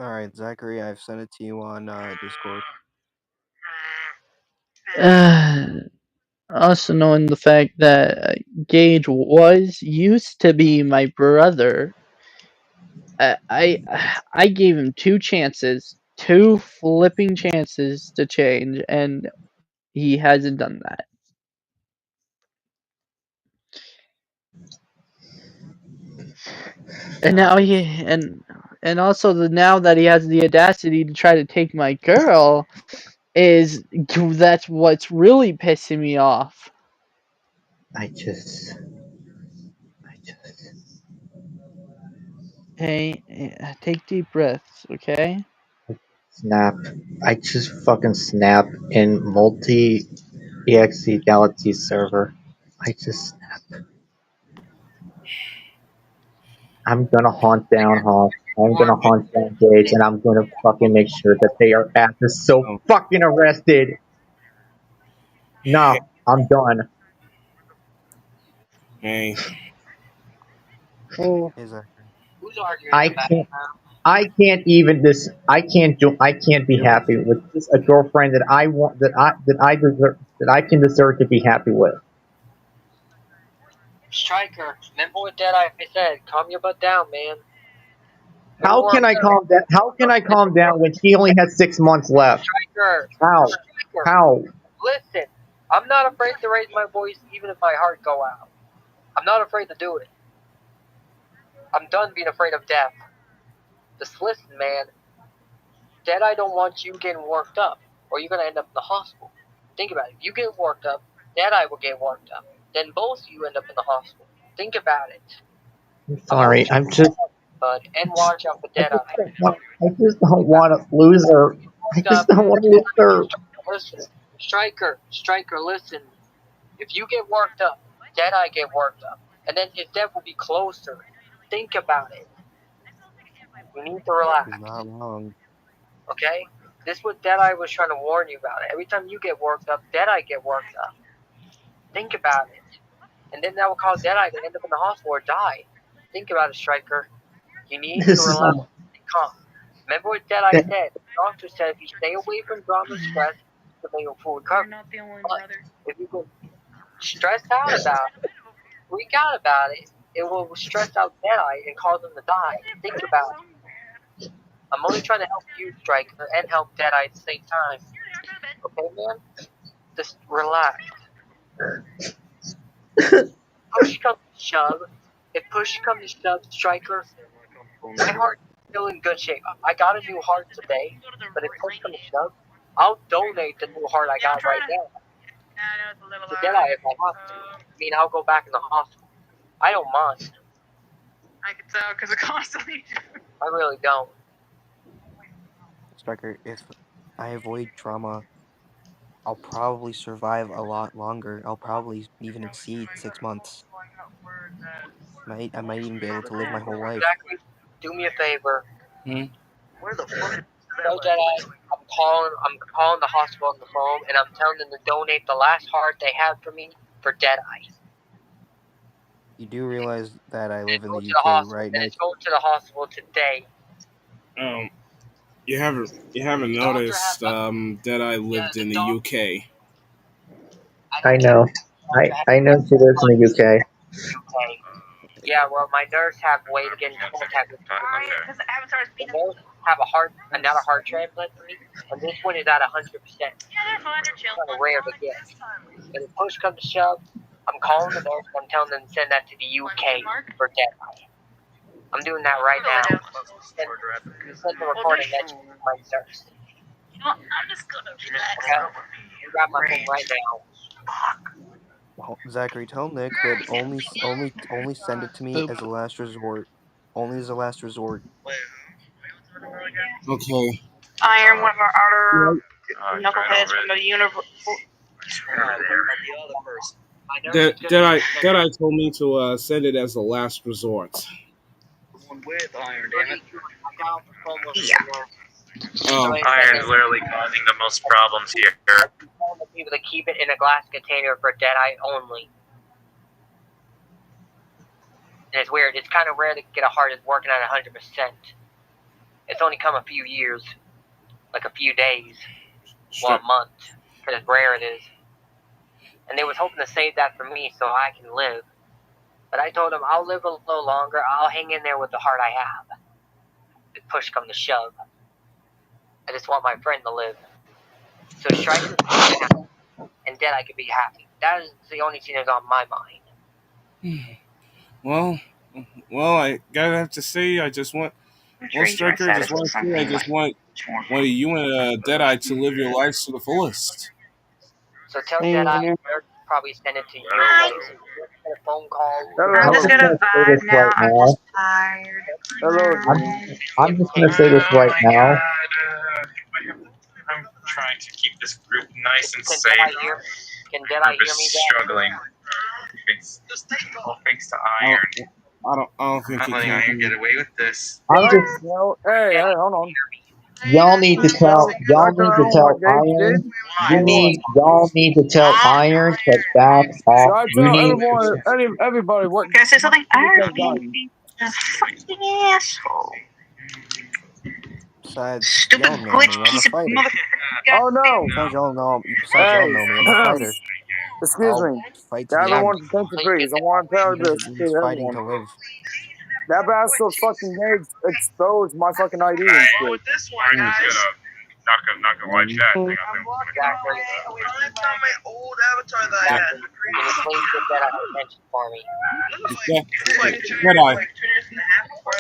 Alright, Zachary, I've sent it to you on Discord. Also knowing the fact that Gage used to be my brother, I gave him 2 flipping chances to change, and he hasn't done that. And now and also now that he has the audacity to try to take my girl, that's what's really pissing me off. I just Hey, take deep breaths, okay? snap. I just fucking snap in multi EXE Galaxy server. I just snap. I'm gonna haunt down Hawk. I'm gonna haunt down Gage, and I'm gonna fucking make sure that they are asses so Oh, fucking arrested. No, I'm done. hey. Oh, Hey, Zachary. Who's arguing in I the back? can't. I can't even this. I can't do. I can't be happy with just a girlfriend that I want. That I deserve. That I can deserve to be happy with. Striker, remember what Deadeye said? Calm your butt down, man. It'll How work can I out. calm down? How can I calm down when she only has 6 months left? Striker, How? Striker, How? listen. I'm not afraid to raise my voice even if my heart go out. I'm not afraid to do it. I'm done being afraid of death. Just listen, man. Deadeye don't want you getting worked up, or you're gonna end up in the hospital. Think about it. If you get worked up, Deadeye will get worked up. Then both of you end up in the hospital. Think about it. I'm sorry. I'm just. Bud, and watch out for Deadeye. I just don't want to lose her. I just don't want to lose her. Listen, Striker, listen. If you get worked up, Deadeye get worked up, and then his death will be closer. Think about it. You need to relax, He's not wrong. okay? This is what Deadeye was trying to warn you about. Every time you get worked up, Deadeye get worked up. Think about it. And then that will cause Deadeye to end up in the hospital or die. Think about it, Striker. You need to This is relax and calm. Remember what Deadeye that, said. The doctor said if you stay away from drama and stress, you can make a full recovery. But if you get stressed out about it, freak out about it, it will stress out Deadeye and cause him to die. Think about it. I'm only trying to help you, Striker, and help Deadeye at the same time. Okay, man? Just relax. Push comes to shove, if push comes to shove, Striker, my heart's still in good shape. I got a new heart today, but if push comes to shove, I'll donate the new heart I got right now to Deadeye if I have to. I mean, I'll go back in the hospital. I don't mind. I can tell because it constantly. I really don't. Striker, if I avoid trauma, I'll probably survive a lot longer. I'll probably even exceed 6 months. I might even be able to live my whole life. Exactly. Do me a favor. Where the fuck? Tell Deadeye I'm calling the hospital on the phone, and I'm telling them to donate the last heart they have for me for Deadeye. You do realize that I live in the Go to the UK, hospital, right? and it's going to the hospital today. You haven't noticed Deadeye lived in the UK. I know. I know she lives in the UK. UK. Yeah, well, my nurse have a way to get in contact with people. Because Avatar's The being. nurse have another heart transplant for me, and this one is at 100%. Yeah, they're fine. They're chill. Kind of rare to get. And if push comes to shove, I'm calling the nurse and I'm telling them to send that to the UK for Deadeye. I'm doing that right now. Send the recording that to my nurse. You know what? I'm just gonna relax. Okay? I got my phone right now. Well, Zachary, tell Nick that only send it to me as a last resort. Only as a last resort. Okay. Iron, one of our outer knuckleheads from the universe. Deadeye told me to send it as a last resort. With Iron, damn it. Yeah. Iron's literally causing the most problems here. I'm telling the people to keep it in a glass container for Deadeye only. And it's weird. It's kind of rare to get a heart that's working at 100%. It's only come a few years, like a few days, or a month. Because it's rare it is. And they was hoping to save that for me so I can live. But I told them I'll live a little longer. I'll hang in there with the heart I have. If push come to shove. I just want my friend to live. So Striker can be happy, and Deadeye can be happy. That is the only thing that's on my mind. Well, I gotta have to say, I just want, Striker, I just want one of you and Deadeye to live your lives to the fullest. So tell Deadeye, they'll probably send it to you. A phone call. I'm just gonna vibe now. I'm just tired. I'm just gonna say this right now. I'm trying to keep this group nice and Can safe. Deadeye hear me? Struggling. All thanks to Iron. I don't think I'm he letting can. Iron get away with this. I'm just. Hey, hold on. Y'all need to tell Iron. Y'all need to tell Iron to back off. You need. Everybody, what? Can I say something? Iron being a fucking asshole. Besides, Stupid y'all know me. glitch I'm a piece of fighter. mother. Oh no! Besides, y'all know me. I'm a fighter. Excuse I'll me. fight to the end. Everyone's attention, please. I want to tell I'm this just to fighting everyone. to live. That bastard fucking Gage exposed my fucking ID and shit. With this one, guys. Not gonna watch that. Exactly. my old avatar that I had. Can you please get that attention for me? Deadeye.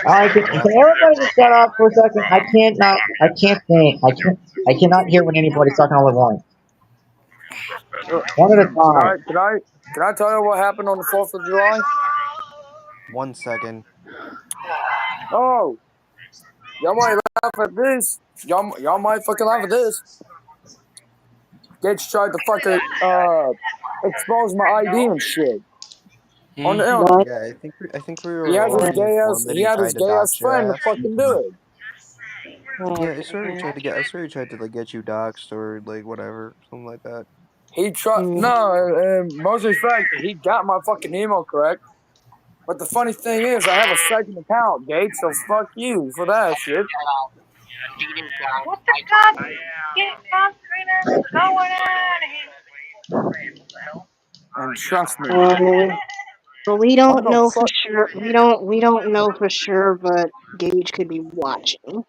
Alright, can everybody just shut up for a second? I can't think. I cannot hear when anybody's talking all at once. One at a time. Can I tell you what happened on the 4th of July? 1 second. Oh, y'all might laugh at this. Y'all might fucking laugh at this. Gage tried to fucking expose my ID and shit on the internet. Yeah, I think we were He had his already informed that he gay tried to dox your friend to ass. fucking do it. Yeah, I swear he tried to like get you doxxed or like whatever, something like that. He tried. No, most respect, he got my fucking email correct. But the funny thing is, I have a second account, Gage. So fuck you for that shit. What the god? Get my trainer going out of here. And trust me. But we What don't the know for fuck? sure. We don't know for sure, but Gage could be watching.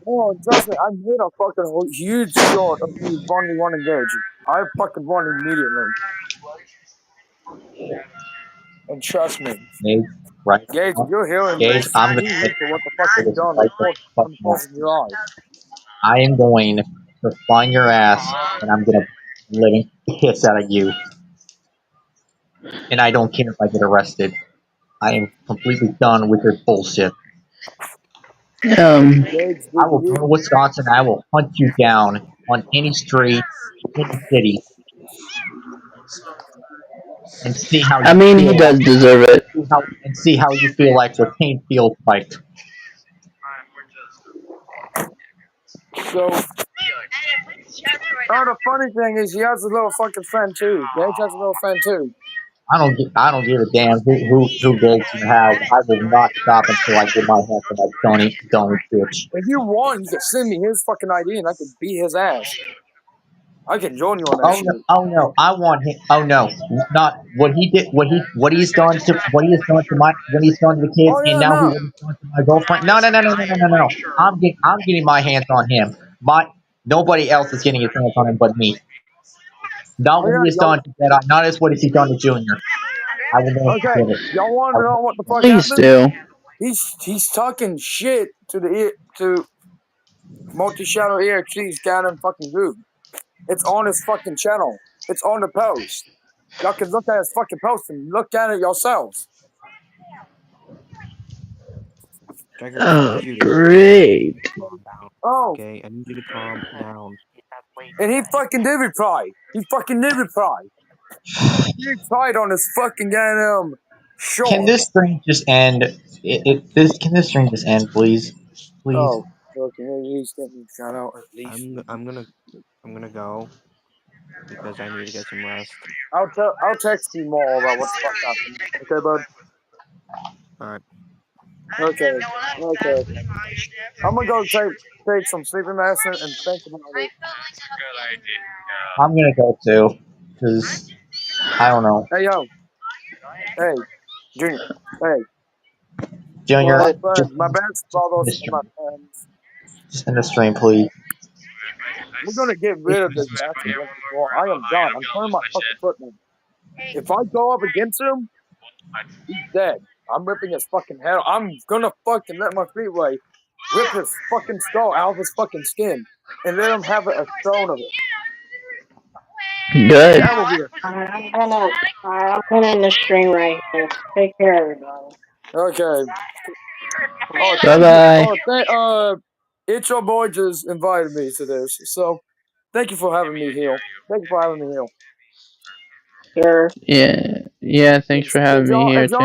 Oh, trust me, I made a fucking huge shot of you running Gage. I fucking won immediately. And trust me, Gage, right Gage, now, you're hearing Gage, this. I'm You gonna need take for what the fuck this you've done right unfold in your eyes. I am going to find your ass, and I'm gonna living piss out of you. And I don't care if I get arrested. I am completely done with your bullshit. Gage, I did will go you? to Wisconsin. I will hunt you down on any street in the city and see how I you mean, he feel. does deserve it. See how you feel like your pain feels like. So, the funny thing is, he has a little fucking friend too. Gage has a little friend too. I don't give a damn who Gage has. I will not stop until I get my hands on that Tony bitch. If you want, you can send me his fucking ID and I can beat his ass. I can join you on that shit. Oh no, I want him. Oh no, not what he did. What he's done to what he's done to the kids, Oh and yeah, now no. what he's done to my girlfriend. No. I'm getting my hands on him. Nobody else is getting his hands on him but me. Not Oh what yeah, he has y'all. done to Jedi. Not as what he's done to Junior. I will never Okay, forget it. y'all want I to will know never what the forget fuck it. Please happened? do. He's talking shit to to Multi Shadow EXG's down in fucking Google. It's on his fucking channel. It's on the post. Y'all can look at his fucking post and look at it yourselves. Striker, I Oh, need you to great. calm down. Oh, Okay, I need you to calm down. and he fucking did reply. He fucking did reply. He replied on his fucking goddamn Can short. this stream just end? Can this stream just end, please? Please. Oh, okay. He's getting shot out at least. I'm gonna go because I need to get some rest. I'll text you more about what the fuck happened. Okay, bud. All right. Okay. Okay. I'm gonna go take some sleeping medicine and think about it. I'm gonna go too, cause I don't know, Hey yo. Hey, Junior. Hey, Junior. my What? friends, my best Just end the brothers and my stream. friends. Just end the stream, please. We're gonna get rid of this bastard once and for all. I am done. I'm turning my fucking foot in. If I go up against him, he's dead. I'm ripping his fucking head. I'm gonna fucking let my Fleetway rip his fucking skull out of his fucking skin and let him have a stone of it. Good. That will be I'm gonna end the stream right here. Take care, everybody. okay. Oh, Bye thank you. bye. Oh, it's your boy just invited me to this. So, thank you for having me here. Thank you for having me here. Sure. Yeah, thanks for If having me y'all here, if y'all